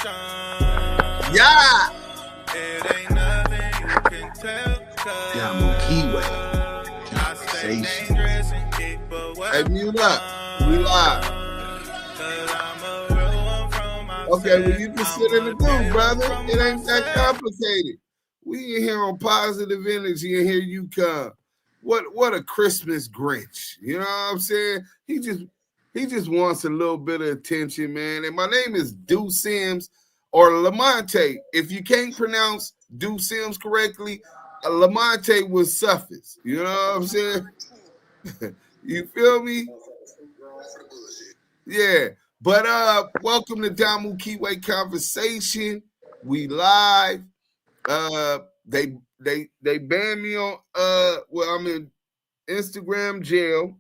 Yeah. Damu Kiwe. Conversation. Hey, mute up. We live. Okay, well, you can sit in the booth, brother. It ain't that complicated. We in here on positive energy, and here you come. What a Christmas Grinch. You know what I'm saying? He just wants a little bit of attention, man. And my name is Du Sims or Lamonte. If you can't pronounce Du Sims correctly, Lamonte was suffix. You know what I'm saying? You feel me? Yeah. But welcome to Damu Kiwe Conversation. We live. They banned me on I'm in Instagram jail.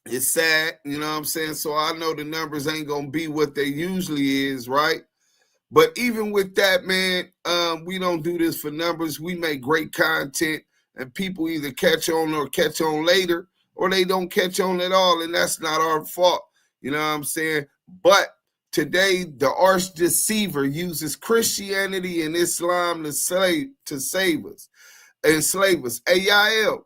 It's sad, you know what I'm saying? So I know the numbers ain't gonna be what they usually is, right? But even with that, man, we don't do this for numbers. We make great content, and people either catch on or catch on later, or they don't catch on at all, and that's not our fault. You know what I'm saying? But today, the Arch Deceiver uses Christianity and Islam to save us, enslave us. Hey, Yael,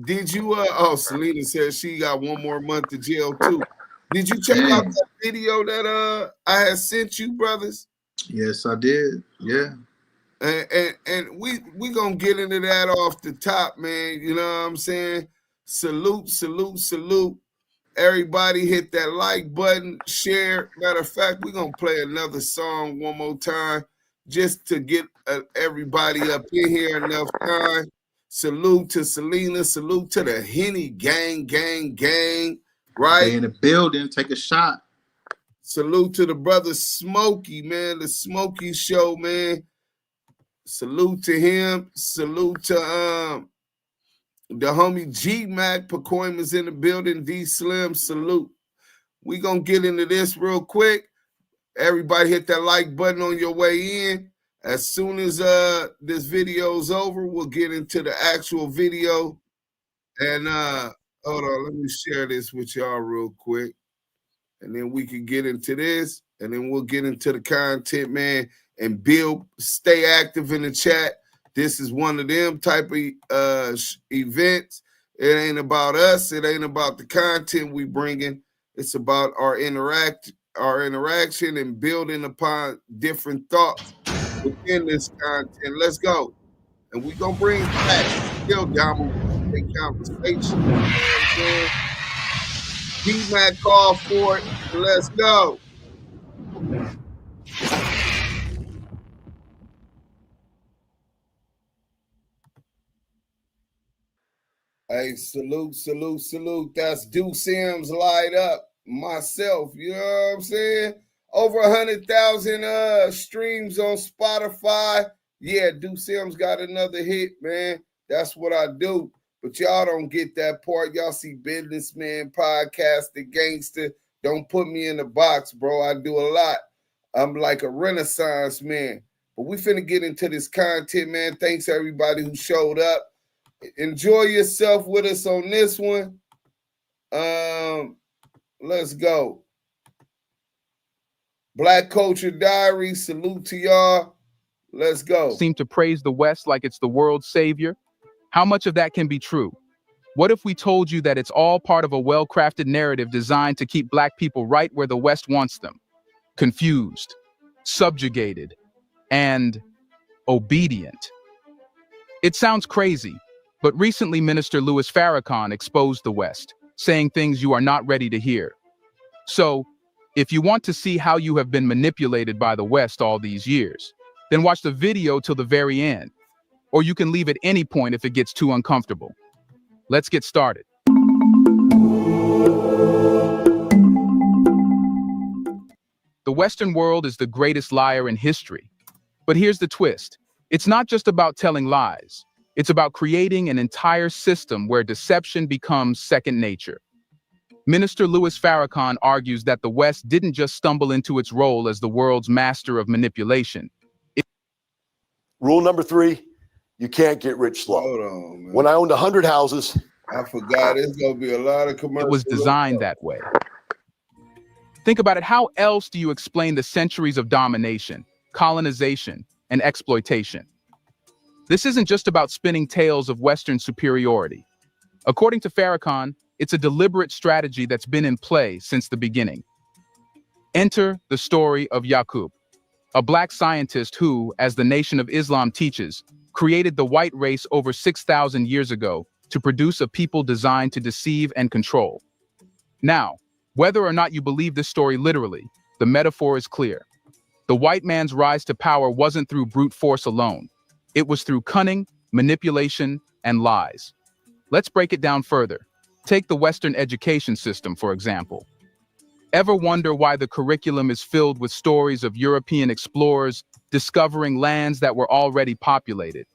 did you? Selena said she got one more month of jail too. Did you check out that video that I had sent you, brothers? Yes, I did. Yeah. And we gonna get into that off the top, man. You know what I'm saying? Salute. Everybody hit that like button, share. Matter of fact, we're going to play another song one more time just to get everybody up in here enough time. Salute to Selena. Salute to the Henny gang, right? They in the building. Take a shot. Salute to the brother Smokey, man. The Smokey Show, man. Salute to him. Salute to the homie G-Mac, Pacoima's in the building, D-Slim, salute. We gonna get into this real quick. Everybody hit that like button on your way in. As soon as this video's over, we'll get into the actual video. And hold on, let me share this with y'all real quick. And then we can get into this, and then we'll get into the content, man, and stay active in the chat. This is one of them type of events. It ain't about us. It ain't about the content we bringing. It's about our interaction and building upon different thoughts within this content. Let's go. And we gonna bring back still down a conversation. D-Mac call for it. Let's go. Hey, salute. That's Du Sims light up. Myself, you know what I'm saying? Over 100,000 streams on Spotify. Yeah, Du Sims got another hit, man. That's what I do. But y'all don't get that part. Y'all see businessman, podcaster, gangster. Don't put me in the box, bro. I do a lot. I'm like a renaissance man. But we finna get into this content, man. Thanks everybody who showed up. Enjoy yourself with us on this one. Let's go. Black Culture Diary, salute to y'all. Let's go. Seem to praise the West like it's the world's savior. How much of that can be true? What if we told you that it's all part of a well-crafted narrative designed to keep Black people right where the West wants them? Confused, subjugated, and obedient. It sounds crazy, but recently Minister Louis Farrakhan exposed the West, saying things you are not ready to hear. So, if you want to see how you have been manipulated by the West all these years, then watch the video till the very end. Or you can leave at any point if it gets too uncomfortable. Let's get started. The Western world is the greatest liar in history. But here's the twist. It's not just about telling lies. It's about creating an entire system where deception becomes second nature. Minister Louis Farrakhan argues that the West didn't just stumble into its role as the world's master of manipulation. Rule number 3, you can't get rich slow. Hold on, man. When I owned 100 houses, I forgot it's going to be a lot of commercials. It was designed that way. Think about it, how else do you explain the centuries of domination, colonization, and exploitation? This isn't just about spinning tales of Western superiority. According to Farrakhan, it's a deliberate strategy that's been in play since the beginning. Enter the story of Yaqub, a black scientist who, as the Nation of Islam teaches, created the white race over 6,000 years ago to produce a people designed to deceive and control. Now, whether or not you believe this story literally, the metaphor is clear. The white man's rise to power wasn't through brute force alone. It was through cunning, manipulation, and lies. Let's break it down further. Take the Western education system, for example. Ever wonder why the curriculum is filled with stories of European explorers discovering lands that were already populated?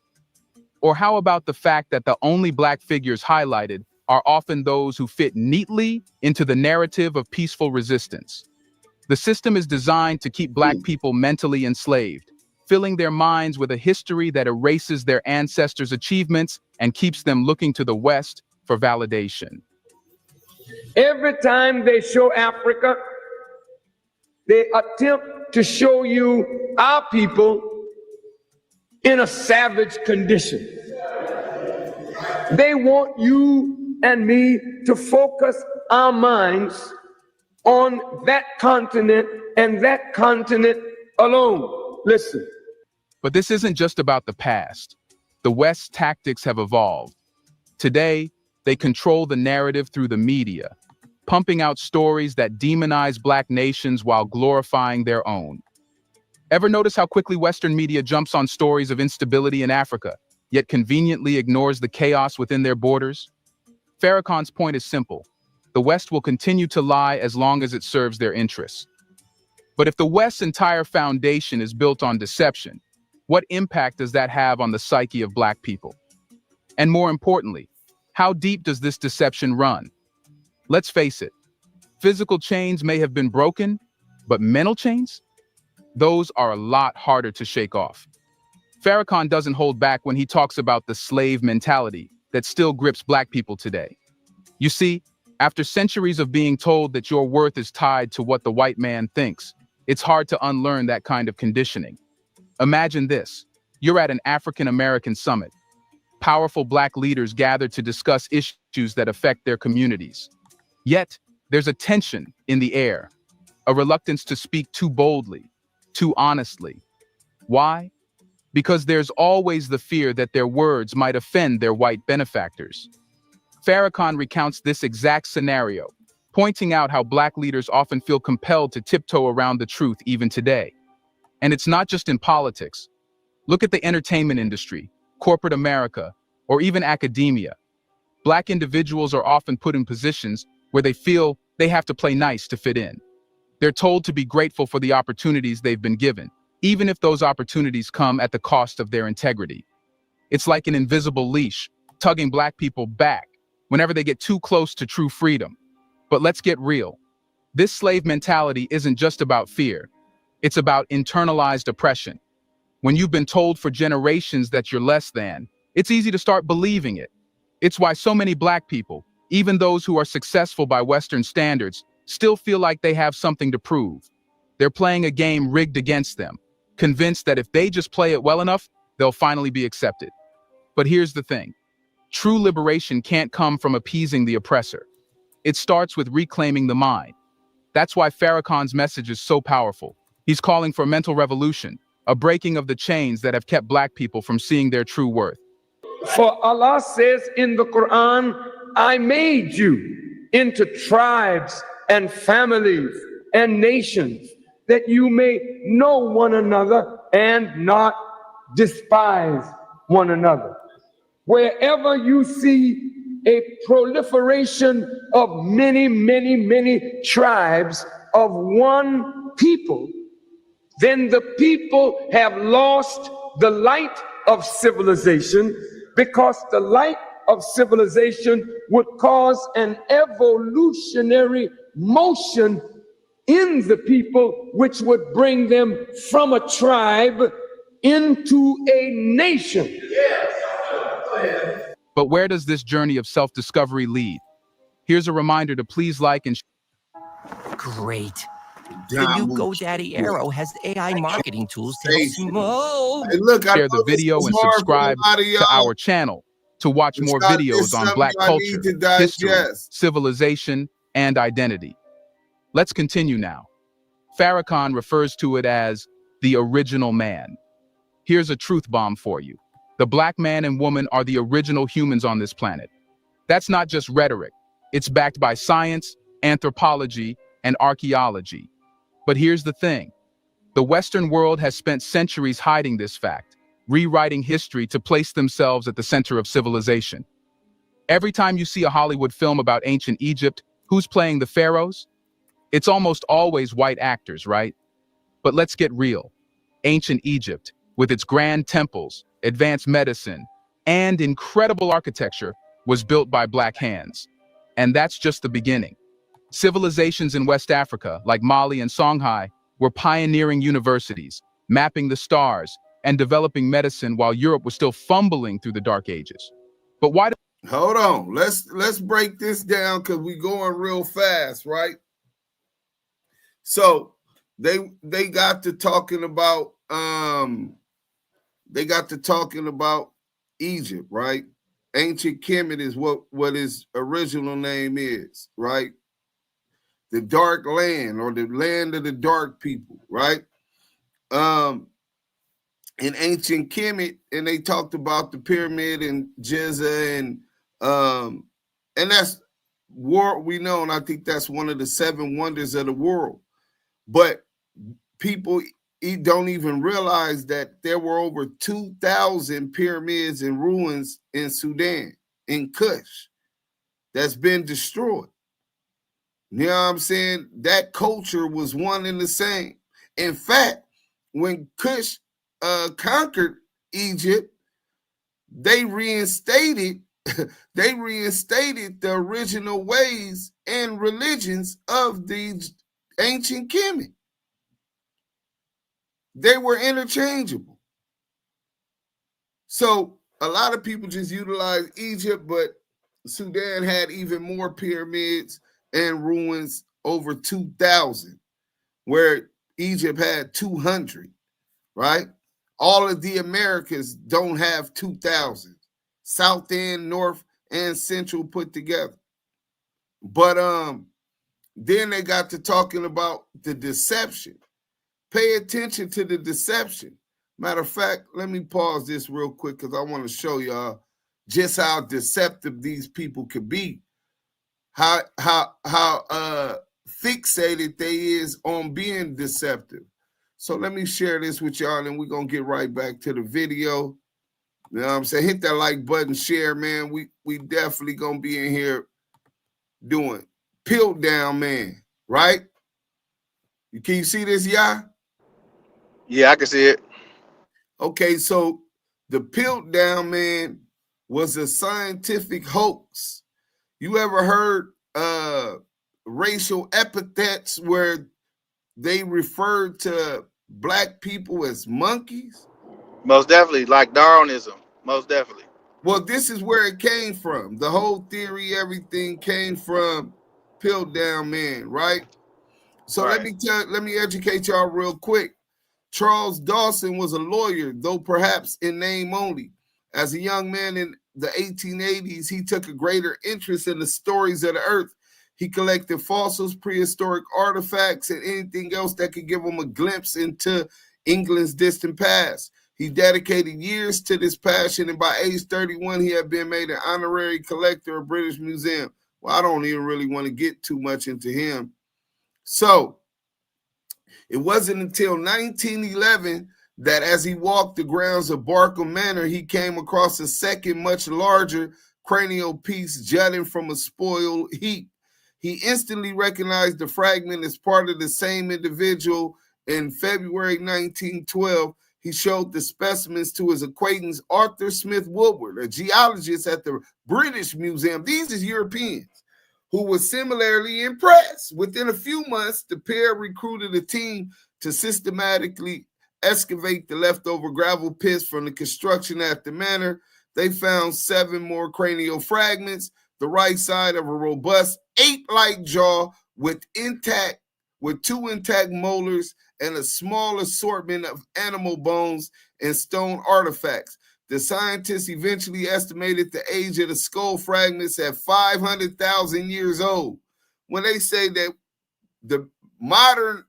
Or how about the fact that the only black figures highlighted are often those who fit neatly into the narrative of peaceful resistance? The system is designed to keep black people mentally enslaved, filling their minds with a history that erases their ancestors' achievements and keeps them looking to the West for validation. Every time they show Africa, they attempt to show you our people in a savage condition. They want you and me to focus our minds on that continent and that continent alone. Listen. But this isn't just about the past. The West's tactics have evolved. Today, they control the narrative through the media, pumping out stories that demonize black nations while glorifying their own. Ever notice how quickly Western media jumps on stories of instability in Africa, yet conveniently ignores the chaos within their borders? Farrakhan's point is simple. The West will continue to lie as long as it serves their interests. But if the West's entire foundation is built on deception, what impact does that have on the psyche of black people? And more importantly, how deep does this deception run? Let's face it, physical chains may have been broken, but mental chains? Those are a lot harder to shake off. Farrakhan doesn't hold back when he talks about the slave mentality that still grips black people today. You see, after centuries of being told that your worth is tied to what the white man thinks, it's hard to unlearn that kind of conditioning. Imagine this. You're at an African-American summit. Powerful black leaders gather to discuss issues that affect their communities. Yet, there's a tension in the air, a reluctance to speak too boldly, too honestly. Why? Because there's always the fear that their words might offend their white benefactors. Farrakhan recounts this exact scenario, pointing out how black leaders often feel compelled to tiptoe around the truth even today. And it's not just in politics. Look at the entertainment industry, corporate America, or even academia. Black individuals are often put in positions where they feel they have to play nice to fit in. They're told to be grateful for the opportunities they've been given, even if those opportunities come at the cost of their integrity. It's like an invisible leash, tugging black people back whenever they get too close to true freedom. But let's get real. This slave mentality isn't just about fear. It's about internalized oppression. When you've been told for generations that you're less than, it's easy to start believing it. It's why so many black people, even those who are successful by Western standards, still feel like they have something to prove. They're playing a game rigged against them, convinced that if they just play it well enough, they'll finally be accepted. But here's the thing. True liberation can't come from appeasing the oppressor. It starts with reclaiming the mind. That's why Farrakhan's message is so powerful. He's calling for mental revolution, a breaking of the chains that have kept black people from seeing their true worth. For Allah says in the Quran, I made you into tribes and families and nations that you may know one another and not despise one another. Wherever you see a proliferation of many tribes of one people, then the people have lost the light of civilization, because the light of civilization would cause an evolutionary motion in the people, which would bring them from a tribe into a nation. But where does this journey of self-discovery lead? Here's a reminder to please like and Great. The new Damu GoDaddy Kiwe. Arrow has AI marketing tools to help small. Hey, look, I Share the know this video is and hard for a subscribe lot of to y'all. our channel to watch more This videos on something Black I culture, need to history, digest. civilization, and identity. Let's continue now. Farrakhan refers to it as the original man. Here's a truth bomb for you. The black man and woman are the original humans on this planet. That's not just rhetoric. It's backed by science, anthropology, and archaeology. But here's the thing. The Western world has spent centuries hiding this fact, rewriting history to place themselves at the center of civilization. Every time you see a Hollywood film about ancient Egypt, who's playing the pharaohs? It's almost always white actors, right? But let's get real. Ancient Egypt, with its grand temples, advanced medicine, and incredible architecture, was built by black hands. And that's just the beginning. Civilizations in West Africa, like Mali and Songhai, were pioneering universities, mapping the stars, and developing medicine while Europe was still fumbling through the Dark Ages. But why do— Hold on. Let's break this down because we're going real fast, right? So they got to talking about Egypt, right? Ancient Kemet is what his original name is, right? The dark land, or the land of the dark people, right? In ancient Kemet, and they talked about the pyramid and Giza, and that's world we know, and I think that's one of the 7 wonders of the world. But people don't even realize that there were over 2,000 pyramids and ruins in Sudan, in Kush, that's been destroyed. You know what I'm saying? That culture was one and the same. In fact, when Kush conquered Egypt, they reinstated the original ways and religions of the ancient Kemet. They were interchangeable. So a lot of people just utilize Egypt, but Sudan had even more pyramids and ruins, over 2,000, where Egypt had 200, right? All of the Americas don't have 2,000. South and North and Central put together. But then they got to talking about the deception. Pay attention to the deception. Matter of fact, let me pause this real quick because I want to show y'all just how deceptive these people could be. How fixated they is on being deceptive. So let me share this with y'all, and we're gonna get right back to the video. You know what I'm saying? Hit that like button, share, man. We definitely gonna be in here doing Piltdown Man, right? Can you see this, yeah? Yeah, I can see it. Okay, so the Piltdown Man was a scientific hoax. You ever heard racial epithets where they referred to black people as monkeys? Most definitely, like Darwinism. Most definitely. Well, this is where it came from. The whole theory, everything came from Piltdown Man, right? So Right. let me educate y'all real quick. Charles Dawson was a lawyer, though perhaps in name only. As a young man in the 1880s, he took a greater interest in the stories of the earth. He collected fossils, prehistoric artifacts, and anything else that could give him a glimpse into England's distant past. He dedicated years to this passion, and by age 31, he had been made an honorary collector of British Museum. Well, I don't even really want to get too much into him. So it wasn't until 1911 that as he walked the grounds of Barkham Manor, he came across a second, much larger cranial piece jutting from a spoiled heap. He instantly recognized the fragment as part of the same individual. In February 1912, he showed the specimens to his acquaintance Arthur Smith Woodward, a geologist at the British Museum. These are Europeans, who was similarly impressed. Within a few months, the pair recruited a team to systematically excavate the leftover gravel pits from the construction at the manor. They found 7 more cranial fragments, the right side of a robust ape-like jaw with intact with 2 intact molars and a small assortment of animal bones and stone artifacts. The scientists eventually estimated the age of the skull fragments at 500,000 years old. When they say that the modern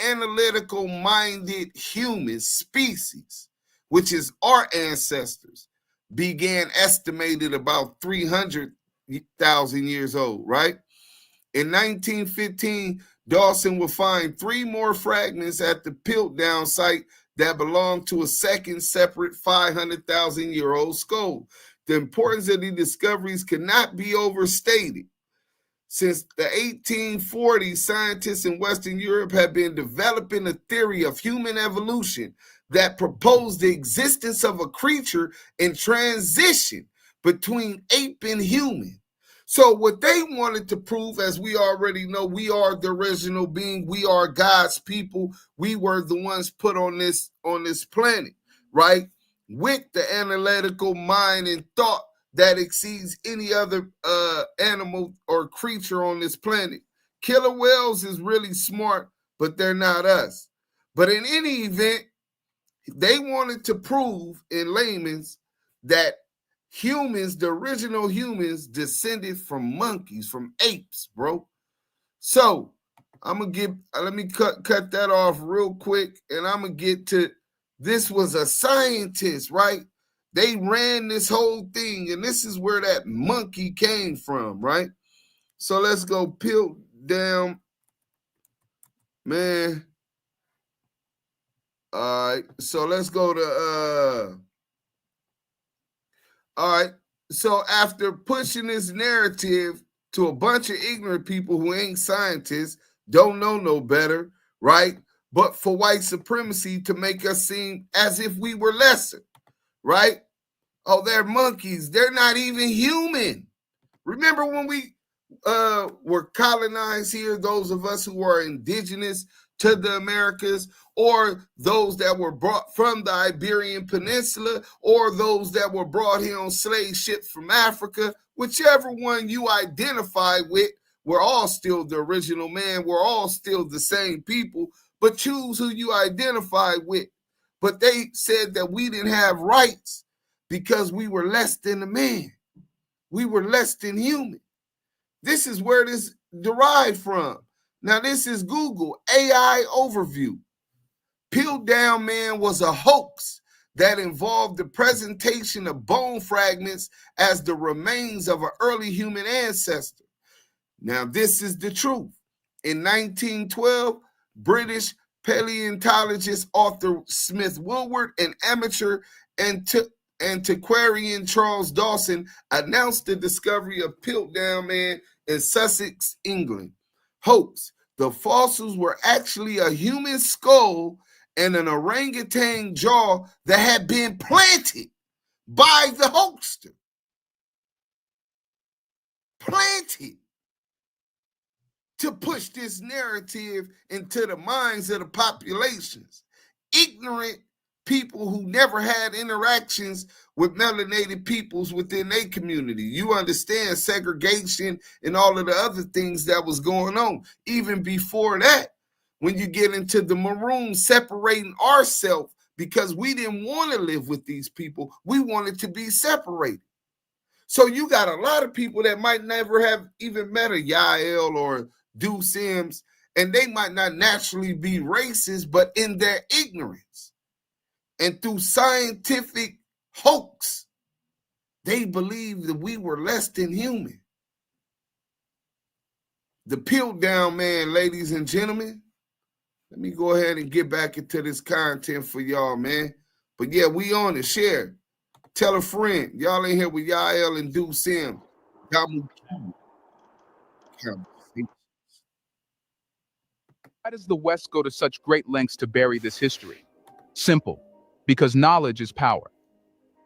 analytical-minded human species, which is our ancestors, began estimated about 300,000 years old, right? In 1915, Dawson would find 3 more fragments at the Piltdown site that belonged to a second separate 500,000-year-old skull. The importance of the discoveries cannot be overstated. Since the 1840s, scientists in Western Europe have been developing a theory of human evolution that proposed the existence of a creature in transition between ape and human. So what they wanted to prove, as we already know, we are the original being, we are God's people, we were the ones put on this planet, right? With the analytical mind and thought that exceeds any other animal or creature on this planet. Killer whales is really smart, but they're not us. But in any event, they wanted to prove in layman's that humans, the original humans, descended from monkeys, from apes, bro. So I'm gonna let me cut that off real quick, and I'm gonna get to this. Was a scientist, right? They ran this whole thing, and this is where that monkey came from, right? So let's go Piltdown, man. All right, so let's go to all right, so after pushing this narrative to a bunch of ignorant people who ain't scientists, don't know no better, right? But for white supremacy to make us seem as if we were lesser, right? Oh, they're monkeys. They're not even human. Remember when we were colonized here, those of us who are indigenous to the Americas, or those that were brought from the Iberian Peninsula, or those that were brought here on slave ships from Africa, whichever one you identify with, we're all still the original man. We're all still the same people, but choose who you identify with. But they said that we didn't have rights because we were less than a man. We were less than human. This is where this derived from. Now, this is Google AI overview. Piltdown Man was a hoax that involved the presentation of bone fragments as the remains of an early human ancestor. Now, this is the truth. In 1912, British paleontologist Arthur Smith Woodward and amateur antiquarian Charles Dawson announced the discovery of Piltdown Man in Sussex, England. Hoax. The fossils were actually a human skull and an orangutan jaw that had been planted by the hoaxer. Planted to push this narrative into the minds of the populations. Ignorant people who never had interactions with melanated peoples within their community. You understand segregation and all of the other things that was going on. Even before that, when you get into the maroons separating ourselves because we didn't want to live with these people. We wanted to be separated. So you got a lot of people that might never have even met a Yael or Du Sims, and they might not naturally be racist, but in their ignorance and through scientific hoax, they believed that we were less than human. The Piltdown Man, ladies and gentlemen. Let me go ahead and get back into this content for y'all, man. But yeah, we on it. Share. Tell a friend. Y'all in here with Yael and Du Sim. Damu Kiwe. Why does the West go to such great lengths to bury this history? Simple. Because knowledge is power.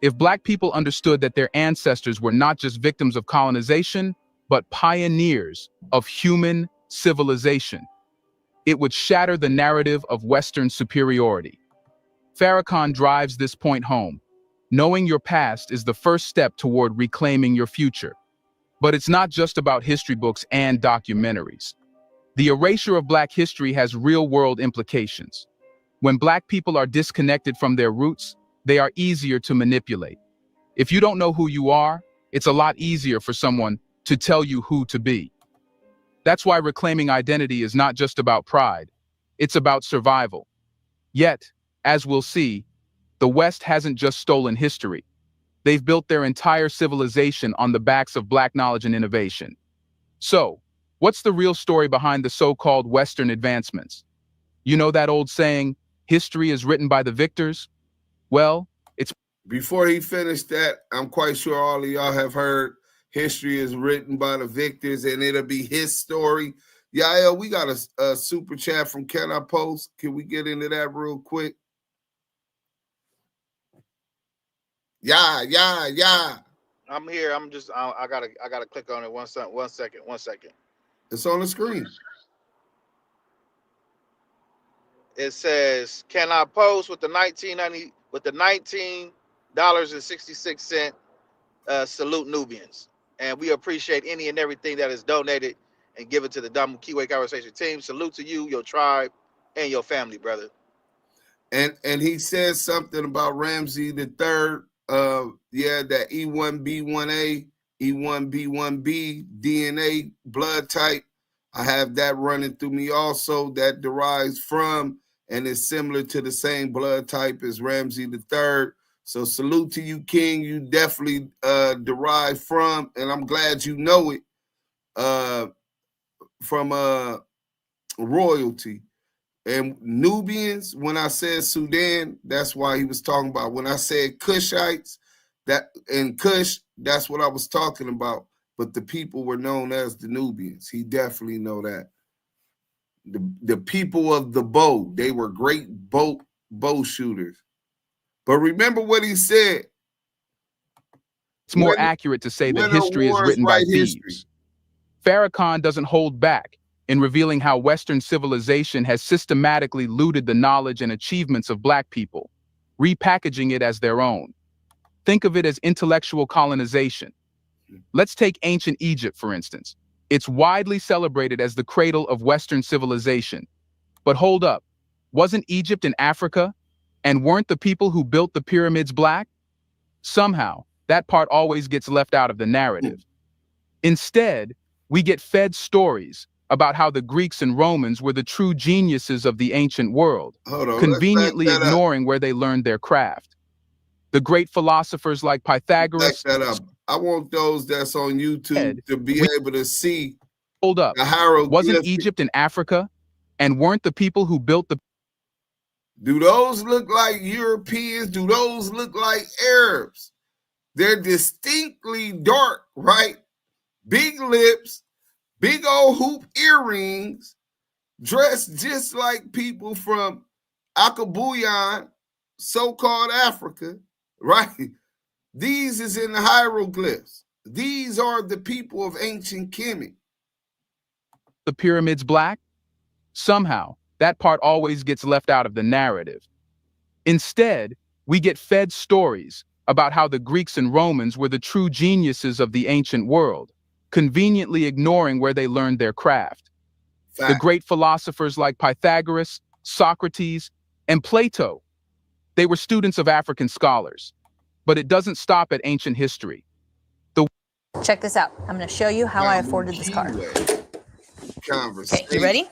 If Black people understood that their ancestors were not just victims of colonization, but pioneers of human civilization, it would shatter the narrative of Western superiority. Farrakhan drives this point home. Knowing your past is the first step toward reclaiming your future. But it's not just about history books and documentaries. The erasure of Black history has real-world implications. When Black people are disconnected from their roots, they are easier to manipulate. If you don't know who you are, it's a lot easier for someone to tell you who to be. That's why reclaiming identity is not just about pride, it's about survival. Yet, as we'll see, the West hasn't just stolen history. They've built their entire civilization on the backs of Black knowledge and innovation. So, what's the real story behind the so-called Western advancements? You know that old saying, history is written by the victors? Well, it's... Before he finished that, I'm quite sure all of y'all have heard history is written by the victors and it'll be his story. Yael, we got a super chat from Can I Post? Can we get into that real quick? Yeah. I'm here. I gotta click on it. One second. It's on the screen. It says, "Can I post with the $19.66? Salute Nubians, and we appreciate any and everything that is donated and given to the Damu Kiwe Conversation team. Salute to you, your tribe, and your family, brother." And he says something about Ramsey the Third. That E1B1A, E1B1B DNA blood type. I have that running through me also. That derives from and is similar to the same blood type as Ramsey the Third. So salute to you, King. You definitely derive from, and I'm glad you know it, from royalty. And Nubians, when I said Sudan, that's why he was talking about. When I said Kushites, and Kush, that's what I was talking about. But the people were known as the Nubians. He definitely know that. The people of the bow, they were great bow shooters. But remember what he said. It's more accurate to say that history is written by thieves. Farrakhan doesn't hold back in revealing how Western civilization has systematically looted the knowledge and achievements of Black people, repackaging it as their own. Think of it as intellectual colonization. Let's take ancient Egypt, for instance. It's widely celebrated as the cradle of Western civilization. But hold up, wasn't Egypt in Africa? And weren't the people who built the pyramids Black? Somehow, that part always gets left out of the narrative. Instead, we get fed stories about how the Greeks and Romans were the true geniuses of the ancient world, conveniently ignoring where they learned their craft. The great philosophers like Pythagoras... I want those that's on YouTube to be able to see. Hold up, wasn't Egypt in Africa? And weren't the people who built the... Do those look like Europeans? Do those look like Arabs? They're distinctly dark, right? Big lips, big old hoop earrings, dressed just like people from Akabuyan, so-called Africa, right? These is in the hieroglyphs. These are the people of ancient Kemet. The pyramids Black? Somehow, that part always gets left out of the narrative. Instead, we get fed stories about how the Greeks and Romans were the true geniuses of the ancient world, conveniently ignoring where they learned their craft. The great philosophers like Pythagoras, Socrates, and Plato, they were students of African scholars. But it doesn't stop at ancient history. Check this out. I'm going to show you how I afforded this car. Okay, you ready?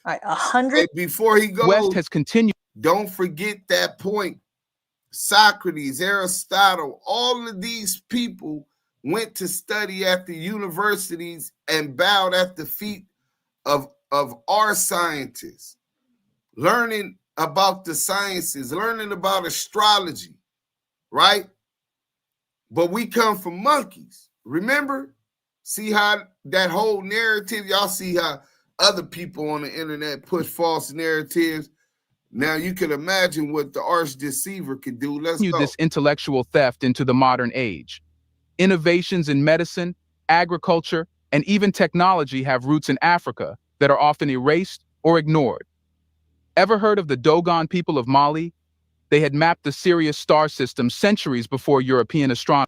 All right, 100. Before he goes, West has continued. Don't forget that point. Socrates, Aristotle, all of these people went to study at the universities and bowed at the feet of our scientists, learning about the sciences, learning about astrology, right? But we come from monkeys. Remember? See how that whole narrative, y'all see how other people on the internet push false narratives. Now you can imagine what the Arch Deceiver could do. Let's go. This intellectual theft into the modern age. Innovations in medicine, agriculture, and even technology have roots in Africa that are often erased or ignored. Ever heard of the Dogon people of Mali? They had mapped the Sirius star system centuries before European astronomers.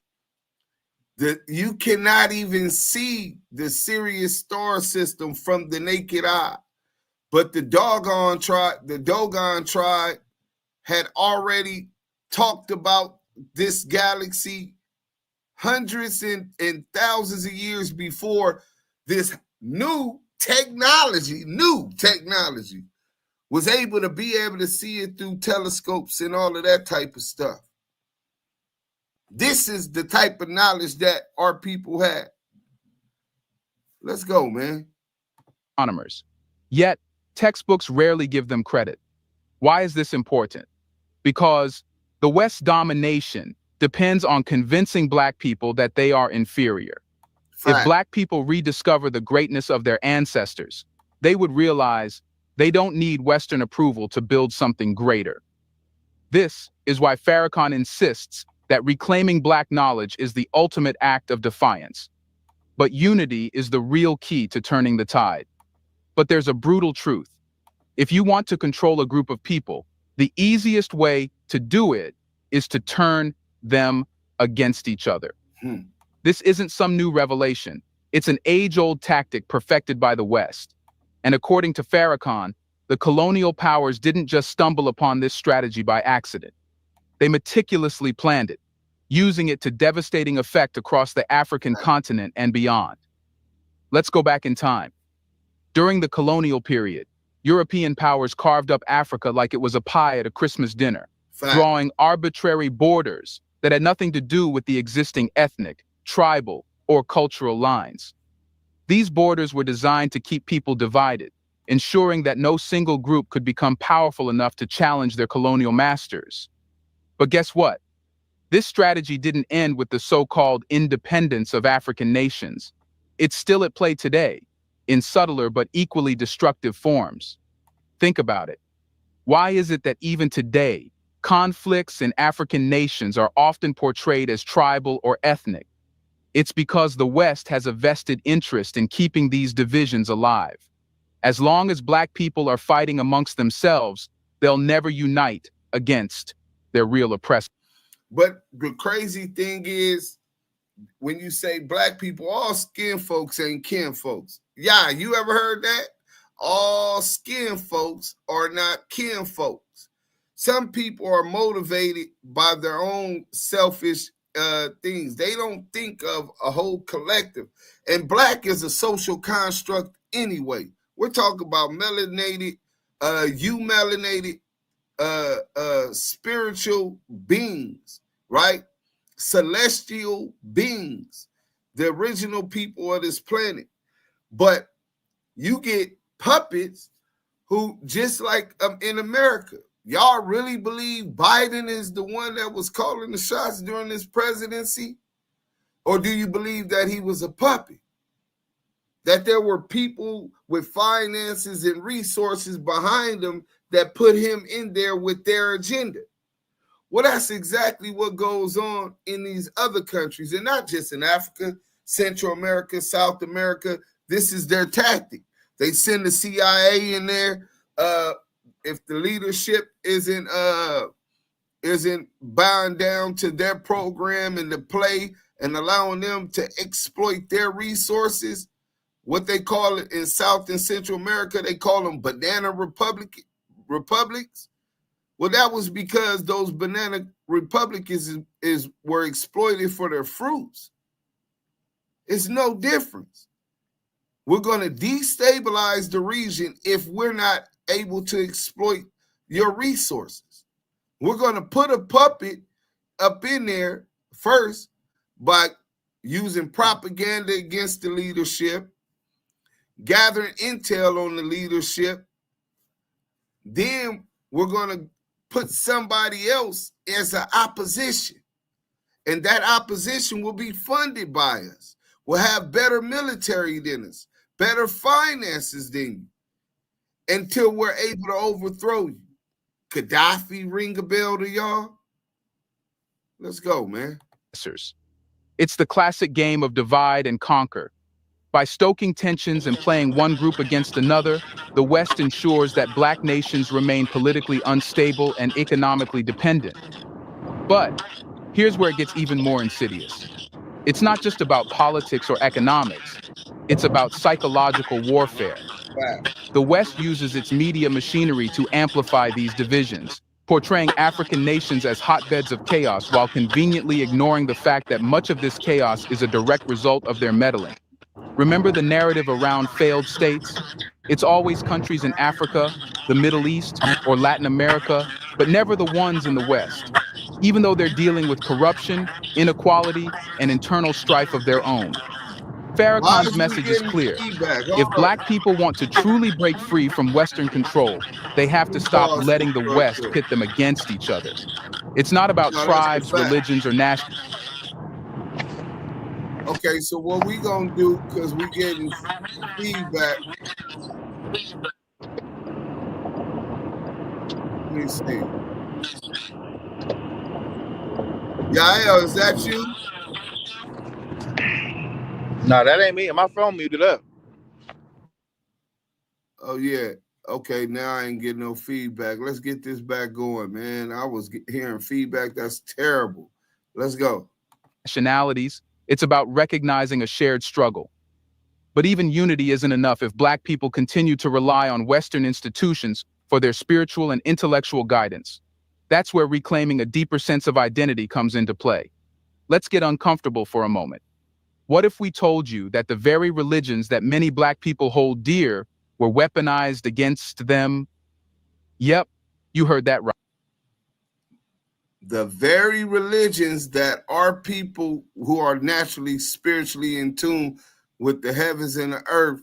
You cannot even see the Sirius star system from the naked eye. But the Dogon tribe had already talked about this galaxy hundreds and thousands of years before this new technology was able to see it through telescopes and all of that type of stuff. This is the type of knowledge that our people had. Let's go, man. Astronomers. Yet, textbooks rarely give them credit. Why is this important? Because the West's domination depends on convincing Black people that they are inferior. Fact. If Black people rediscover the greatness of their ancestors, they would realize they don't need Western approval to build something greater. This is why Farrakhan insists that reclaiming Black knowledge is the ultimate act of defiance. But unity is the real key to turning the tide. But there's a brutal truth. If you want to control a group of people, the easiest way to do it is to turn them against each other. This isn't some new revelation. It's an age-old tactic perfected by the West. And according to Farrakhan, the colonial powers didn't just stumble upon this strategy by accident. They meticulously planned it, using it to devastating effect across the African continent and beyond. Let's go back in time. During the colonial period, European powers carved up Africa like it was a pie at a Christmas dinner, drawing arbitrary borders that had nothing to do with the existing ethnic, tribal, or cultural lines. These borders were designed to keep people divided, ensuring that no single group could become powerful enough to challenge their colonial masters. But guess what? This strategy didn't end with the so-called independence of African nations. It's still at play today, in subtler but equally destructive forms. Think about it. Why is it that even today, conflicts in African nations are often portrayed as tribal or ethnic? It's because the West has a vested interest in keeping these divisions alive. As long as Black people are fighting amongst themselves, they'll never unite against their real oppressors. But the crazy thing is, when you say Black people, all skin folks ain't kin folks. Yeah, you ever heard that? All skin folks are not kin folks. Some people are motivated by their own selfish things. They don't think of a whole collective. And Black is a social construct anyway. We're talking about melanated, melanated, spiritual beings, right? Celestial beings, the original people of this planet. But you get puppets who, just like in America, y'all really believe Biden is the one that was calling the shots during his presidency? Or do you believe that he was a puppet? That there were people with finances and resources behind them that put him in there with their agenda? Well, that's exactly what goes on in these other countries, and not just in Africa, Central America, South America. This is their tactic. They send the CIA in there. If the leadership isn't bound down to their program and the play and allowing them to exploit their resources, what they call it in South and Central America, they call them banana republics. Well, that was because those banana republics were exploited for their fruits. It's no difference. We're going to destabilize the region if we're not able to exploit your resources. We're going to put a puppet up in there first by using propaganda against the leadership, gathering intel on the leadership. Then we're going to put somebody else as an opposition. And that opposition will be funded by us. We'll have better military than us, better finances than you, until we're able to overthrow you. Gaddafi ring a bell to y'all? Let's go, man. It's the classic game of divide and conquer. By stoking tensions and playing one group against another, the West ensures that Black nations remain politically unstable and economically dependent. But here's where it gets even more insidious. It's not just about politics or economics. It's about psychological warfare. The West uses its media machinery to amplify these divisions, portraying African nations as hotbeds of chaos while conveniently ignoring the fact that much of this chaos is a direct result of their meddling. Remember the narrative around failed states? It's always countries in Africa, the Middle East, or Latin America, but never the ones in the West, even though they're dealing with corruption, inequality, and internal strife of their own. Why Farrakhan's is we message is getting clear. feedback? If Hold Black up. people want to truly break free from Western control, they have Let to me stop pause this letting the real West quick. pit them against each other. It's not about No, that's a tribes, fact. religions, or national. Okay, so what we gonna do, because we getting feedback. Let me see. Yael, is that you? No, that ain't me. My phone muted up. Oh yeah. Okay, now I ain't getting no feedback. Let's get this back going, man. I was hearing feedback. That's terrible. Let's go. Nationalities, it's about recognizing a shared struggle. But even unity isn't enough if Black people continue to rely on Western institutions for their spiritual and intellectual guidance. That's where reclaiming a deeper sense of identity comes into play. Let's get uncomfortable for a moment. What if we told you that the very religions that many Black people hold dear were weaponized against them? Yep, you heard that right. The very religions that our people who are naturally spiritually in tune with the heavens and the earth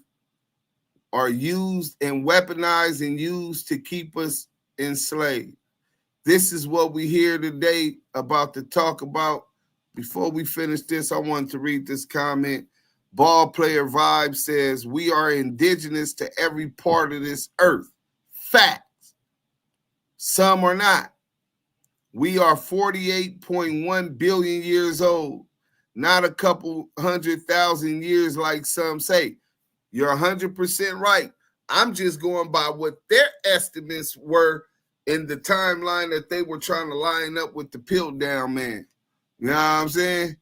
are used and weaponized and used to keep us enslaved. This is what we hear today about to talk about. Before we finish this, I wanted to read this comment. Ball Player Vibe says, we are indigenous to every part of this earth. Facts. Some are not. We are 48.1 billion years old, not a couple 100,000 years like some say. You're 100% right. I'm just going by what their estimates were in the timeline that they were trying to line up with the Piltdown man. You know what I'm saying?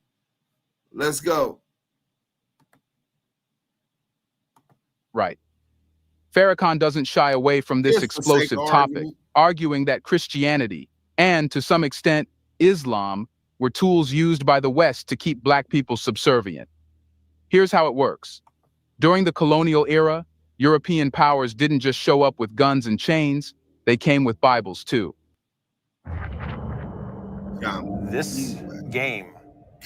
Let's go. Right. Farrakhan doesn't shy away from this Just for sake explosive of topic, argument. arguing that Christianity, and to some extent, Islam, were tools used by the West to keep Black people subservient. Here's how it works. During the colonial era, European powers didn't just show up with guns and chains, they came with Bibles too. This game,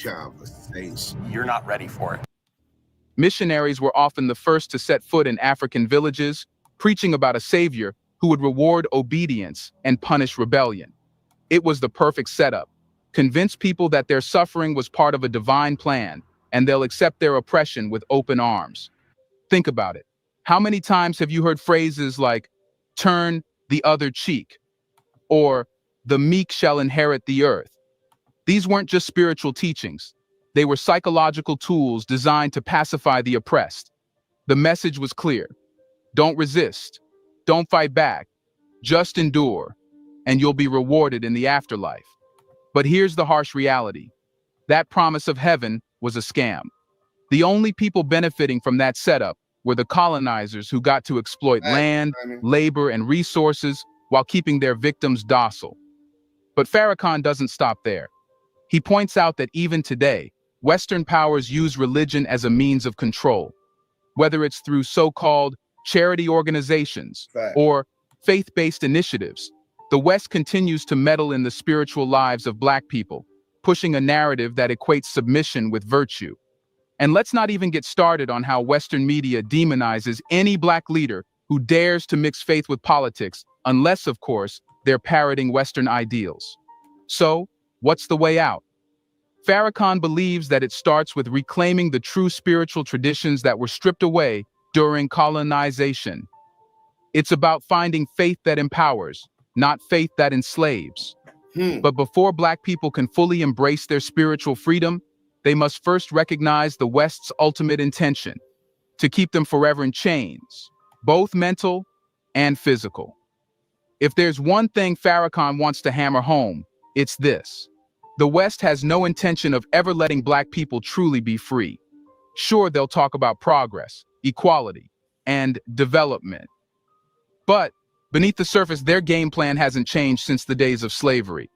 Conversation. you're not ready for it. Missionaries were often the first to set foot in African villages, preaching about a savior who would reward obedience and punish rebellion. It was the perfect setup. Convince people that their suffering was part of a divine plan, and they'll accept their oppression with open arms. Think about it. How many times have you heard phrases like, turn the other cheek, or the meek shall inherit the earth? These weren't just spiritual teachings. They were psychological tools designed to pacify the oppressed. The message was clear. Don't resist. Don't fight back. Just endure, and you'll be rewarded in the afterlife. But here's the harsh reality. That promise of heaven was a scam. The only people benefiting from that setup were the colonizers who got to exploit land, labor, and resources while keeping their victims docile. But Farrakhan doesn't stop there. He points out that even today, Western powers use religion as a means of control, whether it's through so-called charity organizations or faith-based initiatives. The West continues to meddle in the spiritual lives of Black people, pushing a narrative that equates submission with virtue. And let's not even get started on how Western media demonizes any Black leader who dares to mix faith with politics, unless, of course, they're parroting Western ideals. So, what's the way out? Farrakhan believes that it starts with reclaiming the true spiritual traditions that were stripped away during colonization. It's about finding faith that empowers, not faith that enslaves. But before Black people can fully embrace their spiritual freedom, they must first recognize the West's ultimate intention, to keep them forever in chains, both mental and physical. If there's one thing Farrakhan wants to hammer home, it's this. The West has no intention of ever letting black people truly be free. Sure, they'll talk about progress, equality, and development. But beneath the surface, their game plan hasn't changed since the days of slavery.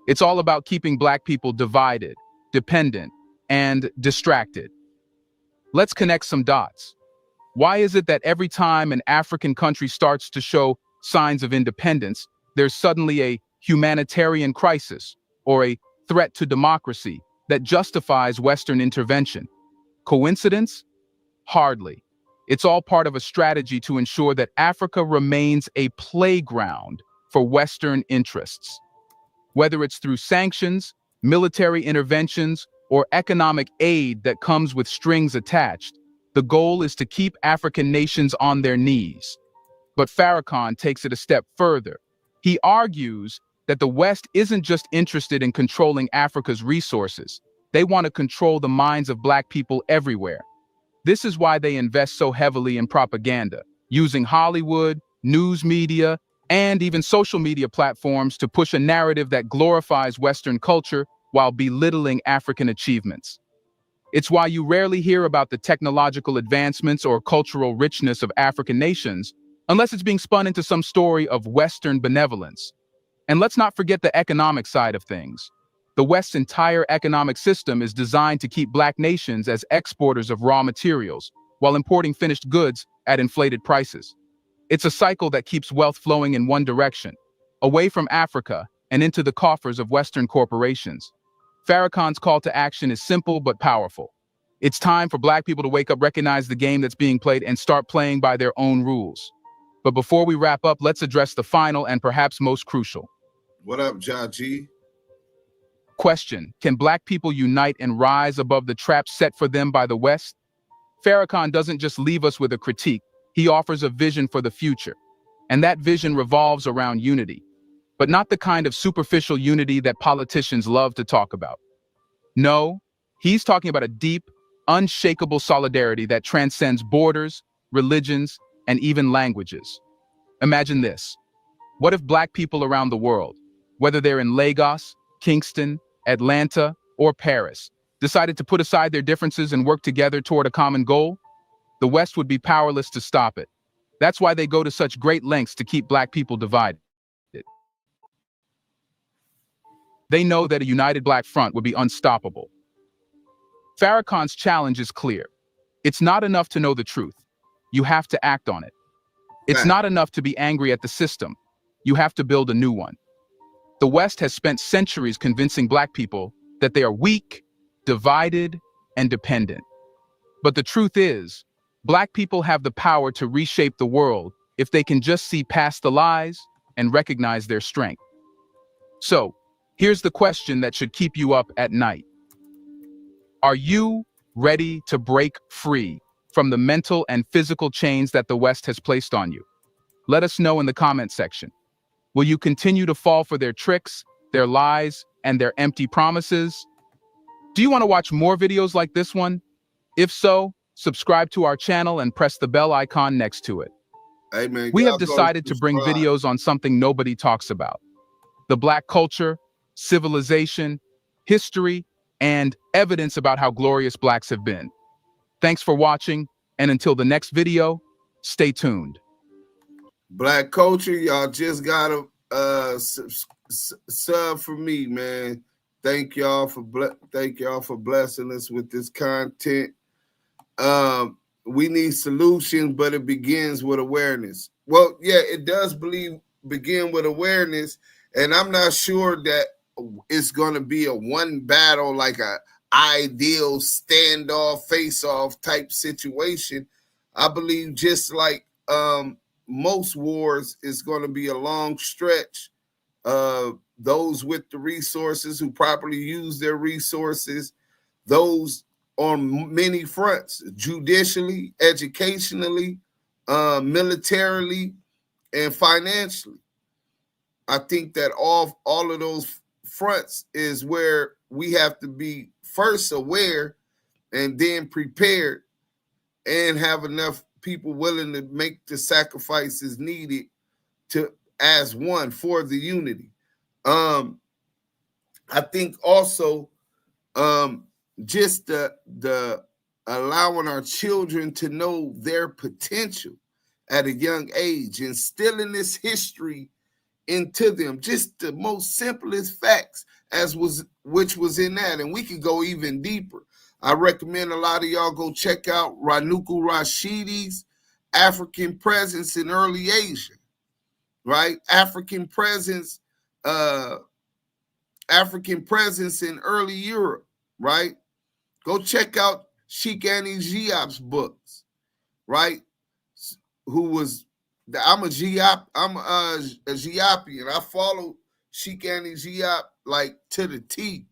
It's all about keeping black people divided, dependent, and distracted. Let's connect some dots. Why is it that every time an African country starts to show signs of independence, there's suddenly a humanitarian crisis or a threat to democracy that justifies Western intervention? Coincidence? Hardly. It's all part of a strategy to ensure that Africa remains a playground for Western interests. Whether it's through sanctions, military interventions, or economic aid that comes with strings attached, the goal is to keep African nations on their knees. But Farrakhan takes it a step further. He argues that the West isn't just interested in controlling Africa's resources. They want to control the minds of black people everywhere. This is why they invest so heavily in propaganda, using Hollywood, news media, and even social media platforms to push a narrative that glorifies Western culture while belittling African achievements. It's why you rarely hear about the technological advancements or cultural richness of African nations, unless it's being spun into some story of Western benevolence. And let's not forget the economic side of things. The West's entire economic system is designed to keep black nations as exporters of raw materials, while importing finished goods at inflated prices. It's a cycle that keeps wealth flowing in one direction, away from Africa and into the coffers of Western corporations. Farrakhan's call to action is simple but powerful. It's time for black people to wake up, recognize the game that's being played, and start playing by their own rules. But before we wrap up, let's address the final and perhaps most crucial. What up, Jaji? Question: can black people unite and rise above the trap set for them by the West? Farrakhan doesn't just leave us with a critique, he offers a vision for the future. And that vision revolves around unity, but not the kind of superficial unity that politicians love to talk about. No, he's talking about a deep, unshakable solidarity that transcends borders, religions, and even languages. Imagine this. What if black people around the world, whether they're in Lagos, Kingston, Atlanta, or Paris, decided to put aside their differences and work together toward a common goal? The West would be powerless to stop it. That's why they go to such great lengths to keep black people divided. They know that a united black front would be unstoppable. Farrakhan's challenge is clear. It's not enough to know the truth. You have to act on it. It's not enough to be angry at the system. You have to build a new one. The West has spent centuries convincing black people that they are weak, divided, and dependent. But the truth is, black people have the power to reshape the world if they can just see past the lies and recognize their strength. So, here's the question that should keep you up at night. Are you ready to break free from the mental and physical chains that the West has placed on you? Let us know in the comment section. Will you continue to fall for their tricks, their lies, and their empty promises? Do you want to watch more videos like this one? If so, subscribe to our channel and press the bell icon next to it. Hey man, we have decided to bring videos on something nobody talks about: the black culture, civilization, history, and evidence about how glorious blacks have been. Thanks for watching, and until the next video, stay tuned. Black culture, y'all just gotta sub for me, man. Thank y'all for blessing us with this content. We need solutions, but it begins with awareness. Well, yeah, it does begin with awareness, and I'm not sure that it's gonna be a one battle, like a ideal standoff, face-off type situation. I believe just like most wars, is going to be a long stretch. Those with the resources who properly use their resources, those on many fronts, judicially, educationally, militarily, and financially. I think that all of those fronts is where we have to be first aware and then prepared and have enough people willing to make the sacrifices needed to as one for the unity. I think also just the allowing our children to know their potential at a young age, instilling this history into them, just the most simplest facts which was in that. And we could go even deeper. I recommend a lot of y'all go check out Ranuku Rashidi's African Presence in Early Asia, right? African presence in early Europe, right? Go check out Xtianity Diop's books, right? Who was I'm a Giopian. I follow Xtianity Diop like to the T.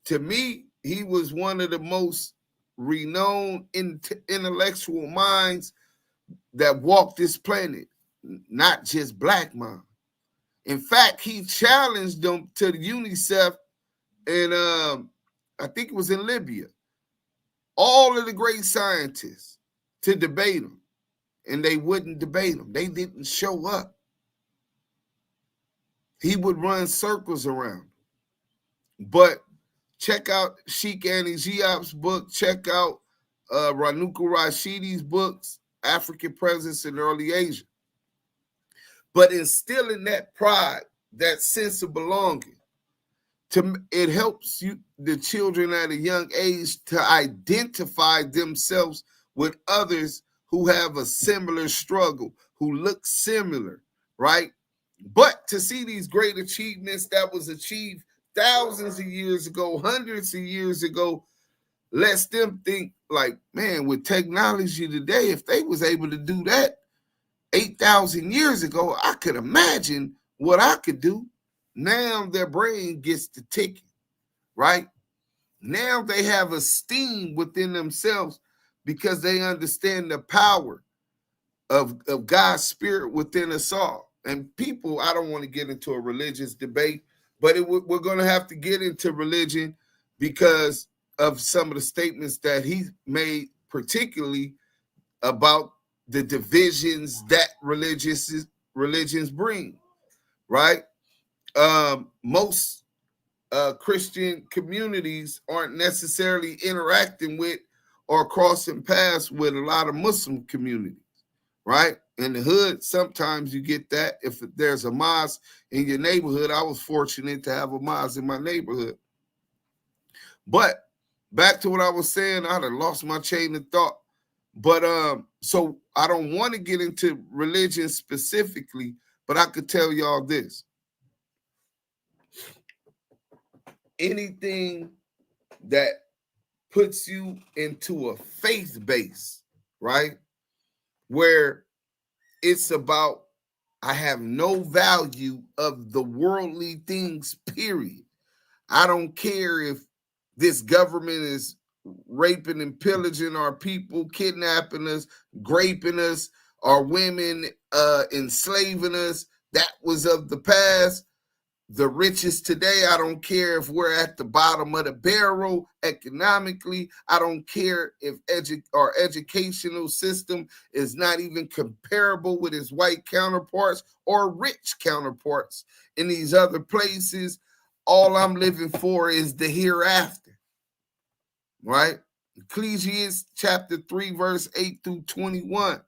To me, he was one of the most renowned intellectual minds that walked this planet, not just black mind. In fact, he challenged them to the UNICEF, and I think it was in Libya, all of the great scientists to debate him, and they wouldn't debate him. They didn't show up. He would run circles around. But check out Xtianity Diop's book. Check out Ranuku Rashidi's books, African Presence in Early Asia. But instilling that pride, that sense of belonging, it helps the children at a young age to identify themselves with others who have a similar struggle, who look similar, right? But to see these great achievements that was achieved thousands of years ago, hundreds of years ago, lets them think like, man, with technology today, if they was able to do that 8,000 years ago, I could imagine what I could do. Now their brain gets to ticking, right? Now they have esteem within themselves because they understand the power of God's spirit within us all. And people, I don't want to get into a religious debate, but we're going to have to get into religion because of some of the statements that he made, particularly about the divisions that religions bring, right? Most Christian communities aren't necessarily interacting with or crossing paths with a lot of Muslim communities, right? In the hood, sometimes you get that. If there's a mosque in your neighborhood, I was fortunate to have a mosque in my neighborhood. But back to what I was saying, I'd have lost my chain of thought. But so I don't want to get into religion specifically, but I could tell y'all this. Anything that puts you into a faith base, right? Where it's about, I have no value of the worldly things, period. I don't care if this government is raping and pillaging our people, kidnapping us, graping us, our women, enslaving us. That was of the past. The richest today, I don't care if we're at the bottom of the barrel economically. I don't care if our educational system is not even comparable with its white counterparts or rich counterparts in these other places. All I'm living for is the hereafter, right? Ecclesiastes chapter 3, verse 8 through 21.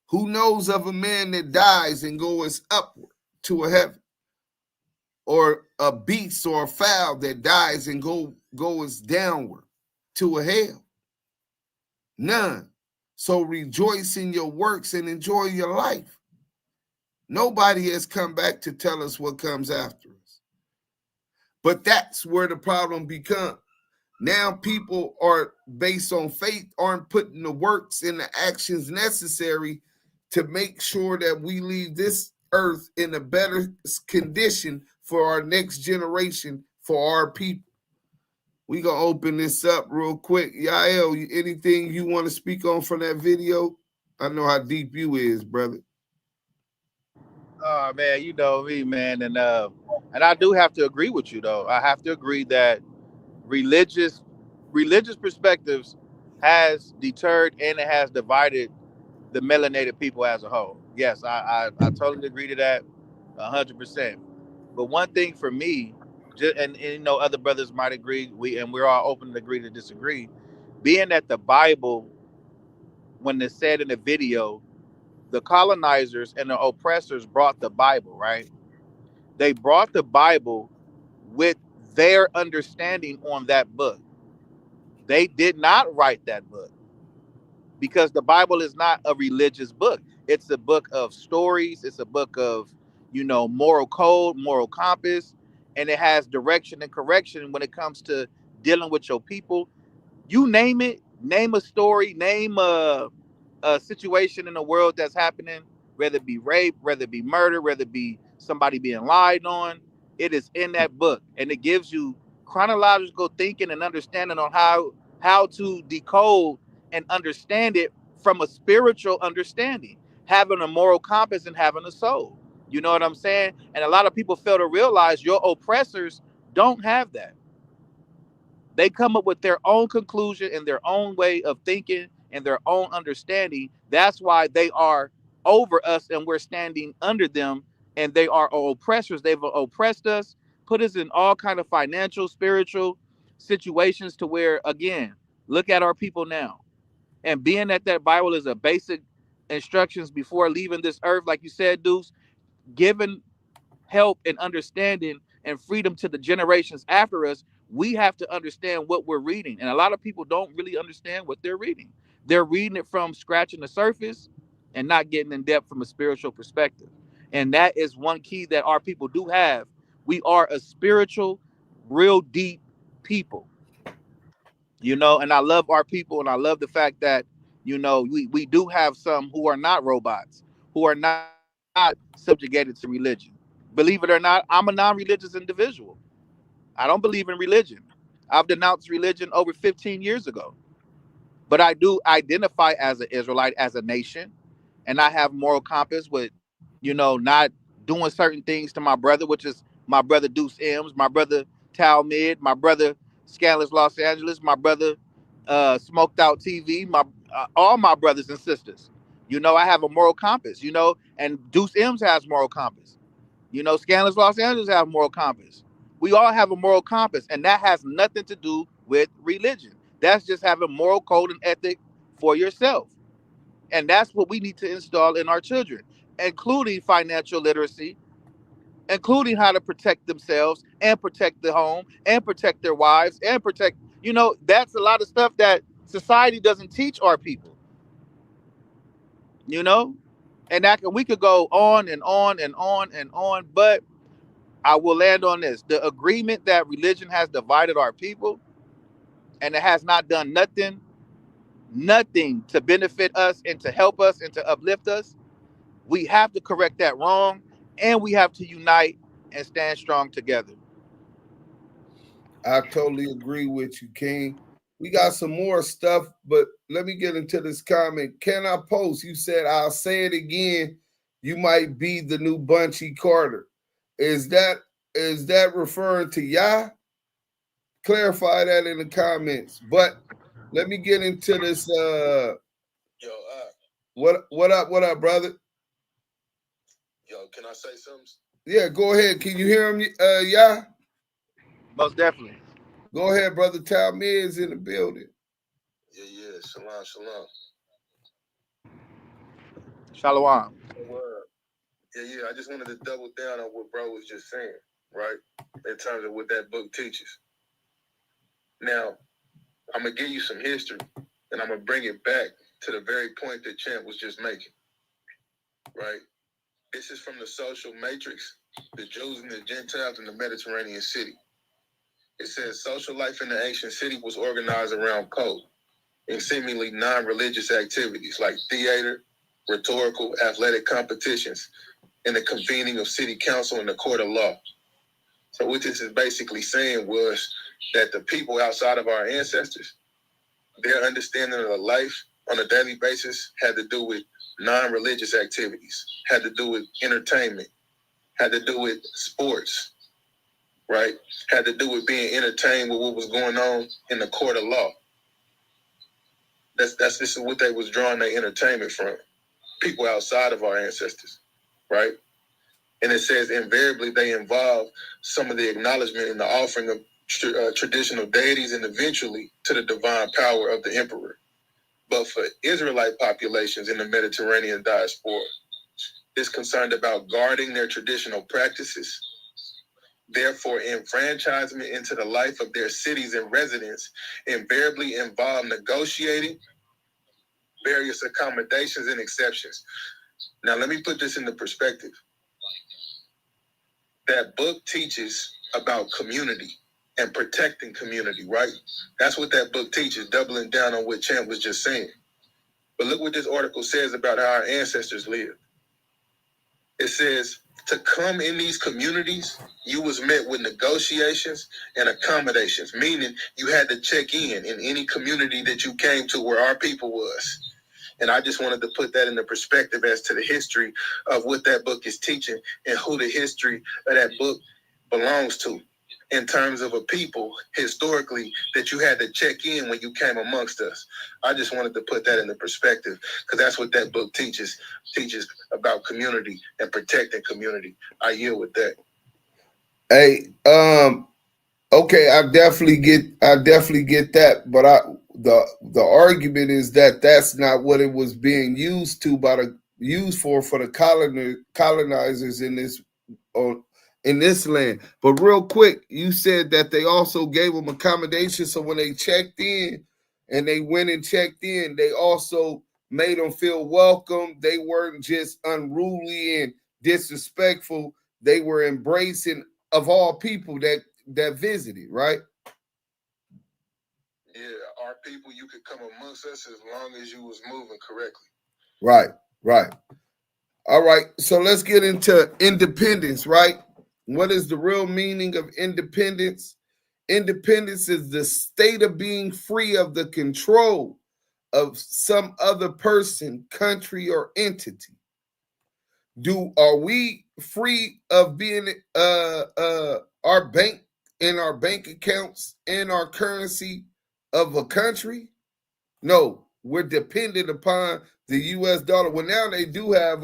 Who knows of a man that dies and goes upward to a heaven? Or a beast or a fowl that dies and goes downward to a hell? None. So rejoice in your works and enjoy your life. Nobody has come back to tell us what comes after us. But that's where the problem becomes. Now people are based on faith, aren't putting the works and the actions necessary to make sure that we leave this earth in a better condition for our next generation, for our people. We gonna open this up real quick. Yael, anything you want to speak on from that video? I know how deep you is, brother. Oh man, you know me, man, and I do have to agree with you though. I have to agree that religious perspectives has deterred and it has divided the melanated people as a whole. Yes, I totally agree to that 100%. But one thing for me, and you know, other brothers might agree. We're all open to agree to disagree. Being that the Bible, when it's said in the video, the colonizers and the oppressors brought the Bible, right? They brought the Bible with their understanding on that book. They did not write that book, because the Bible is not a religious book. It's a book of stories. It's a book of, you know, moral code, moral compass, and it has direction and correction when it comes to dealing with your people. You name it, name a story, name a situation in the world that's happening, whether it be rape, whether it be murder, whether it be somebody being lied on. It is in that book, and it gives you chronological thinking and understanding on how to decode and understand it from a spiritual understanding, having a moral compass and having a soul. You know what I'm saying? And a lot of people fail to realize your oppressors don't have that. They come up with their own conclusion and their own way of thinking and their own understanding. That's why they are over us and we're standing under them, and they are our oppressors. They've oppressed us, put us in all kind of financial, spiritual situations to where, again, look at our people now. And being that that Bible is a basic instructions before leaving this earth, like you said, Deuce, given help and understanding and freedom to the generations after us, we have to understand what we're reading. And a lot of people don't really understand what they're reading. They're reading it from scratching the surface and not getting in depth from a spiritual perspective. And that is one key that our people do have. We are a spiritual, real deep people, you know, and I love our people, and I love the fact that, you know, we do have some who are not robots, who are not subjugated to religion. Believe it or not, I'm a non-religious individual. I don't believe in religion. I've denounced religion over 15 years ago. But I do identify as an Israelite, as a nation, and I have moral compass with, you know, not doing certain things to my brother, which is my brother Deuce M's, my brother Talmud, my brother Scandalous Los Angeles, my brother Smoked Out TV, my all my brothers and sisters. You know, I have a moral compass, you know, and Deuce M's has moral compass. You know, Scandalous Los Angeles have moral compass. We all have a moral compass, and that has nothing to do with religion. That's just having moral code and ethic for yourself. And that's what we need to install in our children, including financial literacy, including how to protect themselves and protect the home and protect their wives and protect, you know, that's a lot of stuff that society doesn't teach our people, you know? And that we could go on and on and on and on, but I will land on this. The agreement that religion has divided our people, and it has not done nothing to benefit us and to help us and to uplift us. We have to correct that wrong, and we have to unite and stand strong together. I totally agree with you, King. We got some more stuff, but let me get into this comment. Can I post? You said, I'll say it again. You might be the new Bunchy Carter. Is that referring to Yah? Clarify that in the comments. But let me get into this. What up, brother? Yo, can I say something? Yeah, go ahead. Can you hear him, Yah? Most definitely. Go ahead, brother. Talmud is in the building. Yeah. Shalom, shalom. Shalom. Yeah. I just wanted to double down on what bro was just saying, right? In terms of what that book teaches. Now, I'm going to give you some history, and I'm going to bring it back to the very point that Champ was just making, right? This is from the social matrix, the Jews and the Gentiles in the Mediterranean city. It says social life in the ancient city was organized around code and seemingly non-religious activities like theater, rhetorical, athletic competitions, and the convening of city council and the court of law. So what this is basically saying was that the people outside of our ancestors, their understanding of life on a daily basis had to do with non-religious activities, had to do with entertainment, had to do with sports, right? Had to do with being entertained with what was going on in the court of law. This is what they was drawing their entertainment from. People outside of our ancestors, right? And it says invariably they involve some of the acknowledgement and the offering of traditional deities and eventually to the divine power of the emperor. But for Israelite populations in the Mediterranean diaspora, it's concerned about guarding their traditional practices. Therefore, enfranchisement into the life of their cities and residents invariably involve negotiating various accommodations and exceptions. Now, let me put this into perspective. That book teaches about community and protecting community, right? That's what that book teaches, doubling down on what Champ was just saying. But look what this article says about how our ancestors lived. It says, to come in these communities, you was met with negotiations and accommodations, meaning you had to check in any community that you came to where our people was. And I just wanted to put that in the perspective as to the history of what that book is teaching and who the history of that book belongs to in terms of a people historically that you had to check in when you came amongst us. I just wanted to put that in the perspective because that's what that book teaches about community and protecting community. I yield with that. Hey, okay, I definitely get that, but the argument is that that's not what it was being used for the colonizers in this land. But real quick, you said that they also gave them accommodation, so when they checked in and they went and checked in, they also made them feel welcome. They weren't just unruly and disrespectful. They were embracing of all people that visited, right? Yeah, our people, you could come amongst us as long as you was moving correctly. Right. All right, so let's get into independence, right? What is the real meaning of independence? Independence is the state of being free of the control of some other person, country, or entity. Are we free of being our bank accounts and our currency of a country? No, we're dependent upon the US dollar. Well, now they do have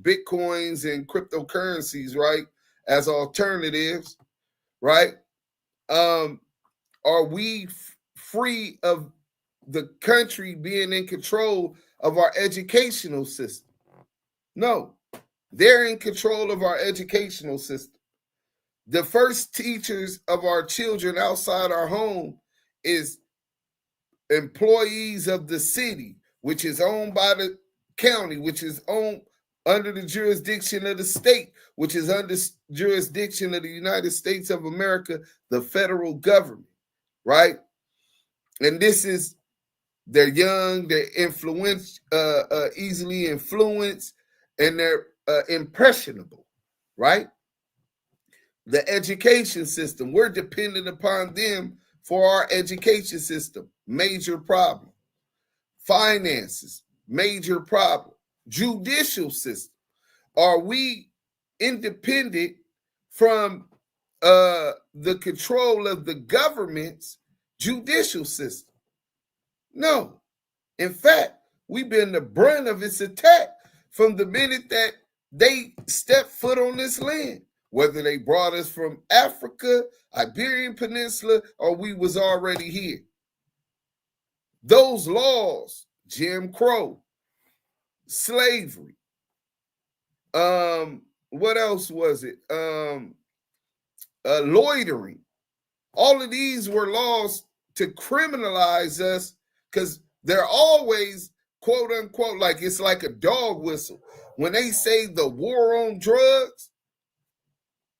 bitcoins and cryptocurrencies, right, as alternatives, right? Are we free of the country being in control of our educational system? No, they're in control of our educational system. The first teachers of our children outside our home is employees of the city, which is owned by the county, which is owned under the jurisdiction of the state, which is under jurisdiction of the United States of America, the federal government, right? And this is, they're young, they're easily influenced, and they're impressionable, right? The education system, we're dependent upon them for our education system, major problem. Finances, major problem. Judicial system, are we independent from the control of the government's judicial system? No. In fact, we've been the brunt of its attack from the minute that they stepped foot on this land, whether they brought us from Africa, Iberian Peninsula, or we was already here. Those laws, Jim Crow, slavery, what else was it? Loitering. All of these were laws to criminalize us because they're always, quote unquote, like it's like a dog whistle. When they say the war on drugs,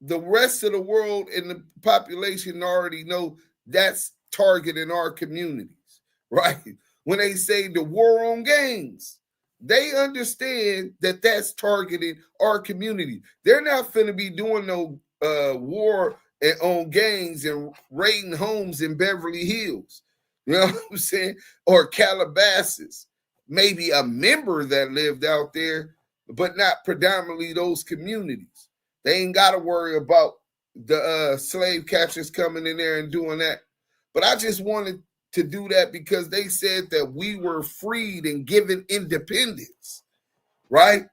the rest of the world and the population already know that's targeting our communities, right? When they say the war on gangs, they understand that that's targeting our community. They're not finna be doing no war on gangs and raiding homes in Beverly Hills. You know what I'm saying? Or Calabasas. Maybe a member that lived out there, but not predominantly those communities. They ain't got to worry about the slave catchers coming in there and doing that. But I just wanted to do that because they said that we were freed and given independence, right?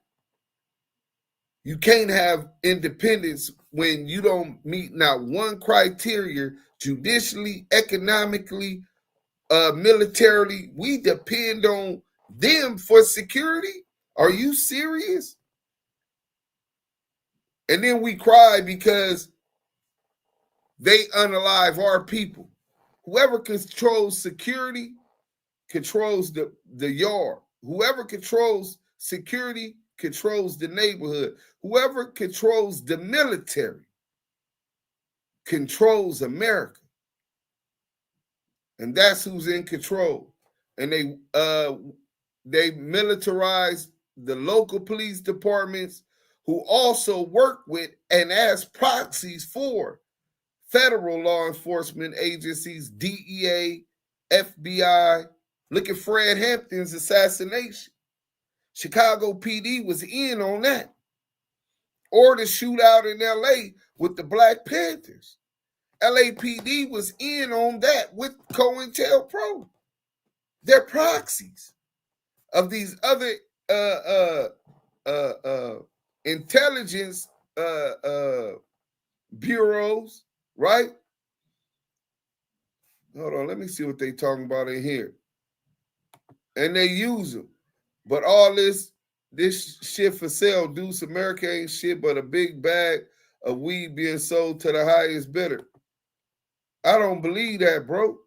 You can't have independence when you don't meet not one criteria judicially, economically, militarily. We depend on them for security. Are you serious? And then we cry because they unalive our people. Whoever controls security controls the yard. Whoever controls security controls the neighborhood. Whoever controls the military controls America. And that's who's in control. And they militarize the local police departments, who also work with and as proxies for federal law enforcement agencies, DEA, FBI. Look at Fred Hampton's assassination. Chicago PD was in on that. Or the shootout in LA with the Black Panthers. LAPD was in on that with COINTELPRO. They're proxies of these other intelligence bureaus, right? Hold on, let me see what they talking about in here. And they use them. But all this shit for sale, Deuce America ain't shit but a big bag of weed being sold to the highest bidder. I don't believe that, bro.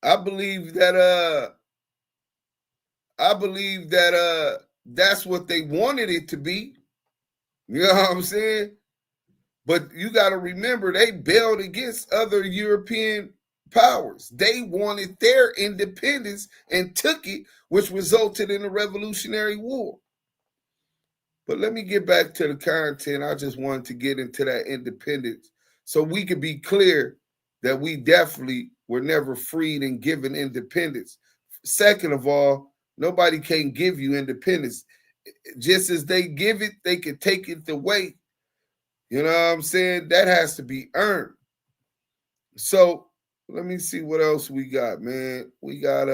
I believe that that's what they wanted it to be. You know what I'm saying? But you got to remember, they bailed against other European powers. They wanted their independence and took it, which resulted in the Revolutionary War. But let me get back to the content. I just wanted to get into that independence so we could be clear that we definitely were never freed and given independence. Second of all, nobody can give you independence. Just as they give it, they can take it away. You know what I'm saying? That has to be earned. So let me see what else we got, man. We got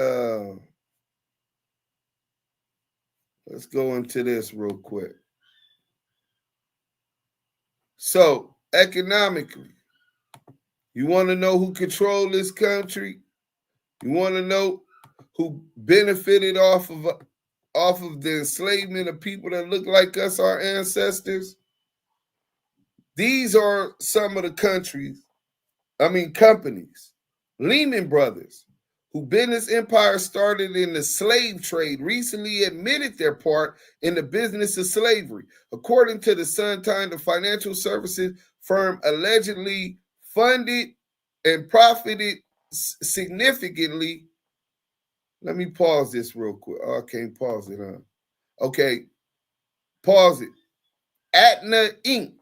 let's go into this real quick. So economically, you want to know who controlled this country? You want to know who benefited off of the enslavement of people that look like us, our ancestors? These are some of the companies. Lehman Brothers, who business empire started in the slave trade, recently admitted their part in the business of slavery. According to the Sun-Times, the financial services firm allegedly funded and profited significantly. Let me pause this real quick. Oh, I can't pause it, huh? Okay, pause it. Aetna Inc.,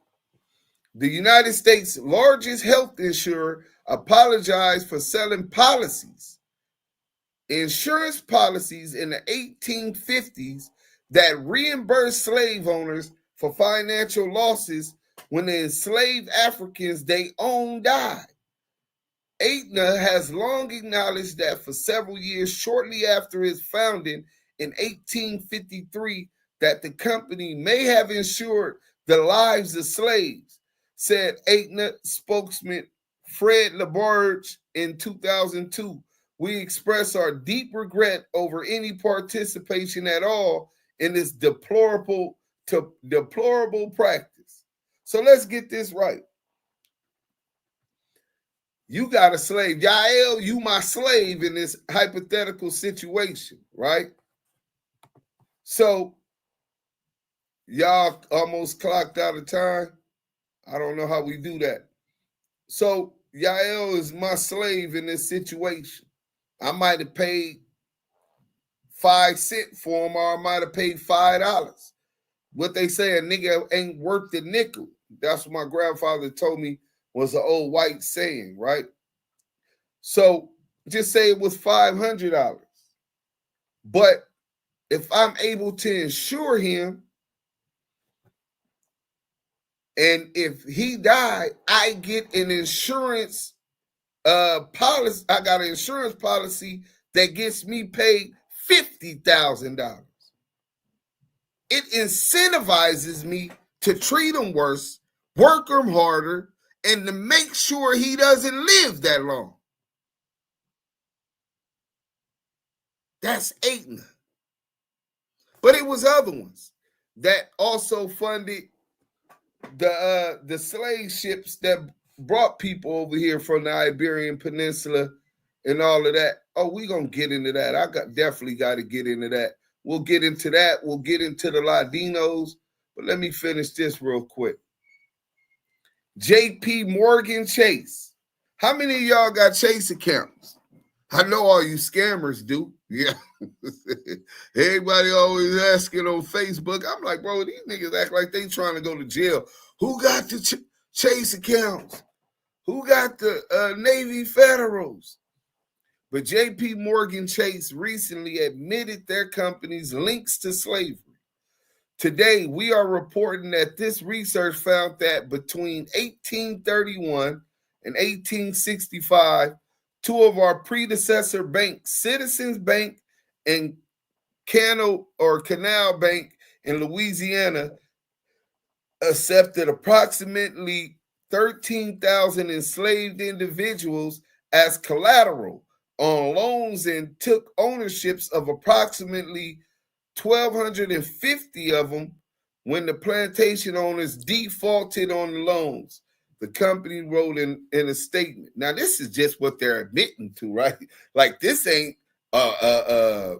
the United States' largest health insurer, apologized for selling insurance policies in the 1850s that reimbursed slave owners for financial losses when the enslaved Africans they owned died. Aetna has long acknowledged that for several years shortly after its founding in 1853 that the company may have insured the lives of slaves, said Aetna spokesman Fred LaBarge in 2002. We express our deep regret over any participation at all in this deplorable practice. So let's get this right. You got a slave. Yael, you my slave in this hypothetical situation, right? So y'all almost clocked out of time. I don't know how we do that. So Yael is my slave in this situation. I might have paid 5 cents for him, or I might have paid $5. What they say, a nigga ain't worth the nickel. That's what my grandfather told me was an old white saying, right? So just say it was $500. But if I'm able to insure him, and if he died, I get an insurance policy. I got an insurance policy that gets me paid $50,000. it incentivizes me to treat him worse, work him harder, and to make sure he doesn't live that long. That's Aetna. But it was other ones that also funded the slave ships that brought people over here from the Iberian Peninsula and all of that. Oh, we're going to get into that. Definitely got to get into that. We'll get into that. We'll get into the Ladinos. But let me finish this real quick. JP Morgan Chase. How many of y'all got Chase accounts? I know all you scammers do. Yeah. Everybody always asking on Facebook. I'm like, bro, these niggas act like they trying to go to jail. Who got the Chase accounts? Who got the Navy Federals? But JP Morgan Chase recently admitted their company's links to slavery. Today, we are reporting that this research found that between 1831 and 1865, two of our predecessor banks, Citizens Bank and Canal Bank in Louisiana, accepted approximately 13,000 enslaved individuals as collateral on loans and took ownerships of approximately 1,250 of them when the plantation owners defaulted on the loans. The company wrote in a statement. Now, this is just what they're admitting to, right? Like, this ain't a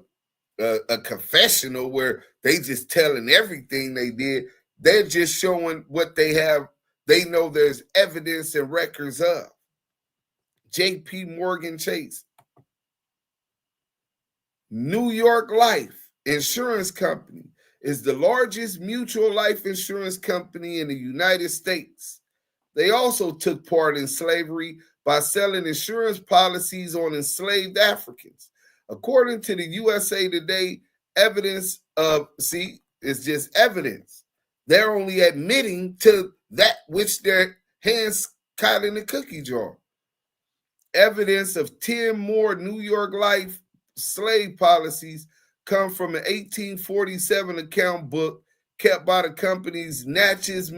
confessional where they just telling everything they did. They're just showing what they have. They know there's evidence and records of. JP Morgan Chase. New York Life Insurance Company is the largest mutual life insurance company in the United States. They also took part in slavery by selling insurance policies on enslaved Africans. According to the USA Today, evidence of, it's just evidence. They're only admitting to that which their hands caught in the cookie jar. Evidence of 10 more New York Life slave policies come from an 1847 account book kept by the company's Natchez,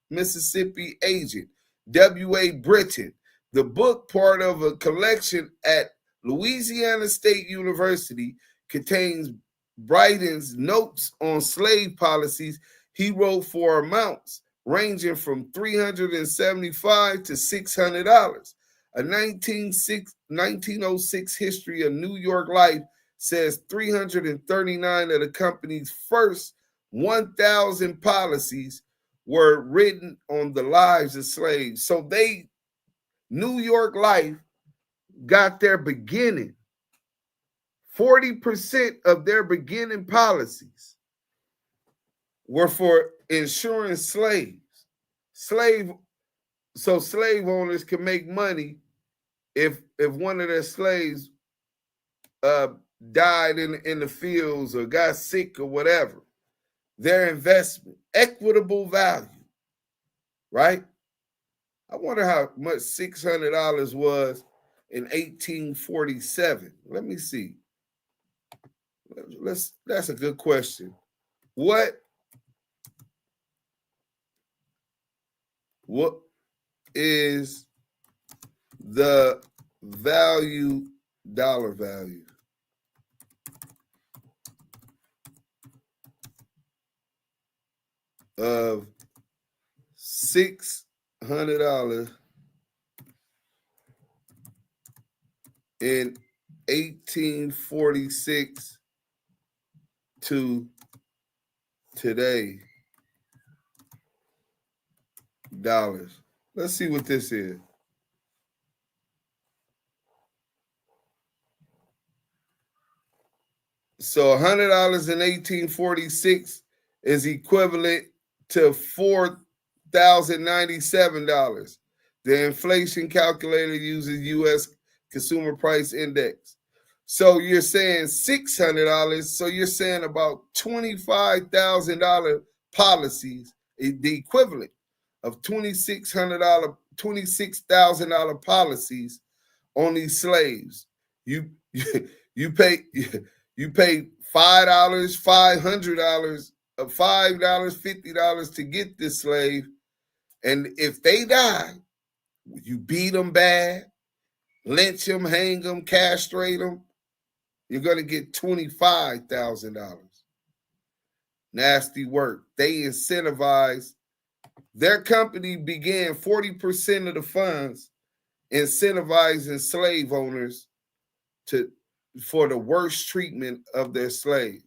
Mississippi agent, W.A. Britton. The book, part of a collection at Louisiana State University, contains Britton's notes on slave policies he wrote for amounts ranging from $375 to $600. A 1906 history of New York Life says 339 of the company's first 1,000 policies were written on the lives of slaves. So New York Life got their beginning. 40% of their beginning policies were for insuring slaves. Slave owners can make money if one of their slaves died in the fields or got sick or whatever. Their investment, equitable value, right? I wonder how much $600 was in 1847. Let me see. That's a good question. What is the dollar value of $600 in 1846 to today dollars? Let's see what this is. So $100 in 1846 is equivalent to $4,097. The inflation calculator uses U.S. Consumer Price Index. So you're saying $600. So you're saying about $25,000 policies, the equivalent of $26,000 policies on these slaves. You pay $5, $500 $5, $50 to get this slave. And if they die, you beat them bad, lynch them, hang them, castrate them, you're going to get $25,000. Nasty work. They incentivize. Their company began 40% of the funds incentivizing slave owners for the worst treatment of their slaves.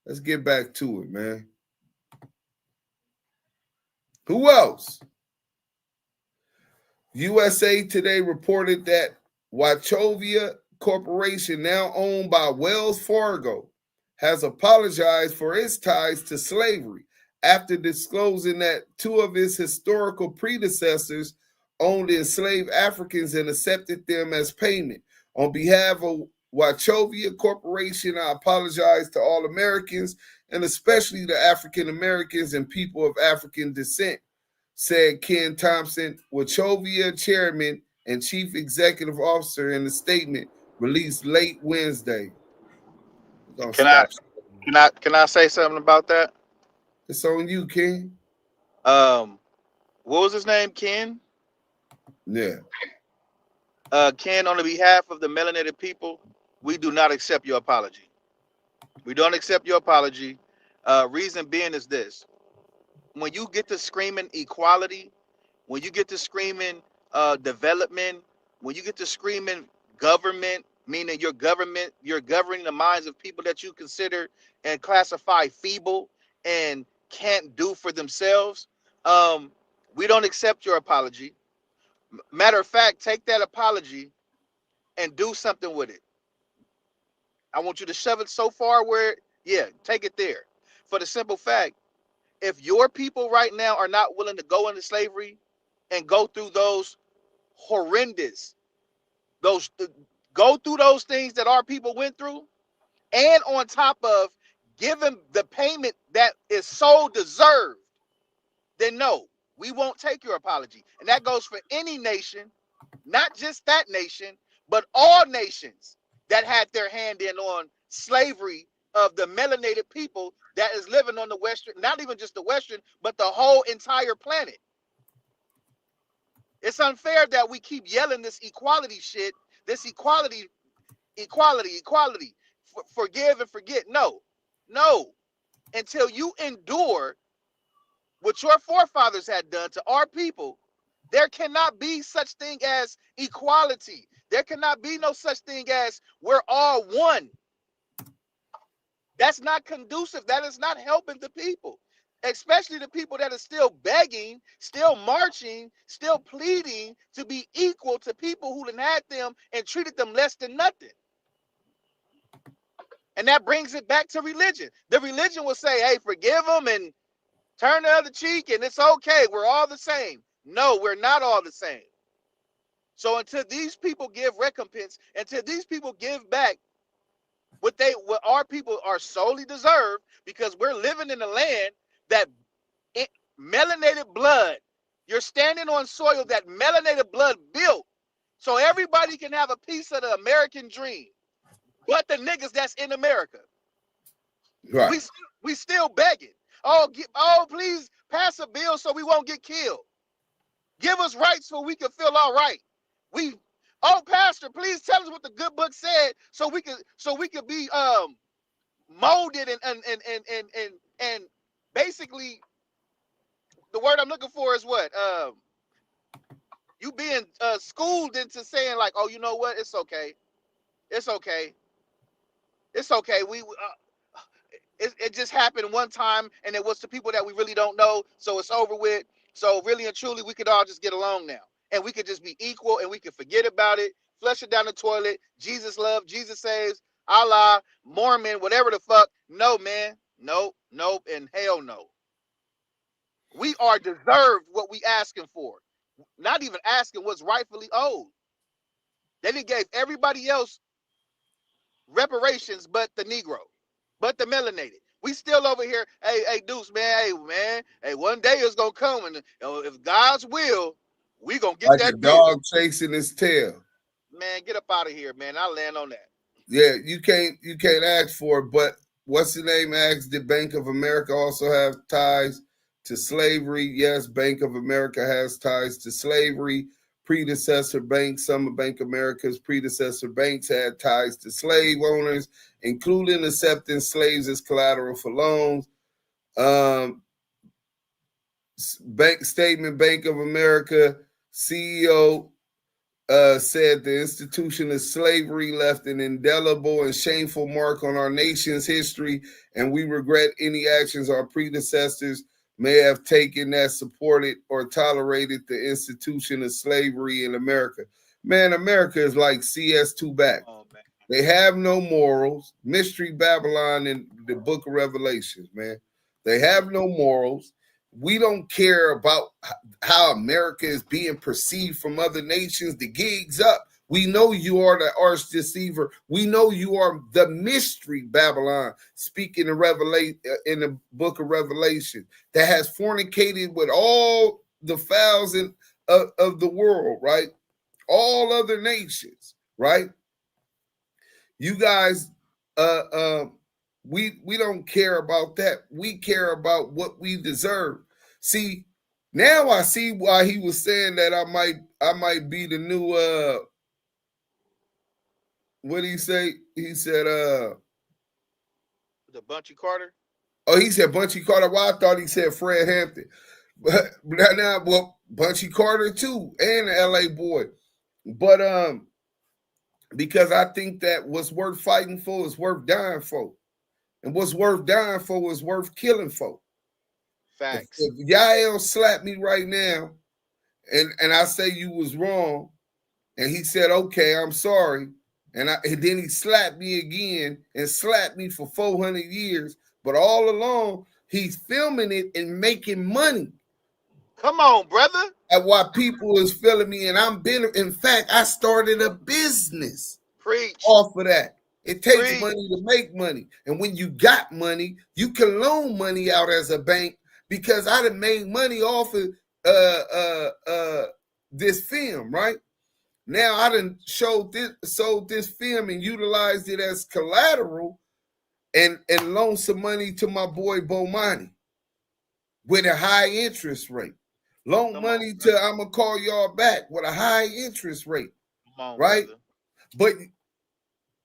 Let's get back to it, man. Who else? USA Today reported that Wachovia Corporation, now owned by Wells Fargo, has apologized for its ties to slavery after disclosing that two of its historical predecessors owned enslaved Africans and accepted them as payment. On behalf of Wachovia Corporation, I apologize to all Americans and especially the African Americans and people of African descent, said Ken Thompson, Wachovia chairman and chief executive officer, in a statement released late Wednesday. Can I say something about that? It's on you, Ken. What was his name? Ken? Yeah. Ken, on the behalf of the melanated people, we do not accept your apology. We don't accept your apology. Reason being is this. When you get to screaming equality, when you get to screaming development, when you get to screaming government, meaning you're governing the minds of people that you consider and classify feeble and can't do for themselves, we don't accept your apology. Matter of fact, take that apology and do something with it. I want you to shove it so far where, take it there. For the simple fact, if your people right now are not willing to go into slavery and go through those horrendous, go through those things that our people went through, and on top of give them the payment that is so deserved, then no, we won't take your apology. And that goes for any nation, not just that nation, but all nations that had their hand in on slavery of the melanated people that is living on the Western, not even just the Western, but the whole entire planet. It's unfair that we keep yelling this equality shit, this equality, forgive and forget. No. Until you endure what your forefathers had done to our people, there cannot be such thing as equality. There cannot be no such thing as we're all one. That's not conducive. That is not helping the people, especially the people that are still begging, still marching, still pleading to be equal to people who had them and treated them less than nothing. And that brings it back to religion. The religion will say, hey, forgive them and turn the other cheek and it's okay. We're all the same. No, we're not all the same. So until these people give recompense, until these people give back what our people are solely deserved, because we're living in a land that melanated blood, you're standing on soil that melanated blood built, so everybody can have a piece of the American dream, but the niggas that's in America. Right. We still begging. Oh, please pass a bill so we won't get killed. Give us rights so we can feel all right. Pastor, please tell us what the good book said so we could be molded and basically the word I'm looking for is what? You being schooled into saying like, oh, you know what? It's okay. It's okay. It's okay. It just happened one time and it was to people that we really don't know. So it's over with. So really and truly, we could all just get along now. And we could just be equal and we could forget about it, flush it down the toilet. Jesus loves, Jesus saves, Allah, Mormon, whatever the fuck. No, man. Nope, and hell no. We are deserved what we asking for. Not even asking what's rightfully owed. They done gave everybody else reparations but the Negro, but the melanated. We still over here, hey, Deuce, man, hey, one day it's gonna come, and if God's will, we gonna get like that. Like a dog chasing his tail. Man, get up out of here, man. I'll land on that. Yeah, you can't ask for it, but what's the name asked, did Bank of America also have ties to slavery? Yes, Bank of America has ties to slavery. Predecessor banks, some of Bank of America's predecessor banks had ties to slave owners, including accepting slaves as collateral for loans. Bank statement, Bank of America CEO said the institution of slavery left an indelible and shameful mark on our nation's history, and we regret any actions our predecessors may have taken that supported or tolerated the institution of slavery in America. Man, America is like CS2 back. Oh, man. They have no morals. Mystery Babylon in the book of Revelations, man. They have no morals. We don't care about how America is being perceived from other nations. The gig's up. We know you are the Arch Deceiver. We know you are the Mystery Babylon, speaking in the book of Revelation, that has fornicated with all the fowls of the world, right? All other nations, right? You guys, we don't care about that. We care about what we deserve. See, now I see why he was saying that I might be the new what did he say? He said The Bunchy Carter. Oh, he said Bunchy Carter. Well, I thought he said Fred Hampton. But now well, Bunchy Carter too, and the LA boy. But because I think that what's worth fighting for is worth dying for. And what's worth dying for is worth killing for. Facts. If Yael slapped me right now, and I say you was wrong, and he said, okay, I'm sorry, and then he slapped me again and slapped me for 400 years, but all along, he's filming it and making money. Come on, brother. That's why people is feeling me, and in fact, I started a business. Preach. Off of that. It takes Preach. money to make money. And when you got money, you can loan money out as a bank, because I done made money off of this film, right? Now I done sold this film and utilized it as collateral and loaned some money to my boy Bomani with a high interest rate. Loan money to I'm gonna call y'all back with a high interest rate. Right? Brother. But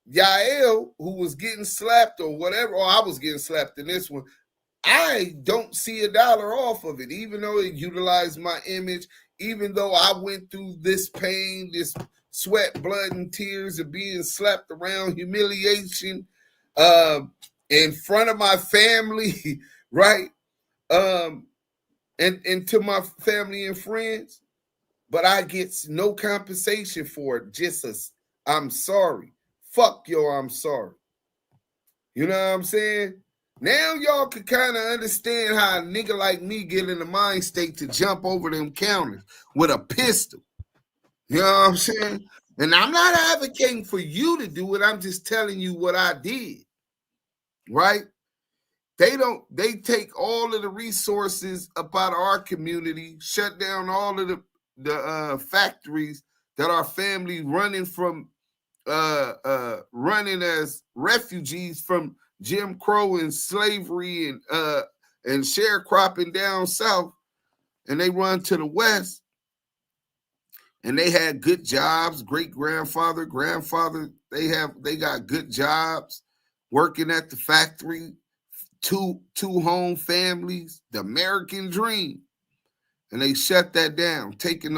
Yael, who was getting slapped or whatever, or I was getting slapped in this one, I don't see $1 off of it, even though it utilized my image, even though I went through this pain, this sweat, blood, and tears of being slapped around, humiliation in front of my family, right? And to my family and friends, but I get no compensation for it, just as I'm sorry. Fuck yo, I'm sorry. You know what I'm saying? Now y'all can kind of understand how a nigga like me get in the mind state to jump over them counters with a pistol. You know what I'm saying? And I'm not advocating for you to do it. I'm just telling you what I did. Right? They take all of the resources up out of our community, shut down all of the factories that our family running from running as refugees from Jim Crow and slavery and sharecropping down south, and they run to the west, and they had good jobs. Great grandfather, grandfather, they got good jobs working at the factory. Two home families, the American dream, and they shut that down, taking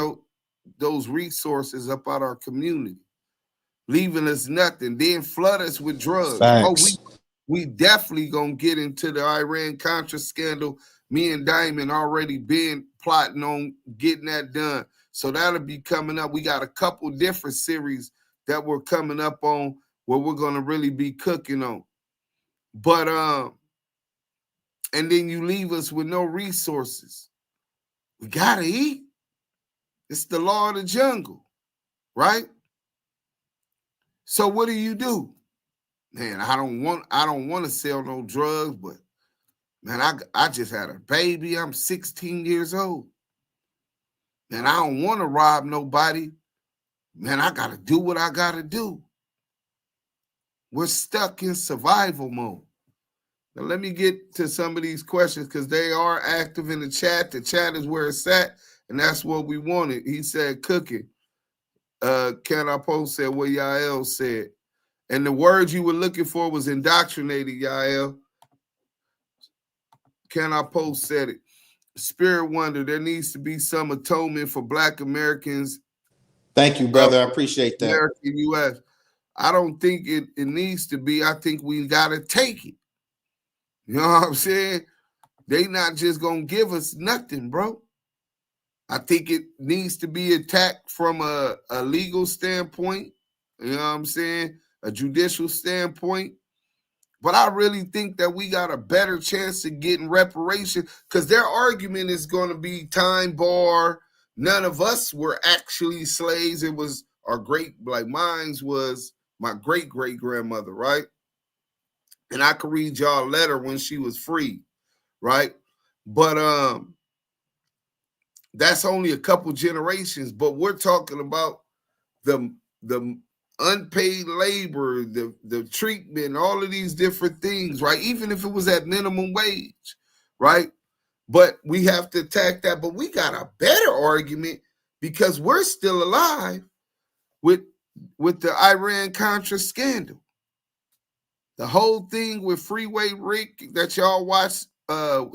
those resources up out our community, leaving us nothing, then flood us with drugs. Facts. Oh, we definitely gonna get into the Iran-Contra scandal. Me and Diamond already been plotting on getting that done. So that'll be coming up. We got a couple different series that we're coming up on where we're gonna really be cooking on. But and then you leave us with no resources. We gotta eat. It's the law of the jungle, right? So what do? Man, I don't want to sell no drugs, but man, I just had a baby. I'm 16 years old. Man, I don't want to rob nobody. Man, I gotta do what I gotta do. We're stuck in survival mode. Now, let me get to some of these questions because they are active in the chat. The chat is where it's at, and that's what we wanted. He said, cooking. Can I post said what Yael said. And the word you were looking for was indoctrinated, Yael. Can I post said it. Spirit Wonder, there needs to be some atonement for Black Americans. Thank you, brother. I appreciate that. American U.S. I don't think it needs to be. I think we got to take it. You know what I'm saying? They not just going to give us nothing, bro. I think it needs to be attacked from a legal standpoint. You know what I'm saying? A judicial standpoint. But I really think that we got a better chance of getting reparation because their argument is going to be time bar. None of us were actually slaves. It was our mine's was my great-great-grandmother, right? And I could read y'all a letter when she was free, right? But that's only a couple generations. But we're talking about the unpaid labor, the treatment, all of these different things, right? Even if it was at minimum wage, right? But we have to attack that. But we got a better argument because we're still alive with the Iran-Contra scandal. The whole thing with Freeway Rick that y'all watch,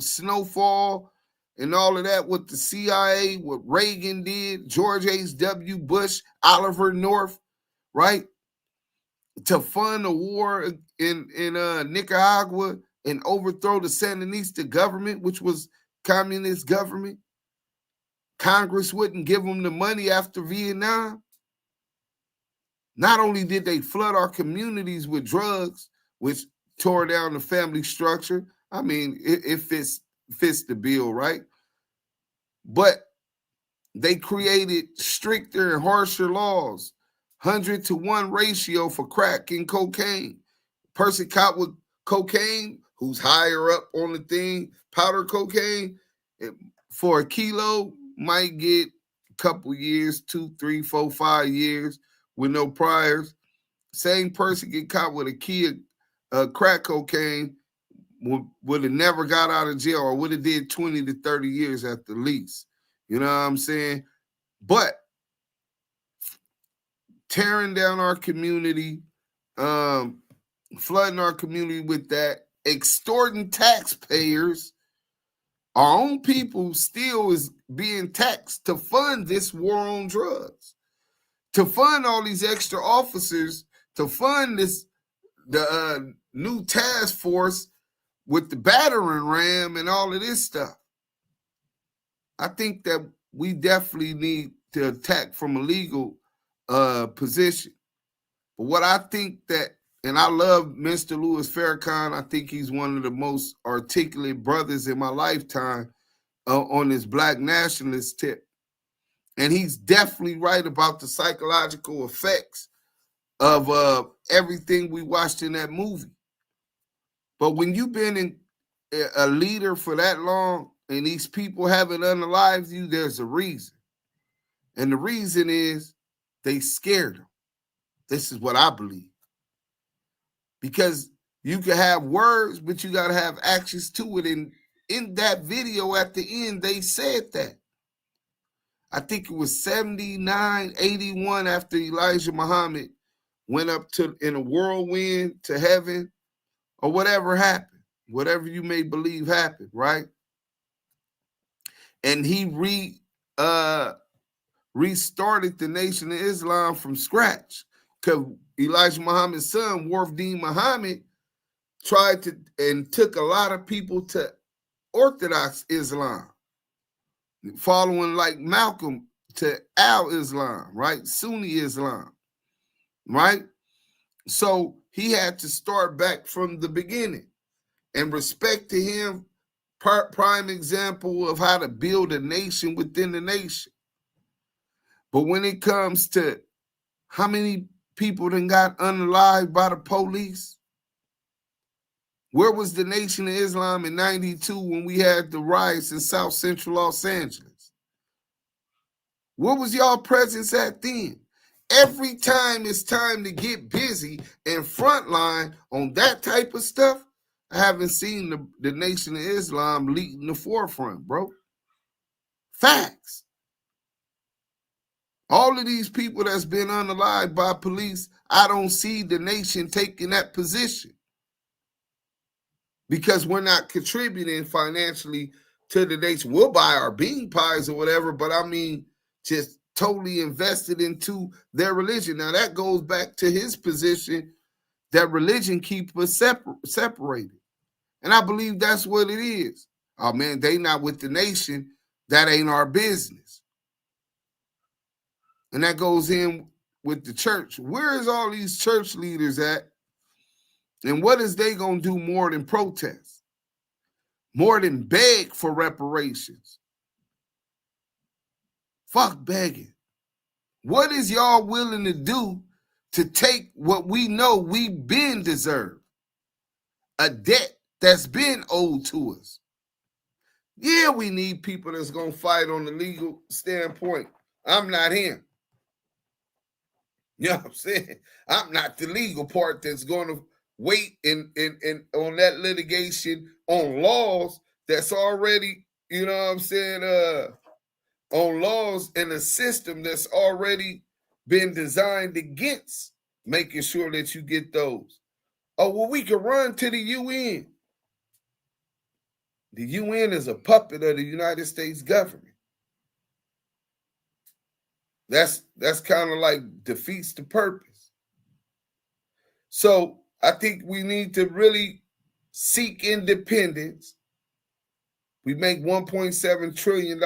Snowfall, and all of that with the CIA, what Reagan did, George H.W. Bush, Oliver North, right? To fund a war in Nicaragua and overthrow the Sandinista government, which was communist government. Congress wouldn't give them the money after Vietnam. Not only did they flood our communities with drugs, which tore down the family structure. I mean, it fits the bill, right? But they created stricter and harsher laws, 100-to-1 ratio for crack and cocaine. Person caught with cocaine, who's higher up on the thing, powder cocaine, for a kilo, might get a couple years, 2, 3, 4, 5 years with no priors. Same person get caught with a key of crack cocaine would have never got out of jail or would have did 20 to 30 years at the least. You know what I'm saying? But tearing down our community, flooding our community with that, extorting taxpayers, our own people still is being taxed to fund this war on drugs, to fund all these extra officers, to fund the new task force with the battering ram and all of this stuff. I think that we definitely need to attack from a legal position. But what I think that, and I love Mr. Louis Farrakhan, I think he's one of the most articulate brothers in my lifetime on this Black nationalist tip. And he's definitely right about the psychological effects of everything we watched in that movie. But when you've been a leader for that long and these people haven't unalived you, there's a reason. And the reason is they scared them. This is what I believe. Because you can have words, but you got to have actions to it. And in that video at the end, they said that. I think it was 79, 81 after Elijah Muhammad went up in a whirlwind to heaven or whatever happened, whatever you may believe happened, right? And he restarted the Nation of Islam from scratch because Elijah Muhammad's son, Warfdeen Muhammad, tried to and took a lot of people to Orthodox Islam, following like Malcolm to Al-Islam, right? Sunni Islam, right? So he had to start back from the beginning. And respect to him, prime example of how to build a nation within the nation. But when it comes to how many people then got unalived by the police, where was the Nation of Islam in 92 when we had the riots in South Central Los Angeles? Where was y'all presence at then? Every time it's time to get busy and frontline on that type of stuff, I haven't seen the Nation of Islam leading the forefront, bro. Facts. All of these people that's been unalived by police, I don't see the nation taking that position because we're not contributing financially to the nation. We'll buy our bean pies or whatever, but I mean, just totally invested into their religion. Now, that goes back to his position that religion keeps us separated. And I believe that's what it is. Oh, man, they not with the nation. That ain't our business. And that goes in with the church. Where is all these church leaders at? And what is they going to do more than protest? More than beg for reparations? Fuck begging. What is y'all willing to do to take what we know we've been deserved? A debt that's been owed to us. Yeah, we need people that's going to fight on the legal standpoint. I'm not him. You know what I'm saying? I'm not the legal part that's going to wait in on that litigation on laws that's already, you know what I'm saying, on laws in a system that's already been designed against making sure that you get those. Oh, well, we can run to the UN. The UN is a puppet of the United States government. That's kind of like defeats the purpose. So I think we need to really seek independence. We make $1.7 trillion.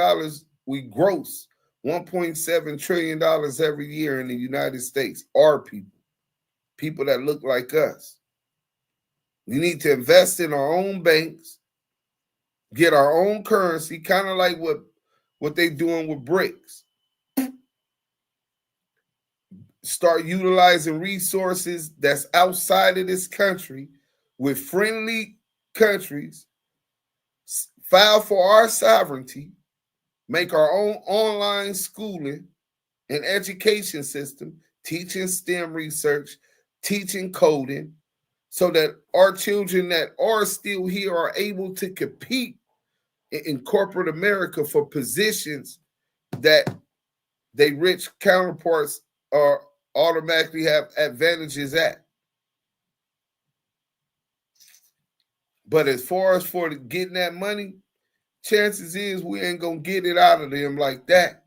We gross $1.7 trillion every year in the United States. Our people that look like us. We need to invest in our own banks, get our own currency, kind of like what they doing with BRICS. Start utilizing resources that's outside of this country with friendly countries, file for our sovereignty, make our own online schooling and education system, teaching STEM research, teaching coding, so that our children that are still here are able to compete in corporate America for positions that they rich counterparts are automatically have advantages at. But as far as for getting that money, chances is we ain't gonna get it out of them like that.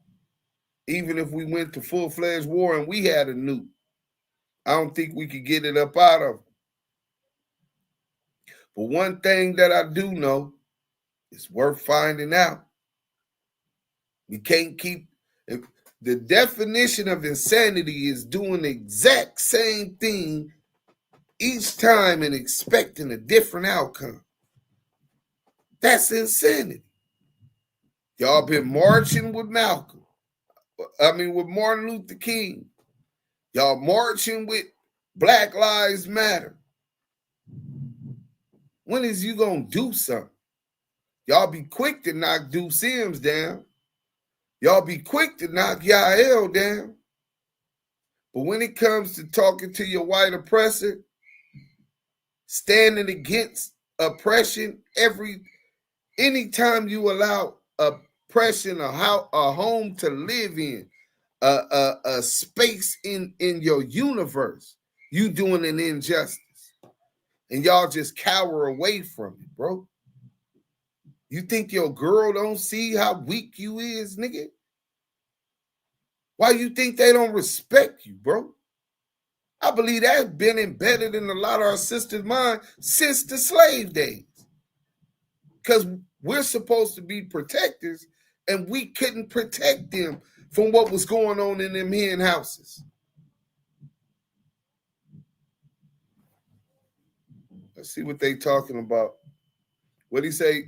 Even if we went to full-fledged war and we had a nuke, I don't think we could get it up out of them. But one thing that I do know, it's worth finding out. We can't keep the definition of insanity is doing the exact same thing each time and expecting a different outcome. That's insanity. Y'all been marching with Malcolm. With Martin Luther King. Y'all marching with Black Lives Matter. When is you gonna do something? Y'all be quick to knock Deuce Sims down. Y'all be quick to knock Yael down. But when it comes to talking to your white oppressor, standing against oppression, anytime you allow oppression, a home to live in, a space in your universe, you doing an injustice. And y'all just cower away from it, bro. You think your girl don't see how weak you is, nigga? Why you think they don't respect you, bro? I believe that's been embedded in a lot of our sisters' mind since the slave days. Because we're supposed to be protectors, and we couldn't protect them from what was going on in them hen houses. Let's see what they talking about. What do you say?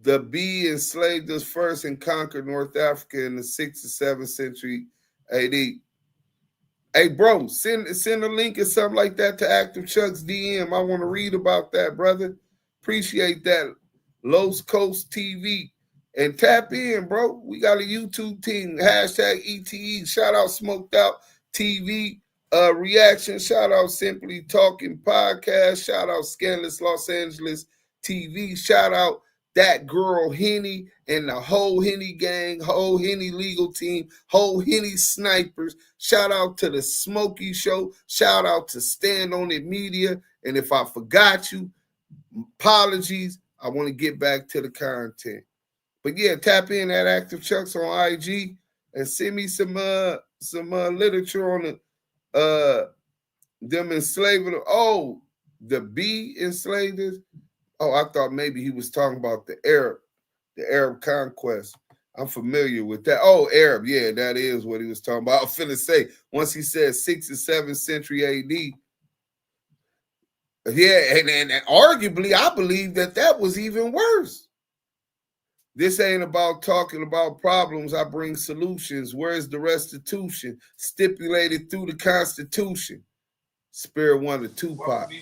The bee enslaved us first and conquered North Africa in the 6th or 7th century AD. Hey, bro, send a link or something like that to Active Chuck's DM. I want to read about that, brother. Appreciate that. Los Coast TV. And tap in, bro. We got a YouTube team. #ETE. Shout out Smoked Out TV. reaction. Shout out Simply Talking Podcast. Shout out Scandalous Los Angeles TV. Shout out that girl Henny and the whole Henny gang, whole Henny legal team, whole Henny snipers. Shout out to the Smokey Show. Shout out to Stand On It Media. And if I forgot you, apologies. I want to get back to the content. But yeah, tap in at Active Chucks on IG and send me some literature on the them enslaving. Oh, the bee enslavers. Oh, I thought maybe he was talking about the Arab conquest. I'm familiar with that. Oh, Arab, yeah, that is what he was talking about. I was finna say, once he said 6th and 7th century AD, yeah, and arguably, I believe that was even worse. This ain't about talking about problems. I bring solutions. Where's the restitution stipulated through the Constitution? Spirit one of Tupac.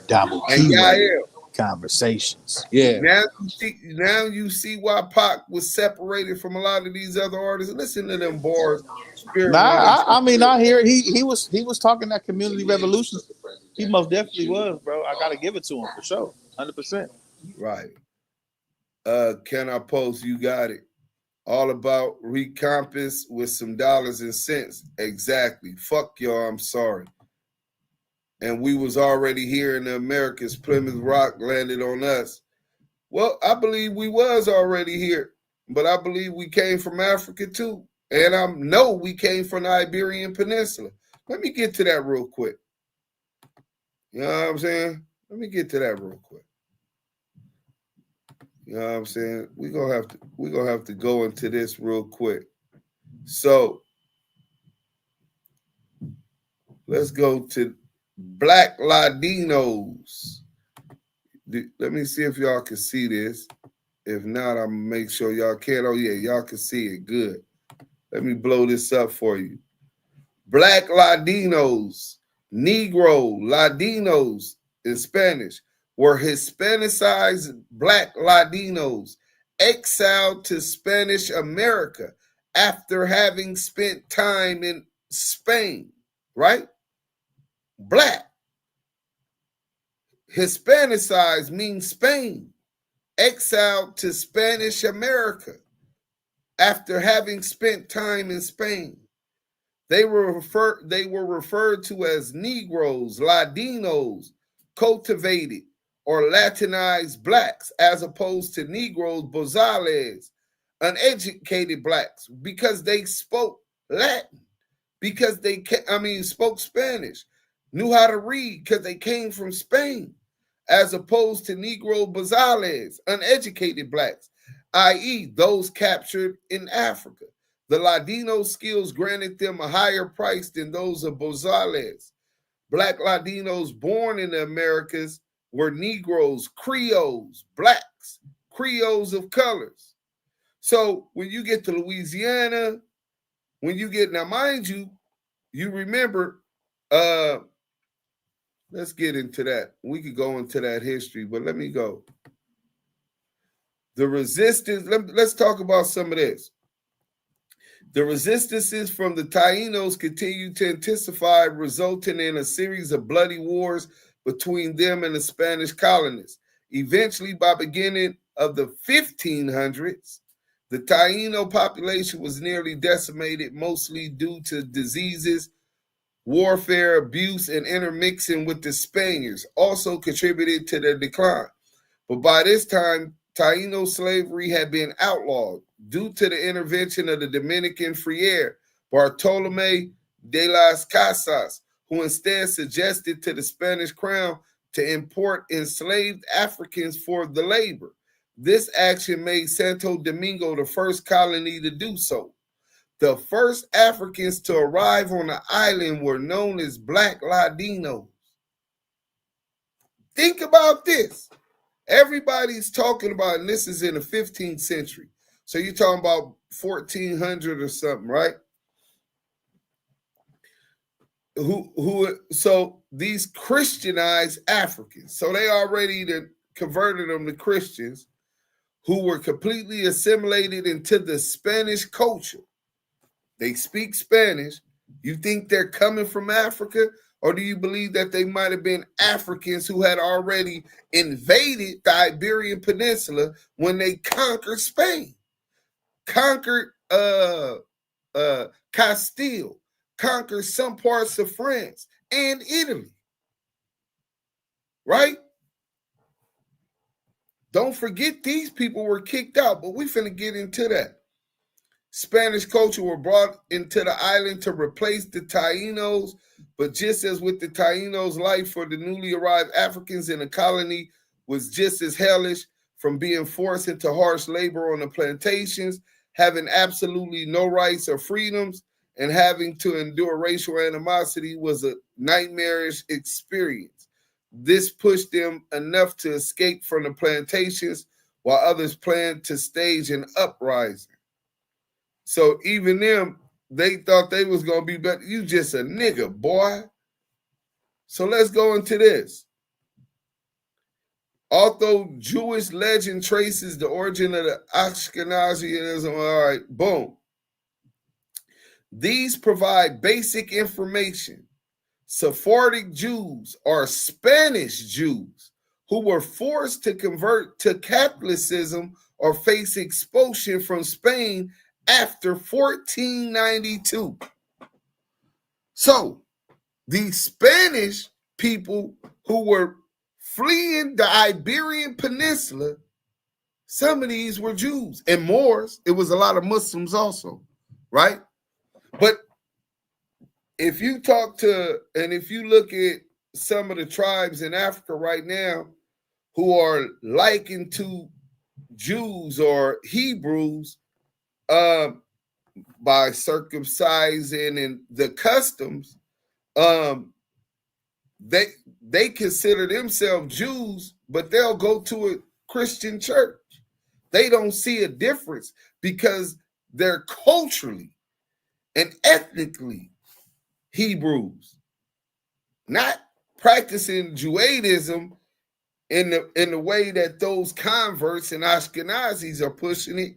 Damu Kiwe conversations. Yeah. Now you see why Pac was separated from a lot of these other artists. Listen to them bars. I mean, I hear he was talking that community revolution. He most definitely was, bro. I gotta give it to him for sure. 100%. Right. Can I post? You got it. All about recompense with some dollars and cents. Exactly. Fuck y'all. I'm sorry. And we was already here in the Americas. Plymouth Rock landed on us. Well, I believe we was already here, but I believe we came from Africa too. And I know we came from the Iberian Peninsula. Let me get to that real quick. You know what I'm saying? Let me get to that real quick. You know what I'm saying? We're gonna have to go into this real quick. So let's go to Black Ladinos. Let me see if y'all can see this. If not, I'm gonna make sure y'all can. Oh yeah, y'all can see it. Good. Let me blow this up for you. Black Ladinos, Negro Ladinos in Spanish, were Hispanicized Black Ladinos exiled to Spanish America after having spent time in Spain, right? Black. Hispanicized means Spain. Exiled to Spanish America after having spent time in Spain. They were referred to as Negroes, Ladinos, cultivated or Latinized blacks, as opposed to Negroes, Bozales, uneducated blacks, because they spoke Latin, because they spoke Spanish, knew how to read because they came from Spain, as opposed to Negro Bozales, uneducated blacks, i.e. those captured in Africa. The Ladino skills granted them a higher price than those of Bozales. Black Ladinos born in the Americas were Negroes, Creoles, blacks, Creoles of colors. So when you get to Louisiana, now mind you, you remember, let's get into that. We could go into that history, but let me go. The resistance, let's talk about some of this. The resistances from the Tainos continued to intensify, resulting in a series of bloody wars between them and the Spanish colonists. Eventually, by beginning of the 1500s, the Taino population was nearly decimated, mostly due to diseases, warfare, abuse, and intermixing with the Spaniards, also contributed to their decline. But by this time, Taino slavery had been outlawed due to the intervention of the Dominican friar Bartolomé de las Casas, who instead suggested to the Spanish crown to import enslaved Africans for the labor. This action made Santo Domingo the first colony to do so. The first Africans to arrive on the island were known as Black Ladinos. Think about this. Everybody's talking about, and this is in the 15th century. So you're talking about 1400 or something, right? So these Christianized Africans, so they already converted them to Christians, who were completely assimilated into the Spanish culture. They speak Spanish, You think they're coming from Africa? Or do you believe that they might have been Africans who had already invaded the Iberian Peninsula when they conquered Spain, conquered Castile, conquered some parts of France and Italy, right? Don't forget these people were kicked out, but we finna get into that. Spanish culture were brought into the island to replace the Tainos, but just as with the Tainos, life for the newly arrived Africans in the colony was just as hellish, from being forced into harsh labor on the plantations, having absolutely no rights or freedoms, and having to endure racial animosity was a nightmarish experience. This pushed them enough to escape from the plantations, while others planned to stage an uprising. So even them, they thought they was going to be better. You just a nigga, boy. So let's go into this. Although Jewish legend traces the origin of the Ashkenazianism, all right, boom. These provide basic information. Sephardic Jews are Spanish Jews who were forced to convert to Catholicism or face expulsion from Spain after 1492. So the Spanish people who were fleeing the Iberian Peninsula, some of these were Jews and Moors. It was a lot of Muslims also, right? But if you talk to, and if you look at some of the tribes in Africa right now who are likened to Jews or Hebrews, by circumcising and the customs, they consider themselves Jews, but they'll go to a Christian church. They don't see a difference because they're culturally and ethnically Hebrews, not practicing Judaism in the way that those converts and Ashkenazis are pushing it.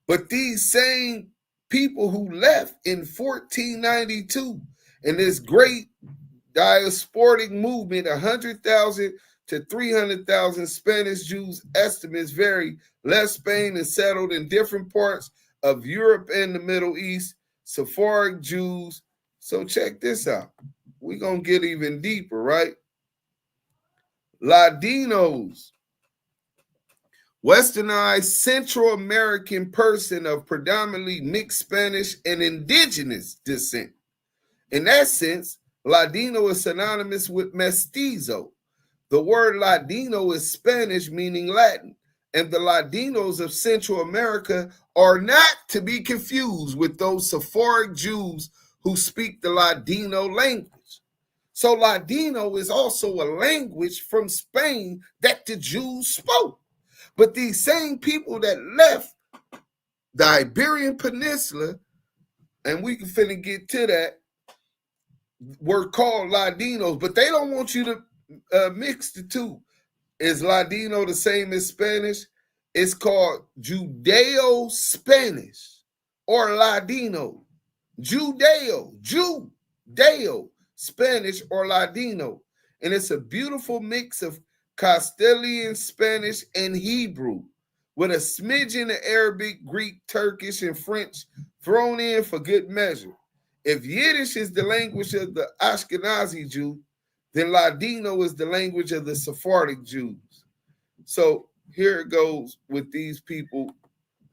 But these same people who left in 1492 in this great diasporic movement, 100,000 to 300,000 Spanish Jews, estimates vary, left Spain and settled in different parts of Europe and the Middle East, Sephardic Jews. So check this out. We're going to get even deeper, right? Ladinos, Westernized Central American person of predominantly mixed Spanish and indigenous descent. In that sense, Ladino is synonymous with mestizo. The word Ladino is Spanish meaning Latin, and the Ladinos of Central America are not to be confused with those Sephardic Jews who speak the Ladino language. So Ladino is also a language from Spain that the Jews spoke. But these same people that left the Iberian Peninsula, and we can finna get to that, were called Ladinos, but they don't want you to mix the two. Is Ladino the same as Spanish? It's called Judeo-Spanish or Ladino. Judeo, Spanish or Ladino. And it's a beautiful mix of Castilian, Spanish, and Hebrew, with a smidgen of Arabic, Greek, Turkish, and French thrown in for good measure. If Yiddish is the language of the Ashkenazi Jew, then Ladino is the language of the Sephardic Jews. So here it goes with these people,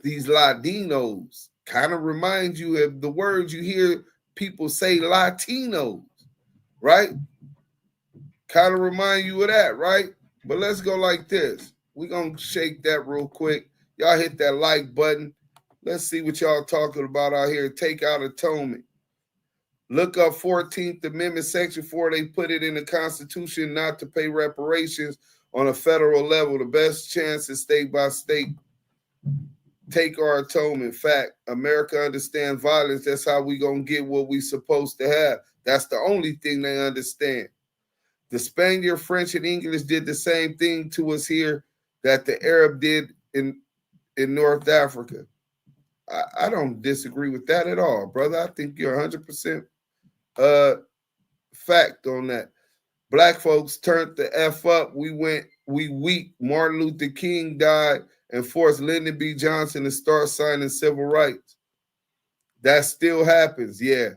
these Ladinos. Kind of remind you of the words you hear people say Latinos, right? Kind of remind you of that, right? But let's go like this. We're going to shake that real quick. Y'all hit that like button. Let's see what y'all talking about out here. Take out atonement. Look up 14th Amendment, Section 4. They put it in the Constitution not to pay reparations on a federal level. The best chance is state by state. Take our atonement. Fact, America understands violence. That's how we going to get what we supposed to have. That's the only thing they understand. The Spaniard, French, and English did the same thing to us here that the Arab did in North Africa. I don't disagree with that at all, brother. I think you're 100% fact on that. Black folks turned the F up. We weak. Martin Luther King died and forced Lyndon B. Johnson to start signing civil rights. That still happens, yeah.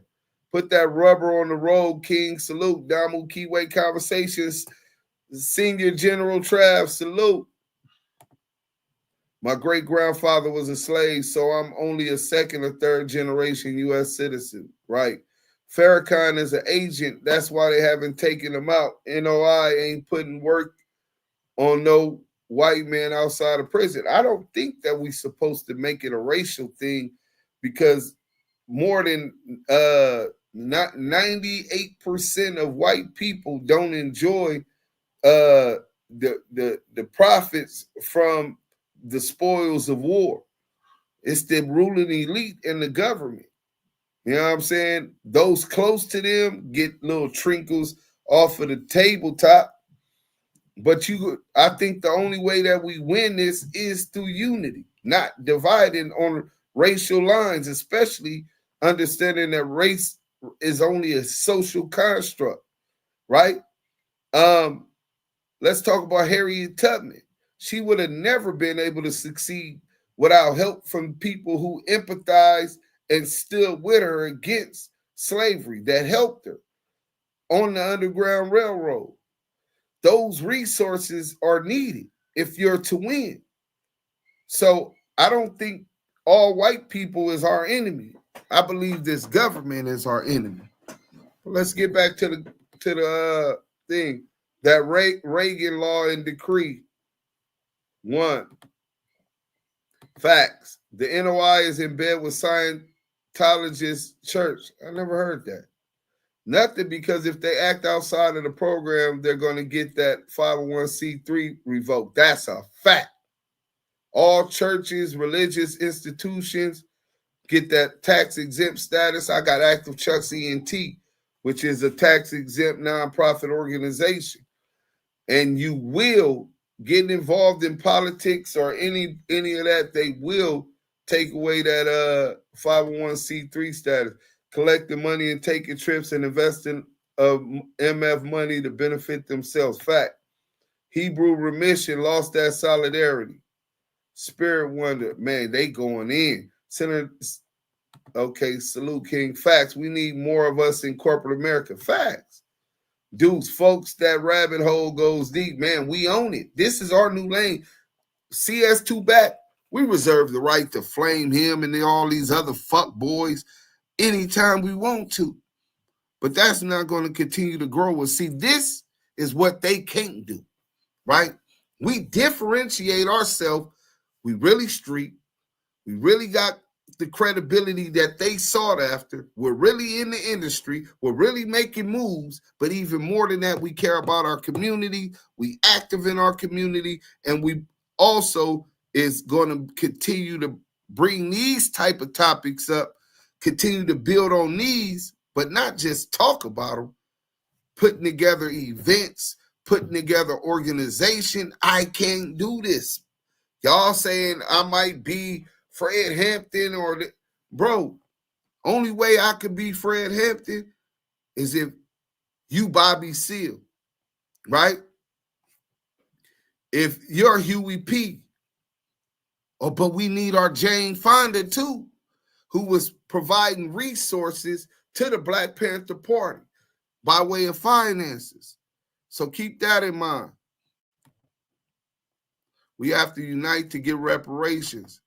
Put that rubber on the road, King. Salute. Damu Kiwe Conversations. Senior General Trav, salute. My great-grandfather was a slave, so I'm only a second or third generation U.S. citizen, right? Farrakhan is an agent. That's why they haven't taken him out. NOI ain't putting work on no white man outside of prison. I don't think that we're supposed to make it a racial thing, because more than 98% of white people don't enjoy the profits from the spoils of war. It's the ruling elite and the government. You know what I'm saying? Those close to them get little trinkles off of the tabletop. But I think the only way that we win this is through unity, not dividing on racial lines, especially understanding that race is only a social construct, right? Let's talk about Harriet Tubman. She would have never been able to succeed without help from people who empathized and stood with her against slavery, that helped her on the Underground Railroad. Those resources are needed if you're to win. So I don't think all white people is our enemy. I believe this government is our enemy. Let's get back to the thing. That Reagan law and decree. 1. Facts. The NOI is in bed with Scientologist church. I never heard that. Nothing, because if they act outside of the program, they're going to get that 501c3 revoked. That's a fact. All churches, religious institutions get that tax-exempt status. I got Active Xtianity, which is a tax-exempt nonprofit organization. And you will get involved in politics or any of that, they will take away that 501c3 status, collecting money and taking trips and investing MF money to benefit themselves. Fact. Hebrew Remission lost that solidarity. Spirit Wonder, man, they going in. Senator, okay, salute King. Facts. We need more of us in corporate America. Facts. Dudes, folks, that rabbit hole goes deep. Man, we own it. This is our new lane. CS2 back. We reserve the right to flame him and all these other fuck boys anytime we want to. But that's not going to continue to grow. Well, see, this is what they can't do, right? We differentiate ourselves. We really street. We really got the credibility that they sought after. We're really in the industry. We're really making moves. But even more than that, we care about our community. We active in our community. And we also is going to continue to bring these type of topics up, continue to build on these, but not just talk about them, putting together events, putting together organization. I can't do this. Y'all saying I might be Fred Hampton bro, only way I could be Fred Hampton is if you Bobby Seale, right? If you're Huey P. But we need our Jane Fonda too, who was providing resources to the Black Panther Party by way of finances. So keep that in mind. We have to unite to get reparations.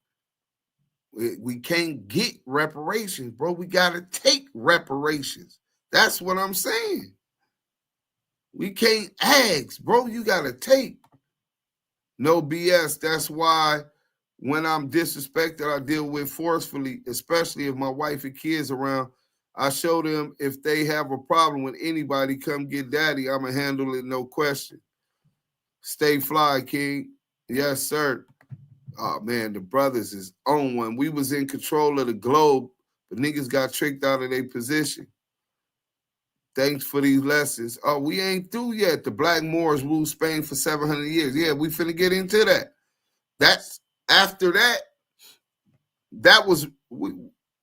We can't get reparations, bro. We got to take reparations. That's what I'm saying. We can't ask, bro. You got to take. No BS. That's why when I'm disrespected, I deal with forcefully, especially if my wife and kids around. I show them if they have a problem with anybody, come get daddy. I'm going to handle it, no question. Stay fly, King. Yes, sir. Oh, man, the brothers is on one. We was in control of the globe, but niggas got tricked out of their position. Thanks for these lessons. Oh, we ain't through yet. The Black Moors ruled Spain for 700 years. Yeah, we finna get into that. That's after that. That was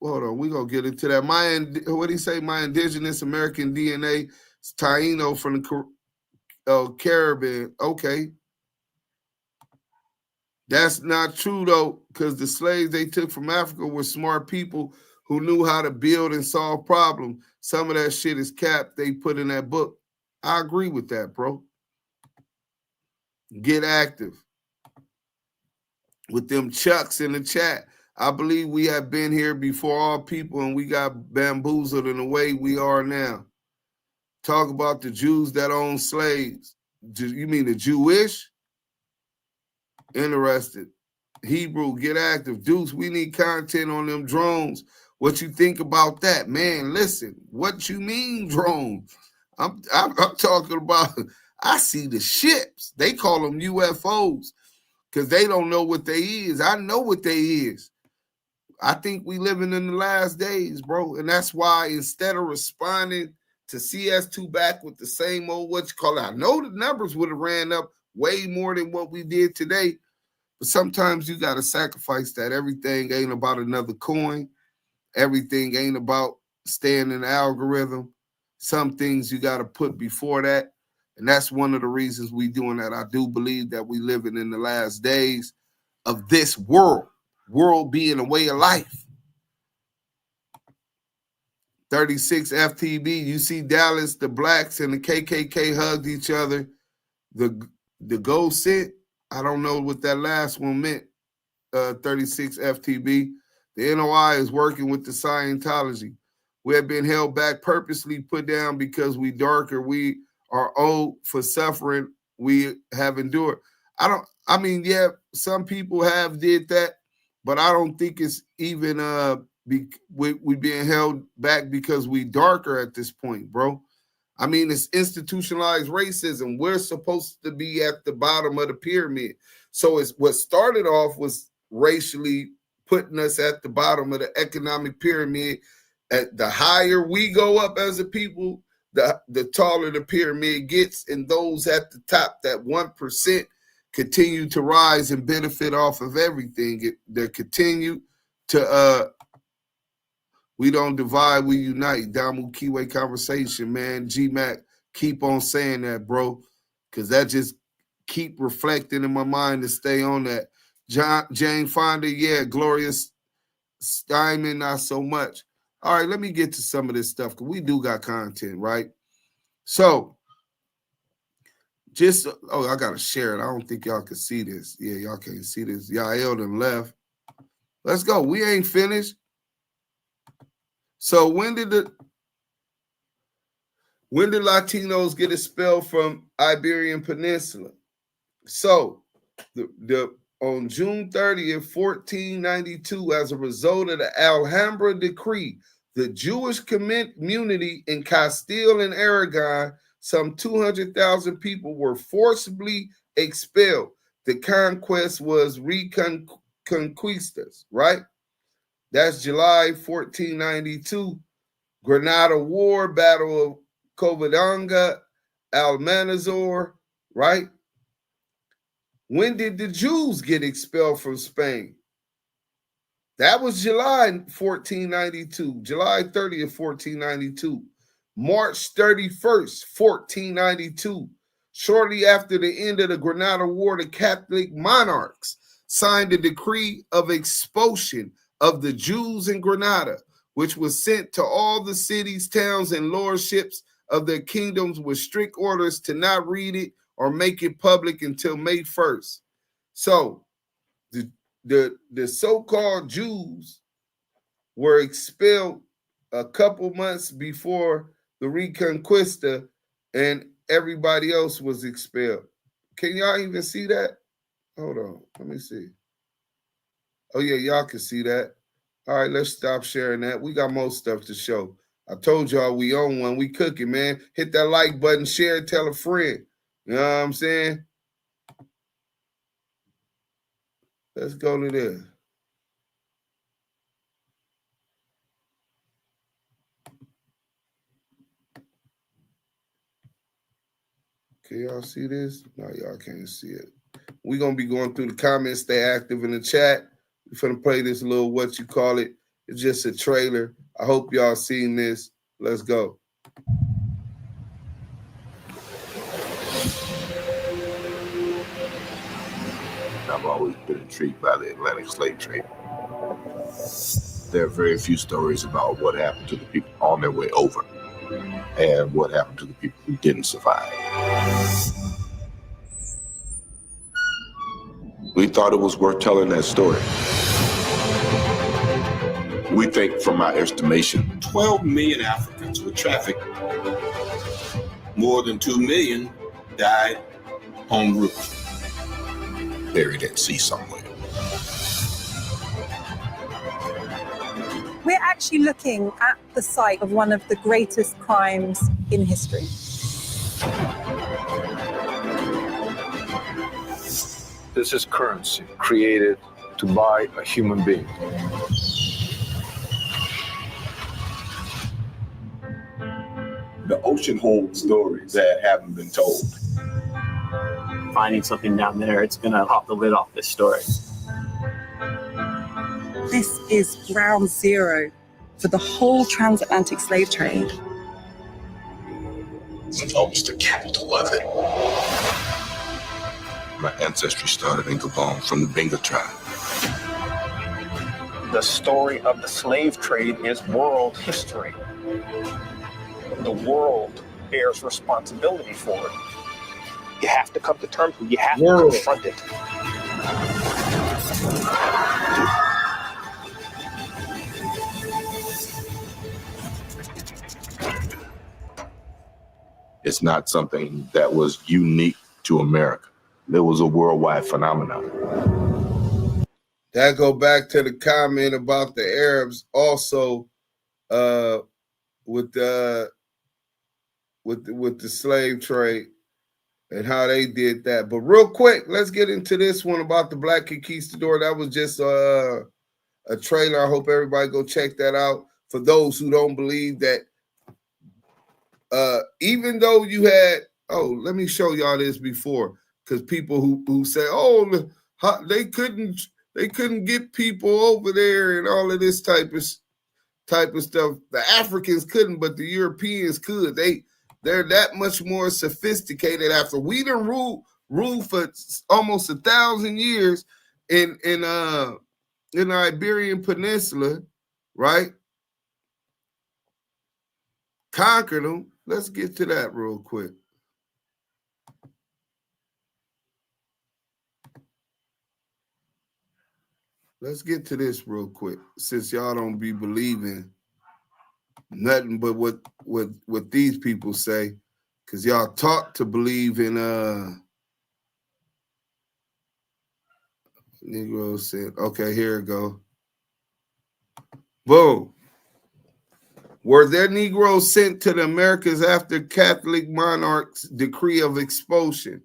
hold on. We're going to get into that. What do you say? My indigenous American DNA is Taino from the Caribbean. Okay. That's not true, though, because the slaves they took from Africa were smart people who knew how to build and solve problems. Some of that shit is capped they put in that book. I agree with that, bro. Get active. With them chucks in the chat, I believe we have been here before all people and we got bamboozled in the way we are now. Talk about the Jews that own slaves. You mean the Jewish? Interested. Hebrew, get active. Deuce, we need content on them drones. What you think about that? Man, listen, what you mean drones? I'm talking about, I see the ships. They call them UFOs because they don't know what they is. I know what they is. I think we living in the last days, bro. And that's why instead of responding to CS2 back with the same old, I know the numbers would have ran up way more than what we did today. But sometimes you got to sacrifice that. Everything ain't about another coin. Everything ain't about staying in the algorithm. Some things you got to put before that. And that's one of the reasons we doing that. I do believe that we living in the last days of this world being a way of life. 36 FTB, you see Dallas, the blacks and the KKK hugged each other. The gold sent, I don't know what that last one meant, 36 FTB. The NOI is working with the Scientology. We have been held back, purposely put down because we darker. We are owed for suffering we have endured. Yeah, some people have did that, but I don't think it's even we being held back because we darker at this point, bro. I mean, it's institutionalized racism. We're supposed to be at the bottom of the pyramid. So it's what started off was racially putting us at the bottom of the economic pyramid. At the higher we go up as a people, the taller the pyramid gets, and those at the top, that 1%, continue to rise and benefit off of everything. They continue to we don't divide, we unite. Damu Kiwe conversation, man. G-Mac, keep on saying that, bro, because that just keep reflecting in my mind to stay on that. Jane Fonda, yeah. Glorious Steinman, not so much. All right, let me get to some of this stuff because we do got content, right? So, I got to share it. I don't think y'all can see this. Yeah, y'all can't see this. Yael done left. Let's go. We ain't finished. So when did Latinos get expelled from Iberian Peninsula? So on June 30th, 1492, as a result of the Alhambra Decree, the Jewish community in Castile and Aragon, some 200,000 people were forcibly expelled. The conquest was Reconquistas, right? That's July 1492. Granada War, Battle of Covadonga, Almanzor, right? When did the Jews get expelled from Spain? That was July 1492, July 30th, 1492. March 31st, 1492. Shortly after the end of the Granada War, the Catholic monarchs signed a decree of expulsion of the Jews in Granada, which was sent to all the cities, towns, and lordships of their kingdoms with strict orders to not read it or make it public until May 1st. So the so-called Jews were expelled a couple months before the Reconquista, and everybody else was expelled. Can y'all even see that? Hold on, let me see. Oh yeah, y'all can see that. All right, let's stop sharing that. We got more stuff to show. I told y'all we own one. We cooking, man. Hit that like button, share, tell a friend. You know what I'm saying? Let's go to this. Can y'all see this? No, y'all can't see it. We're going to be going through the comments. Stay active in the chat. We're going to play this little, what you call it, It's just a trailer. I hope y'all seen this. Let's go. I've always been intrigued by the Atlantic slave trade. There are very few stories about what happened to the people on their way over and what happened to the people who didn't survive. We thought it was worth telling that story. We think, from our estimation, 12 million Africans were trafficked. More than 2 million died en route, buried at sea somewhere. We're actually looking at the site of one of the greatest crimes in history. This is currency created to buy a human being. The ocean holds stories that haven't been told. Finding something down there, it's gonna pop the lid off this story. This is ground zero for the whole transatlantic slave trade. It's almost the capital of it. My ancestry started in Gabon from the Benga tribe. The story of the slave trade is world history. The world bears responsibility for it. You have to come to terms with it. You have to confront it. It's not something that was unique to America. It was a worldwide phenomenon. That go back to the comment about the Arabs also with the slave trade and how they did that. But real quick, let's get into this one about the Black Conquistador. That was just a trailer. I hope everybody go check that out. For those who don't believe that, even though you had, let me show y'all this before, because people who say, they couldn't get people over there and all of this type of stuff. The Africans couldn't, but the Europeans could. They're that much more sophisticated. After we done ruled for almost 1,000 years in the Iberian Peninsula, right? Conquered them. Let's get to that real quick. Let's get to this real quick, since y'all don't be believing nothing but what these people say, because y'all taught to believe in Negro said, okay, here it go. Boom. Were there Negroes sent to the Americas after Catholic monarch's decree of expulsion?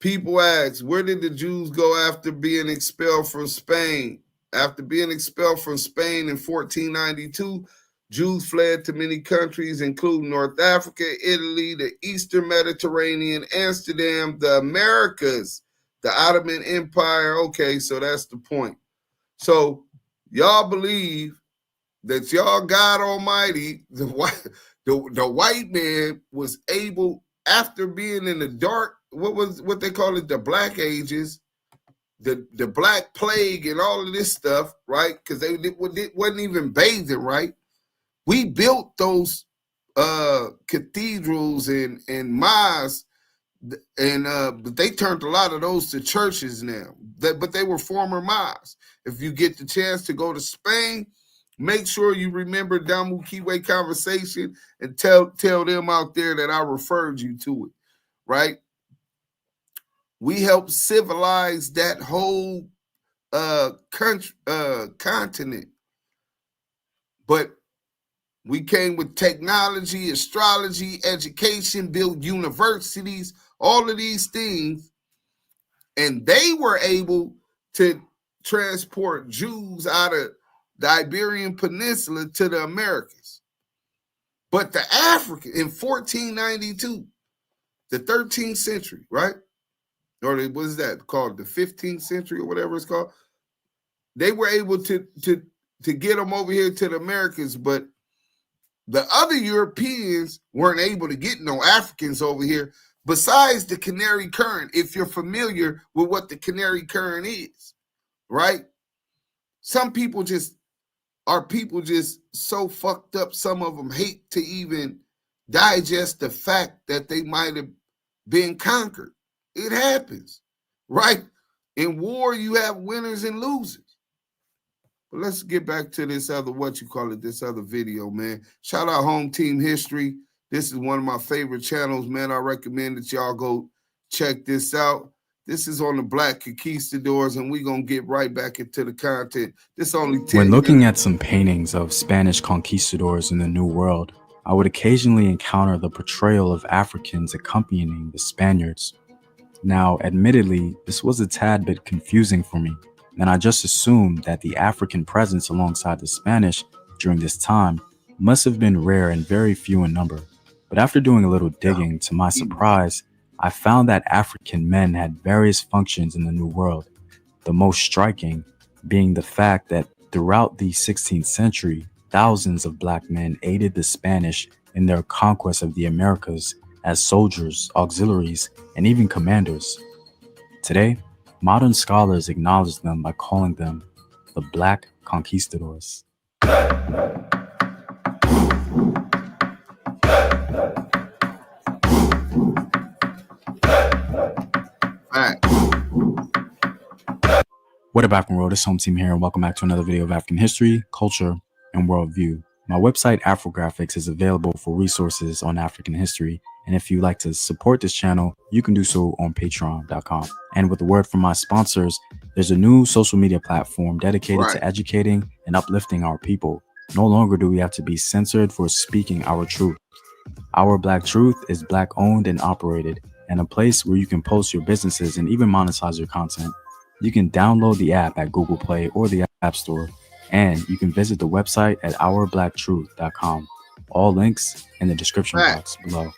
People ask, where did the Jews go after being expelled from Spain? After being expelled from Spain in 1492, Jews fled to many countries, including North Africa, Italy, the Eastern Mediterranean, Amsterdam, the Americas, the Ottoman Empire. Okay, so that's the point. So y'all believe that y'all God Almighty, the white man was able, after being in the dark, what they call it, the Black Ages, the Black Plague and all of this stuff, right? Because they wasn't even bathing, right? We built those cathedrals and mosques, and but they turned a lot of those to churches now. But they were former mosques. If you get the chance to go to Spain, make sure you remember Damu Kiwe conversation and tell them out there that I referred you to it, right? We helped civilize that whole continent. But we came with technology, astrology, education, built universities, all of these things. And they were able to transport Jews out of the Iberian Peninsula to the Americas. But the African, in 1492, the 13th century, right? Or what is that called? The 15th century or whatever it's called. They were able to to get them over here to the Americas, but the other Europeans weren't able to get no Africans over here besides the Canary Current, if you're familiar with what the Canary Current is, right? Some people just so fucked up, some of them hate to even digest the fact that they might have been conquered. It happens, right? In war, you have winners and losers. But let's get back to this other, this other video, man. Shout out Home Team History. This is one of my favorite channels, man. I recommend that y'all go check this out. This is on the Black Conquistadors, and we're going to get right back into the content. This only 10 When looking at some paintings of Spanish conquistadors in the New World, I would occasionally encounter the portrayal of Africans accompanying the Spaniards. Now, admittedly, this was a tad bit confusing for me, and I just assumed that the African presence alongside the Spanish during this time must have been rare and very few in number. But after doing a little digging, to my surprise, I found that African men had various functions in the New World, the most striking being the fact that throughout the 16th century, thousands of black men aided the Spanish in their conquest of the Americas as soldiers, auxiliaries, and even commanders. Today, modern scholars acknowledge them by calling them the Black Conquistadors. What up, African World? It's Home Team here, and welcome back to another video of African history, culture, and worldview. My website, Afrographics, is available for resources on African history, and if you'd like to support this channel, you can do so on patreon.com. And with a word from my sponsors, there's a new social media platform dedicated to educating and uplifting our people. No longer do we have to be censored for speaking our truth. Our Black Truth is Black owned and operated, and a place where you can post your businesses and even monetize your content. You can download the app at Google Play or the App Store, and you can visit the website at ourblackTruth.com. All links in the description box below.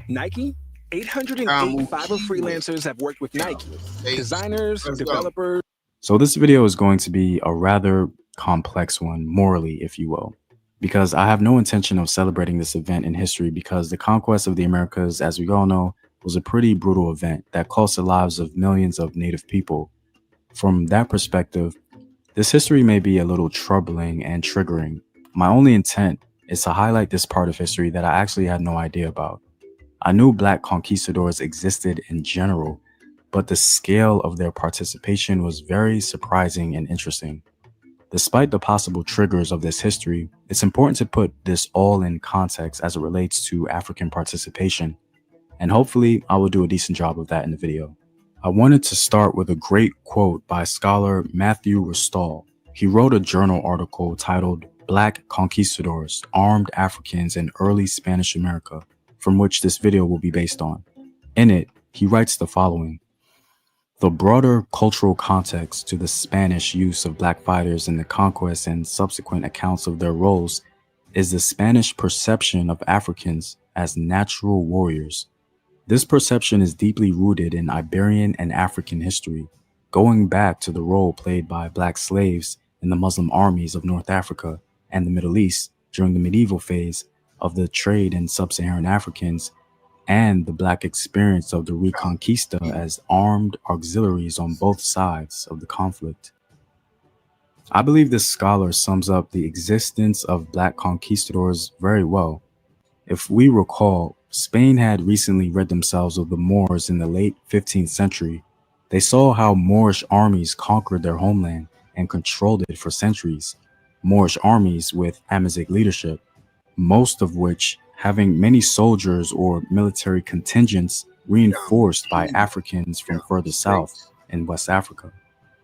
Nike? 808 fiber freelancers have worked with Nike. Designers, developers. So this video is going to be a rather complex one, morally, if you will, because I have no intention of celebrating this event in history, because the conquest of the Americas, as we all know, was a pretty brutal event that cost the lives of millions of native people. From that perspective, this history may be a little troubling and triggering. My only intent is to highlight this part of history that I actually had no idea about. I knew Black conquistadors existed in general, but the scale of their participation was very surprising and interesting. Despite the possible triggers of this history, it's important to put this all in context as it relates to African participation. And hopefully I will do a decent job of that in the video. I wanted to start with a great quote by scholar Matthew Restall. He wrote a journal article titled Black Conquistadors, Armed Africans in Early Spanish America, from which this video will be based on. In it, he writes the following: the broader cultural context to the Spanish use of Black fighters in the conquest and subsequent accounts of their roles is the Spanish perception of Africans as natural warriors. This perception is deeply rooted in Iberian and African history, going back to the role played by Black slaves in the Muslim armies of North Africa and the Middle East during the medieval phase of the trade in sub-Saharan Africans, and the Black experience of the Reconquista as armed auxiliaries on both sides of the conflict. I believe this scholar sums up the existence of Black conquistadors very well. If we recall, Spain had recently rid themselves of the Moors in the late 15th century. They saw how Moorish armies conquered their homeland and controlled it for centuries. Moorish armies with Amazigh leadership, most of which having many soldiers or military contingents reinforced by Africans from further south in West Africa.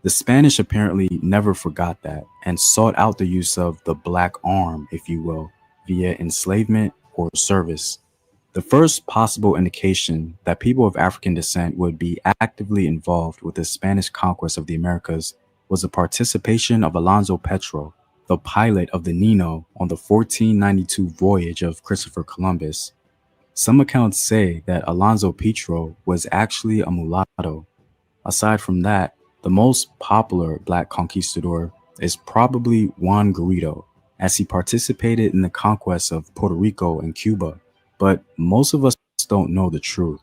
The Spanish apparently never forgot that and sought out the use of the black arm, if you will, via enslavement or service. The first possible indication that people of African descent would be actively involved with the Spanish conquest of the Americas was the participation of Alonso Petro, the pilot of the Nino on the 1492 voyage of Christopher Columbus. Some accounts say that Alonso Petro was actually a mulatto. Aside from that, the most popular Black conquistador is probably Juan Garrido, as he participated in the conquest of Puerto Rico and Cuba, but most of us don't know the truth.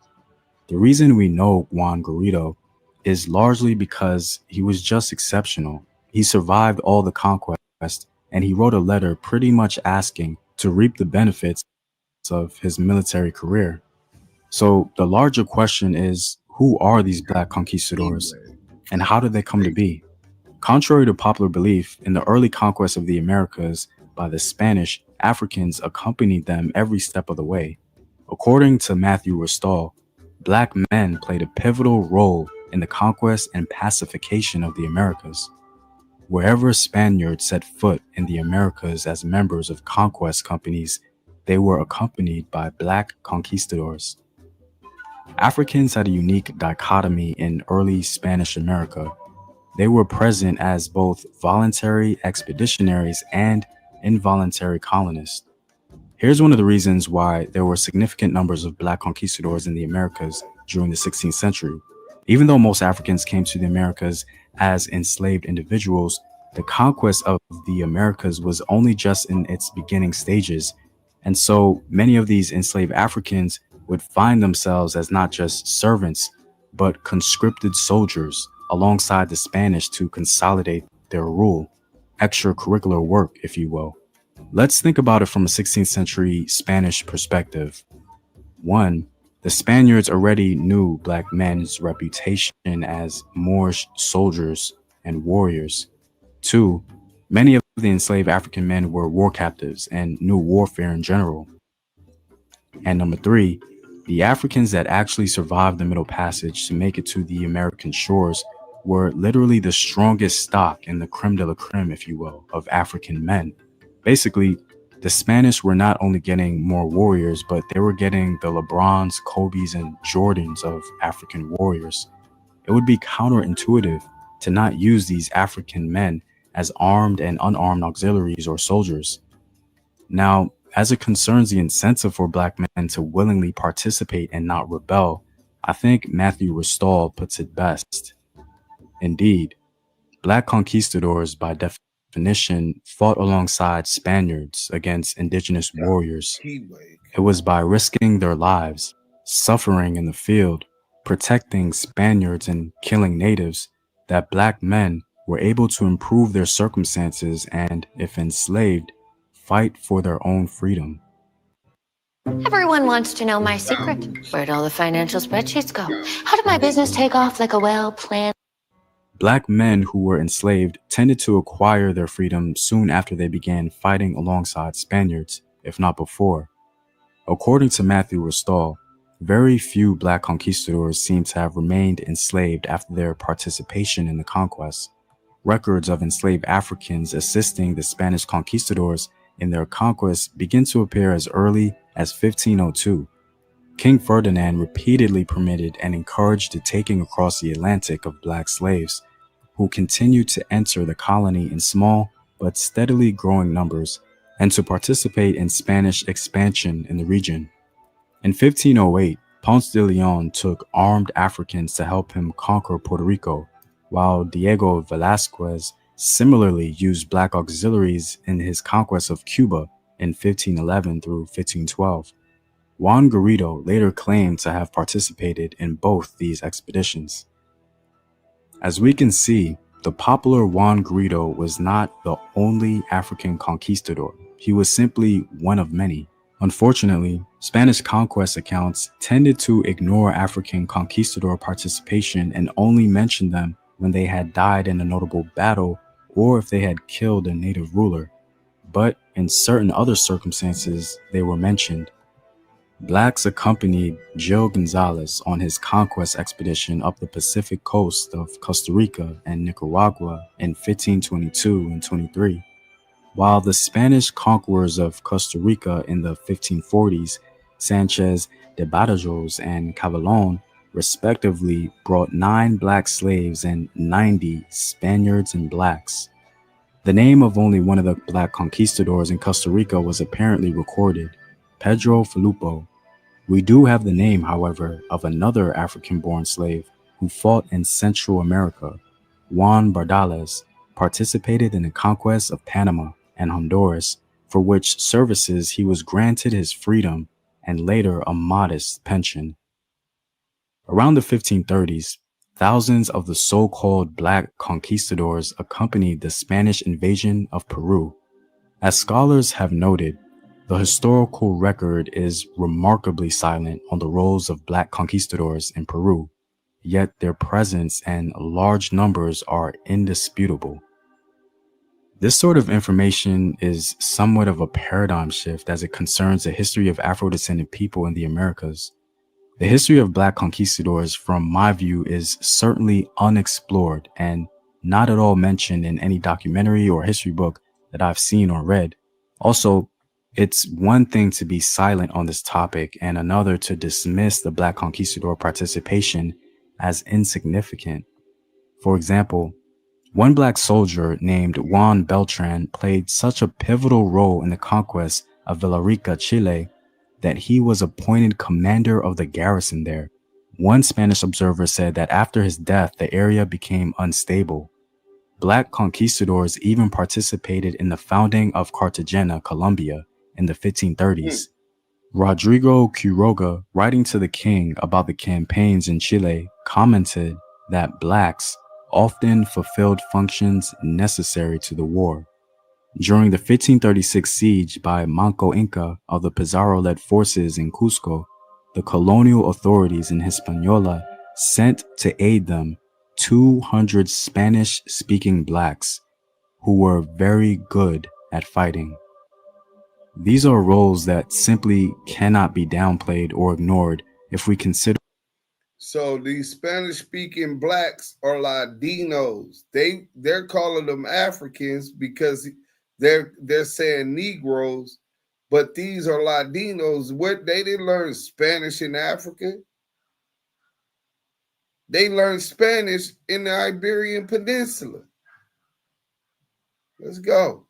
The reason we know Juan Garrido is largely because he was just exceptional. He survived all the conquest, and he wrote a letter pretty much asking to reap the benefits of his military career. So the larger question is, who are these Black conquistadors, and how did they come to be? Contrary to popular belief, in the early conquest of the Americas by the Spanish, Africans accompanied them every step of the way. According to Matthew Restall, Black men played a pivotal role in the conquest and pacification of the Americas. Wherever Spaniards set foot in the Americas as members of conquest companies, they were accompanied by Black conquistadors. Africans had a unique dichotomy in early Spanish America. They were present as both voluntary expeditionaries and involuntary colonists. Here's one of the reasons why there were significant numbers of Black conquistadors in the Americas during the 16th century. Even though most Africans came to the Americas as enslaved individuals, the conquest of the Americas was only just in its beginning stages, and so many of these enslaved Africans would find themselves as not just servants, but conscripted soldiers alongside the Spanish to consolidate their rule, extracurricular work, if you will. Let's think about it from a 16th century Spanish perspective. 1. The Spaniards already knew Black men's reputation as Moorish soldiers and warriors. 2. Many of the enslaved African men were war captives and knew warfare in general. And number 3, the Africans that actually survived the Middle Passage to make it to the American shores were literally the strongest stock in the creme de la creme, if you will, of African men. Basically, the Spanish were not only getting more warriors, but they were getting the LeBrons, Kobes, and Jordans of African warriors. It would be counterintuitive to not use these African men as armed and unarmed auxiliaries or soldiers. Now, as it concerns the incentive for Black men to willingly participate and not rebel, I think Matthew Restall puts it best. Indeed, Black conquistadors, by definition, fought alongside Spaniards against indigenous warriors. It was by risking their lives, suffering in the field, protecting Spaniards, and killing natives that Black men were able to improve their circumstances and, if enslaved, fight for their own freedom. Everyone wants to know my secret. Where'd all the financial spreadsheets go? How did my business take off like a well-planned? Black men who were enslaved tended to acquire their freedom soon after they began fighting alongside Spaniards, if not before. According to Matthew Restall, very few Black conquistadors seem to have remained enslaved after their participation in the conquest. Records of enslaved Africans assisting the Spanish conquistadors in their conquest begin to appear as early as 1502. King Ferdinand repeatedly permitted and encouraged the taking across the Atlantic of Black slaves, who continued to enter the colony in small but steadily growing numbers, and to participate in Spanish expansion in the region. In 1508, Ponce de Leon took armed Africans to help him conquer Puerto Rico, while Diego Velázquez similarly used Black auxiliaries in his conquest of Cuba in 1511 through 1512. Juan Garrido later claimed to have participated in both these expeditions. As we can see, the popular Juan Garrido was not the only African conquistador. He was simply one of many. Unfortunately, Spanish conquest accounts tended to ignore African conquistador participation and only mention them when they had died in a notable battle or if they had killed a native ruler. But in certain other circumstances, they were mentioned. Blacks accompanied Gil Gonzalez on his conquest expedition up the Pacific coast of Costa Rica and Nicaragua in 1522 and 23, while the Spanish conquerors of Costa Rica in the 1540s, Sanchez de Badajoz and Cavallon, respectively brought 9 Black slaves and 90 Spaniards and Blacks. The name of only one of the Black conquistadors in Costa Rica was apparently recorded, Pedro Filippo. We do have the name, however, of another African-born slave who fought in Central America, Juan Bardales, participated in the conquest of Panama and Honduras, for which services he was granted his freedom and later a modest pension. Around the 1530s, thousands of the so-called black conquistadors accompanied the Spanish invasion of Peru. As scholars have noted, the historical record is remarkably silent on the roles of black conquistadors in Peru, yet their presence and large numbers are indisputable. This sort of information is somewhat of a paradigm shift as it concerns the history of Afro-descendant people in the Americas. The history of black conquistadors, from my view, is certainly unexplored and not at all mentioned in any documentary or history book that I've seen or read. Also, it's one thing to be silent on this topic and another to dismiss the black conquistador participation as insignificant. For example, one black soldier named Juan Beltran played such a pivotal role in the conquest of Villarica, Chile, that he was appointed commander of the garrison there. One Spanish observer said that after his death, the area became unstable. Black conquistadors even participated in the founding of Cartagena, Colombia, in the 1530s. Rodrigo Quiroga, writing to the king about the campaigns in Chile, commented that blacks often fulfilled functions necessary to the war. During the 1536 siege by Manco Inca of the Pizarro-led forces in Cusco, the colonial authorities in Hispaniola sent to aid them 200 Spanish-speaking blacks who were very good at fighting. These are roles that simply cannot be downplayed or ignored if we consider. So these Spanish-speaking blacks are Latinos. They're calling them Africans because they're saying Negroes, but these are Latinos. What they didn't learn Spanish in Africa. They learned Spanish in the Iberian Peninsula. Let's go.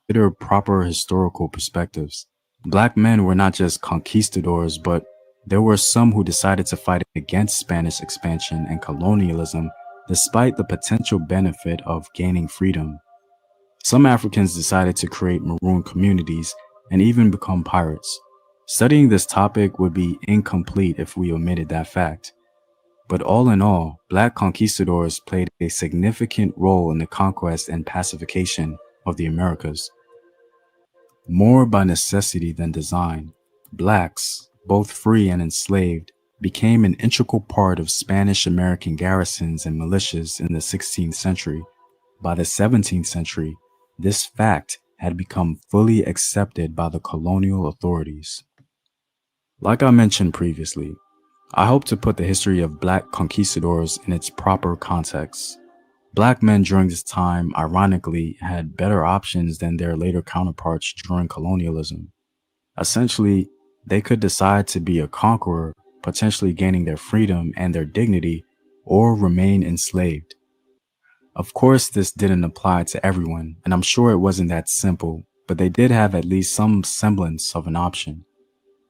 Consider proper historical perspectives. Black men were not just conquistadors, but there were some who decided to fight against Spanish expansion and colonialism despite the potential benefit of gaining freedom. Some Africans decided to create maroon communities and even become pirates. Studying this topic would be incomplete if we omitted that fact. But all in all, black conquistadors played a significant role in the conquest and pacification of the Americas. More by necessity than design, blacks, both free and enslaved, became an integral part of Spanish-American garrisons and militias in the 16th century. By the 17th century, this fact had become fully accepted by the colonial authorities. Like I mentioned previously, I hope to put the history of black conquistadors in its proper context. Black men during this time, ironically, had better options than their later counterparts during colonialism. Essentially, they could decide to be a conqueror, potentially gaining their freedom and their dignity, or remain enslaved. Of course, this didn't apply to everyone, and I'm sure it wasn't that simple, but they did have at least some semblance of an option.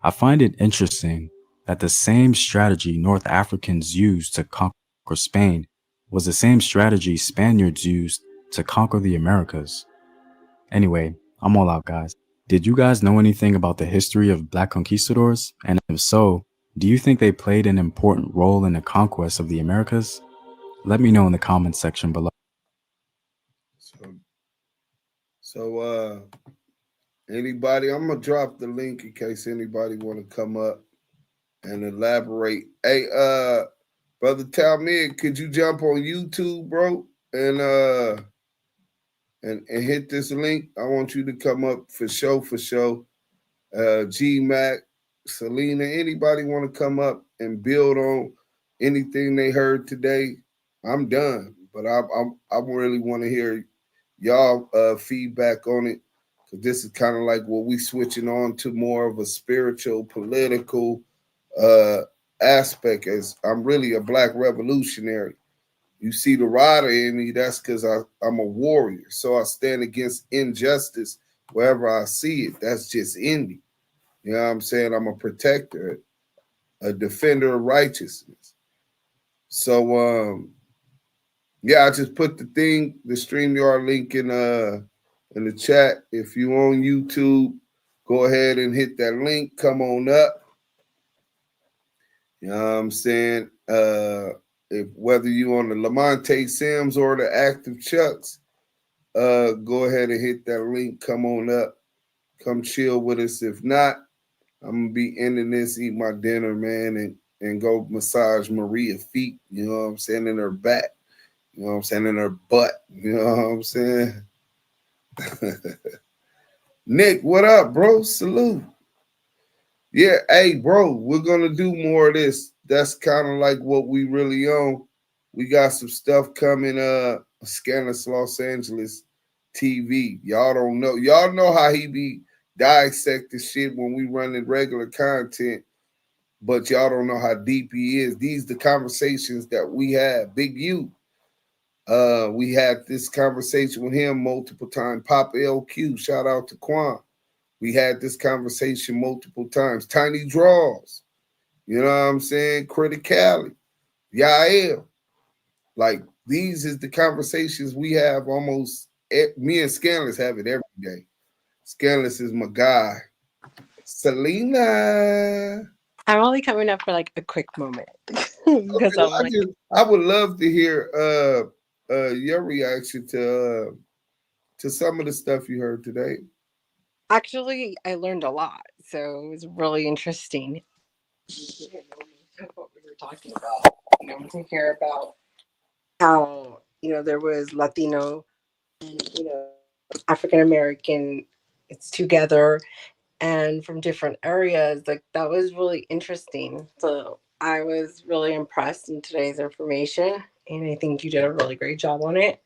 I find it interesting that the same strategy North Africans used to conquer Spain was the same strategy Spaniards used to conquer the Americas. Anyway, I'm all out, guys. Did you guys know anything about the history of black conquistadors? And if so, do you think they played an important role in the conquest of the Americas? Let me know in the comments section below. So anybody, I'm gonna drop the link in case anybody want to come up and elaborate. Hey, Brother Talmud, could you jump on YouTube, bro, and hit this link? I want you to come up for show. G-Mac, Selena, anybody want to come up and build on anything they heard today? I'm done, but I really want to hear y'all feedback on it, because this is kind of like what we switching on to more of a spiritual, political aspect, as I'm really a black revolutionary. You see the rider in me, that's because I'm a warrior. So I stand against injustice wherever I see it. That's just in me. You know what I'm saying? I'm a protector, a defender of righteousness. So Yeah, I just put the StreamYard link in the chat. If you on YouTube, go ahead and hit that link. Come on up. You know what I'm saying? If whether you on the Lamonte Sims or the Active Chucks, go ahead and hit that link. Come on up. Come chill with us. If not, I'm gonna be ending this, eat my dinner, man, and go massage Maria's feet. You know what I'm saying? In her back. You know what I'm saying? In her butt. You know what I'm saying? Nick, what up, bro? Salute. Yeah, hey, bro, we're gonna do more of this. That's kind of like what we really own. We got some stuff coming. Scandalous Los Angeles TV. Y'all don't know. Y'all know how he be dissecting shit when we running regular content, but y'all don't know how deep he is. These the conversations that we have. Big U. We had this conversation with him multiple times. Pop LQ, shout out to Quan. We had this conversation multiple times. Tiny Draws, you know what I'm saying? Criticality, Yael. Like, these is the conversations we have almost, me and Scandalous have it every day. Scandalous is my guy. Selena. I'm only coming up for like a quick moment. Okay, I would love to hear your reaction to some of the stuff you heard today. Actually, I learned a lot, so it was really interesting. What we were talking about, to hear about how there was Latino and African American, it's together, and from different areas. Like, that was really interesting. So I was really impressed in today's information, and I think you did a really great job on it.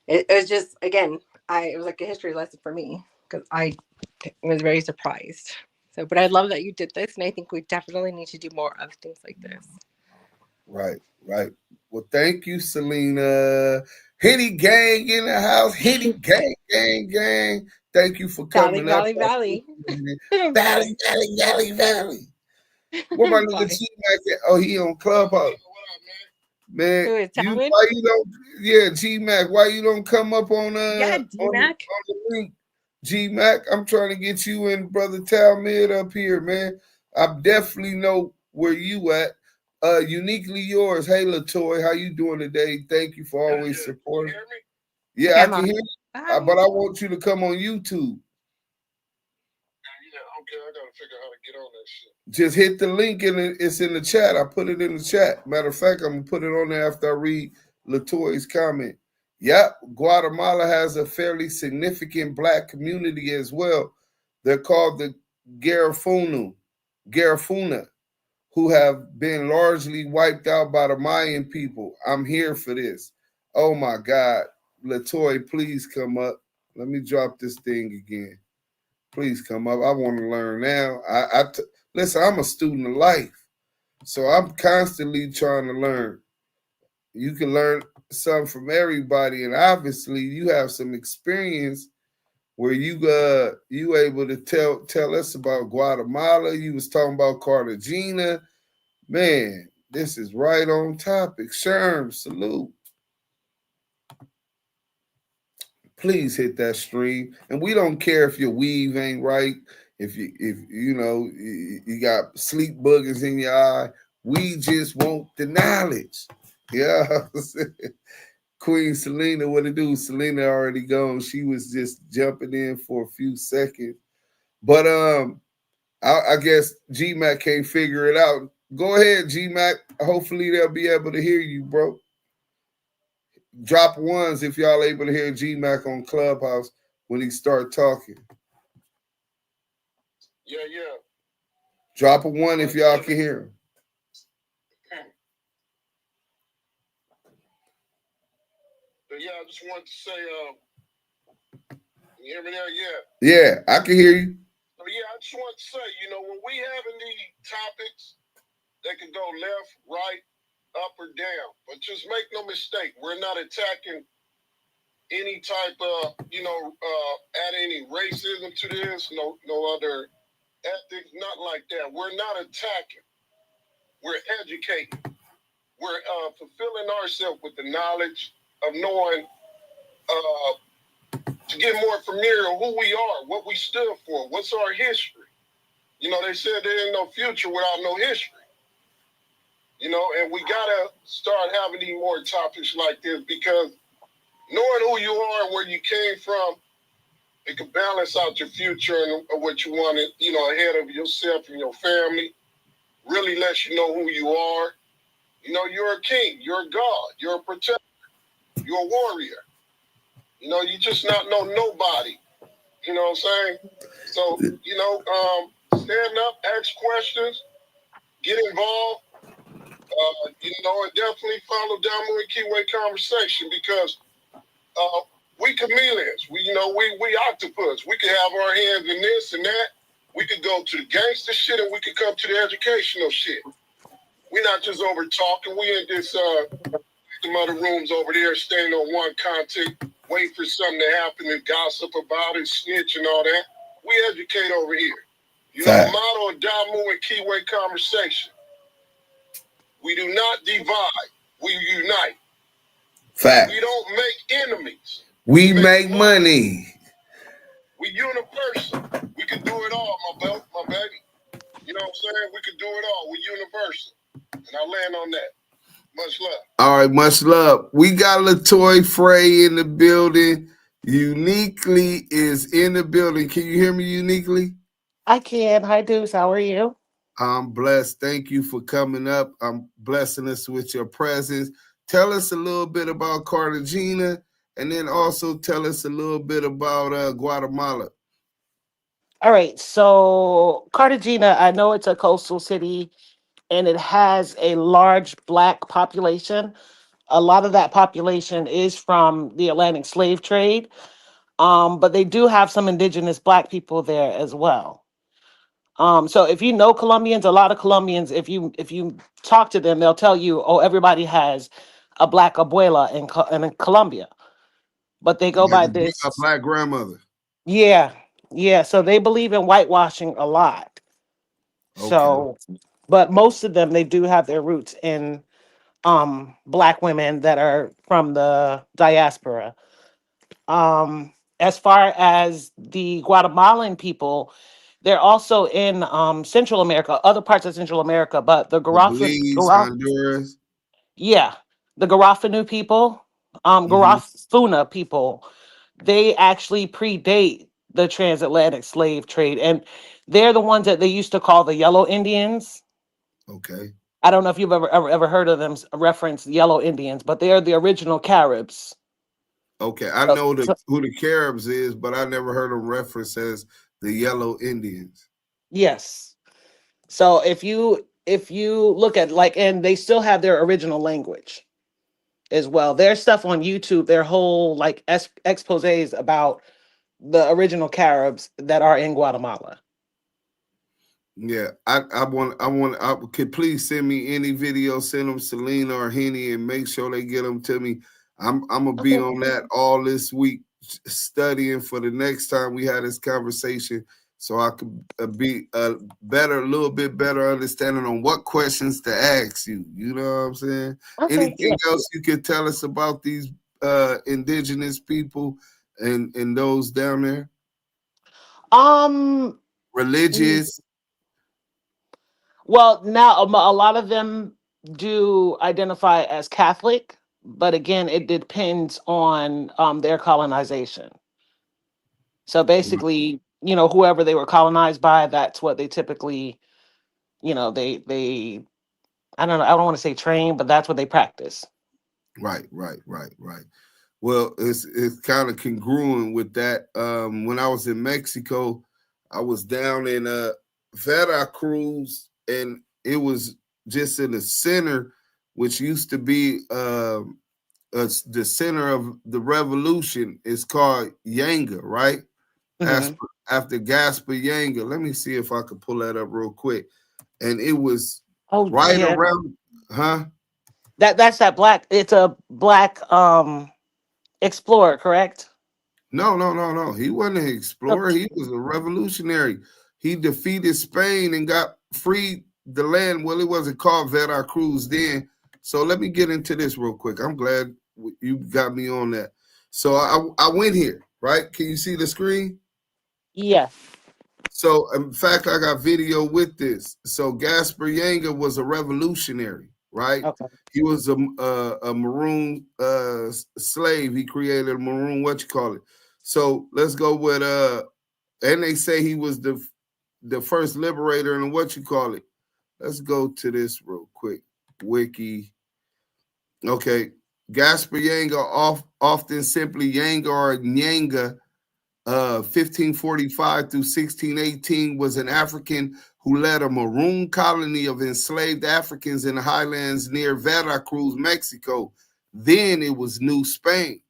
It was just, again, it was like a history lesson for me because I was very surprised. So, but I love that you did this, and I think we definitely need to do more of things like this. Right. Well, thank you, Selena. Hitty gang in the house. Hitty gang. Thank you for coming up. Valley. Valley. Where my nigga G-Mac at? Oh, he on Clubhouse. Man, why you don't? Yeah, G-Mac, why you don't come up on D-Mac. on the link? G-Mac, I'm trying to get you and Brother Talmud up here, man. I definitely know where you at. Uniquely yours. Hey, Latoy, how you doing today? Thank you for always supporting. Yeah, I can hear you, but I want you to come on YouTube. Okay, I gotta figure out how to get on that shit. Just hit the link and it's in the chat. I put it in the chat. Matter of fact, I'm gonna put it on there after I read Latoy's comment. Yep, Guatemala has a fairly significant black community as well. They're called the Garifuna, who have been largely wiped out by the Mayan people. I'm here for this. Oh my God. Latoy, please come up. Let me drop this thing again. Please come up. I want to learn now. Listen, I'm a student of life, so I'm constantly trying to learn. You can learn something from everybody, and obviously you have some experience where you able to tell us about Guatemala. You was talking about Cartagena. Man, this is right on topic. Sherm, salute. Please hit that stream. And we don't care if your weave ain't right, if you got sleep boogers in your eye. We just want the knowledge. Yeah. Queen Selena, what it do? Selena already gone. She was just jumping in for a few seconds. But I guess G-Mac can't figure it out. Go ahead, G-Mac. Hopefully they'll be able to hear you, bro. Drop ones if y'all able to hear G-Mac on Clubhouse when he start talking. Yeah. Drop a one if y'all can hear him. But yeah, I just wanted to say, you hear me there? Yeah. Yeah, I can hear you. So yeah, I just wanted to say, when we having these topics, they can go left, right, up or down. But just make no mistake, we're not attacking any type of, add any racism to this, no other ethics, nothing like that. We're not attacking. We're educating. we're fulfilling ourselves with the knowledge of knowing to get more familiar with who we are, what we stood for, what's our history. You know, they said there ain't no future without no history. You know, and we gotta start having these more topics like this, because knowing who you are and where you came from, it can balance out your future and what you wanted, you know, ahead of yourself and your family. Really lets you know who you are. You know, you're a king, you're a god, you're a protector, you're a warrior. You know, you just not know nobody. You know what I'm saying? So, you know, stand up, ask questions, get involved. You know, and definitely follow Damu Kiwe conversation, because we chameleons. We octopus. We could have our hands in this and that. We could go to the gangster shit and we could come to the educational shit. We're not just over talking. We in this some other rooms over there, staying on one content, waiting for something to happen and gossip about it, snitch and all that. We educate over here. You know, the motto of Damu and Kiwe conversation. We do not divide. We unite. Fact. We don't make enemies. We make money. We universal. We can do it all, my baby. You know what I'm saying? We can do it all. We universal. And I land on that. Much love. All right, much love. We got LaToy Frey in the building. Uniquely is in the building. Can you hear me, Uniquely? I can. Hi, Deuce. How are you? I'm blessed. Thank you for coming up. I'm blessing us with your presence. Tell us a little bit about Cartagena, and then also tell us a little bit about Guatemala. All right. So Cartagena, I know it's a coastal city, and it has a large Black population. A lot of that population is from the Atlantic slave trade, but they do have some indigenous Black people there as well. So if you know Colombians, a lot of Colombians, if you talk to them, they'll tell you, oh, everybody has a Black abuela in Colombia, but they go by this. A Black grandmother. Yeah, yeah. So they believe in whitewashing a lot. Okay. So, but most of them, they do have their roots in Black women that are from the diaspora. As far as the Guatemalan people, they're also in Central America, other parts of Central America, but the Honduras. Yeah, the Garafanu people, Garafuna people, they actually predate the transatlantic slave trade, and they're the ones that they used to call the Yellow Indians. Okay. I don't know if you've ever heard of them reference Yellow Indians, but they are the original Caribs. Okay, I know who the Caribs is, but I never heard them referenced as the Yellow Indians. Yes. So if you look at and they still have their original language as well. There's stuff on YouTube, their whole exposés about the original Caribs that are in Guatemala. Yeah, I could please send me any video, send them Selena or Henny, and make sure they get them to me. I'm gonna be on that all this week, studying for the next time we had this conversation, so I could be a little bit better understanding on what questions to ask you. You know what I'm saying? Okay, anything else you could tell us about these indigenous people and those down there? Religious. Well, now a lot of them do identify as Catholic, but again, it depends on their colonization. So basically, whoever they were colonized by, that's what they typically, they I don't know, I don't want to say train, but that's what they practice. Right. Well, it's kind of congruent with that. When I was in Mexico, I was down in Veracruz, and it was just in the center, which used to be the center of the revolution. It's called Yanga, right? After Gaspar Yanga. Let me see if I could pull that up real quick. And it was around, huh? That's that black. It's a black explorer, correct? No. He wasn't an explorer. He was a revolutionary. He defeated Spain and got freed the land. Well, it wasn't called Veracruz then, So let me get into this real quick. I'm glad you got me on that. So I went here, right? Can you see the screen? Yes. So in fact, I got video with this. So Gaspar Yanga was a revolutionary, right? Okay. He was a maroon slave. He created a maroon, So let's go with and they say he was the first liberator and Let's go to this real quick. Wiki. Okay. Gaspar Yanga, often simply Yanga or Nyanga, 1545 through 1618, was an African who led a maroon colony of enslaved Africans in the highlands near Veracruz, Mexico. Then it was New Spain.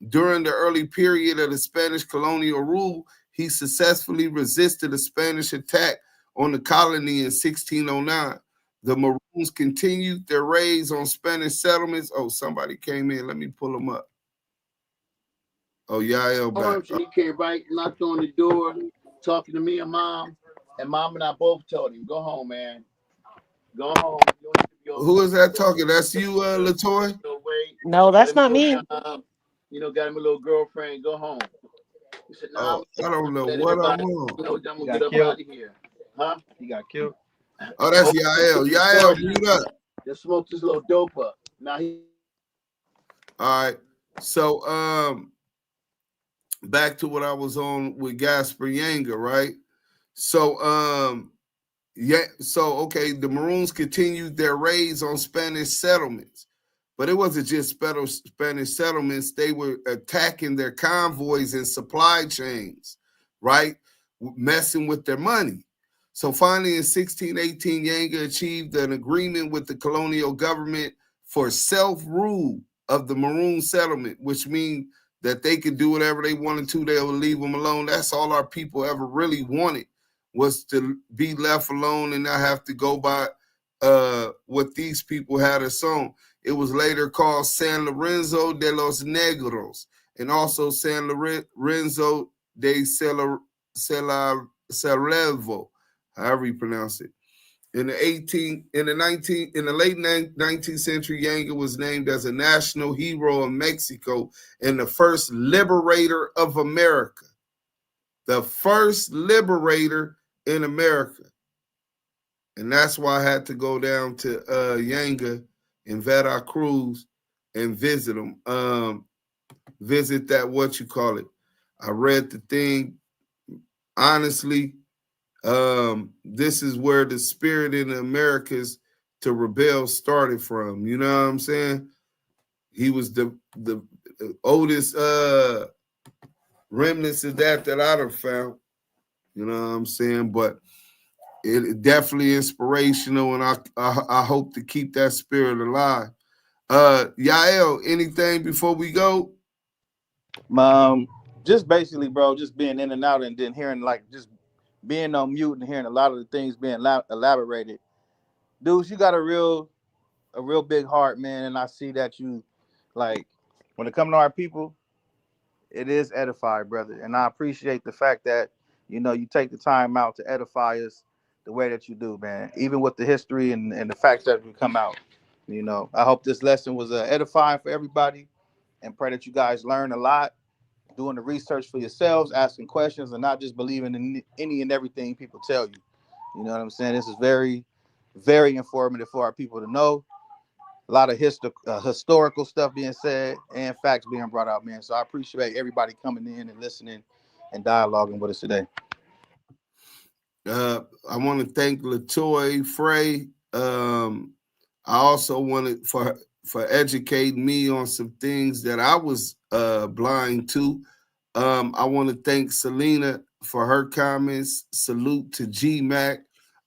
During the early period of the Spanish colonial rule, he successfully resisted a Spanish attack on the colony in 1609. The Maroons continued their raids on Spanish settlements. Oh, somebody came in. Let me pull them up. Oh, Yael back. He came right, knocked on the door, talking to me and Mom. And Mom and I both told him, go home, man. Go home. Who is that talking? That's you, Latoy? No, that's not me. Got him a little girlfriend. Go home. He said, nah, I don't know what I'm on. I'm going to get up out of here. Huh? He got killed. Oh, that's Yael. Yael, mute up. Just smoked this little dope up. Now he. All right. So, back to what I was on with Gaspar Yanga, right? So, okay, the Maroons continued their raids on Spanish settlements, but it wasn't just Spanish settlements. They were attacking their convoys and supply chains, right? Messing with their money. So finally, in 1618, Yanga achieved an agreement with the colonial government for self-rule of the Maroon settlement, which means that they could do whatever they wanted to. They would leave them alone. That's all our people ever really wanted, was to be left alone and not have to go by what these people had us on. It was later called San Lorenzo de los Negros and also San Lorenzo de Sarajevo, however you pronounce it. In the late 19th century, Yanga was named as a national hero of Mexico and the first liberator of America. The first liberator in America. And that's why I had to go down to Yanga in Veracruz and visit him. Visit that, I read the thing. Honestly, this is where the spirit in the Americas to rebel started from. You know what I'm saying? He was the oldest remnants of that I'd have found. You know what I'm saying? But it definitely inspirational, and I hope to keep that spirit alive. Yael, anything before we go? Just basically, bro, just being in and out and then hearing, like, just being on mute and hearing a lot of the things being elaborated. Dudes, you got a real big heart, man, and I see that you, like, when it comes to our people, it is edified, brother. And I appreciate the fact that, you take the time out to edify us the way that you do, man, even with the history and the facts that we come out. I hope this lesson was edifying for everybody, and pray that you guys learn a lot, doing the research for yourselves, asking questions, and not just believing in any and everything people tell you. You know what I'm saying? This is very, very informative for our people to know. A lot of historical stuff being said and facts being brought out, man. So I appreciate everybody coming in and listening and dialoguing with us today. I want to thank Latoy Frey. I also wanted for educating me on some things that I was blind to. I want to thank Selena for her comments. Salute to G-Mac,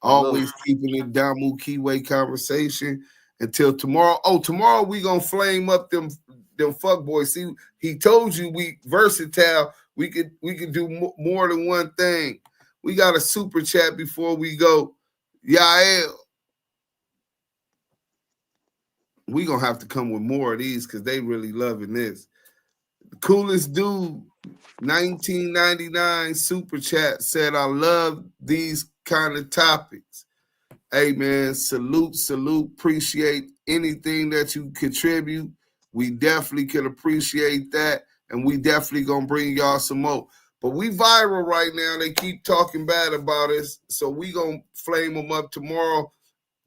always keeping it Damu Kiwe conversation. Until tomorrow. Oh, tomorrow we gonna flame up them fuck boys. See, he told you we versatile. We could do more than one thing. We got a super chat before we go. Yael, we gonna have to come with more of these because they really loving this. The coolest dude, 1999 super chat, said, I love these kind of topics. Hey, man, salute. Appreciate anything that you contribute. We definitely can appreciate that, and we definitely gonna bring y'all some more. But we viral right now. They keep talking bad about us, so we gonna flame them up tomorrow.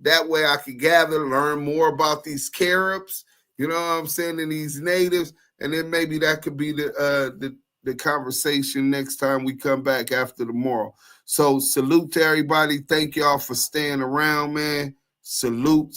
That way I can gather, learn more about these Caribs, you know what I'm saying, and these natives, and then maybe that could be the conversation next time we come back after tomorrow. So salute to everybody. Thank y'all for staying around, man. Salute.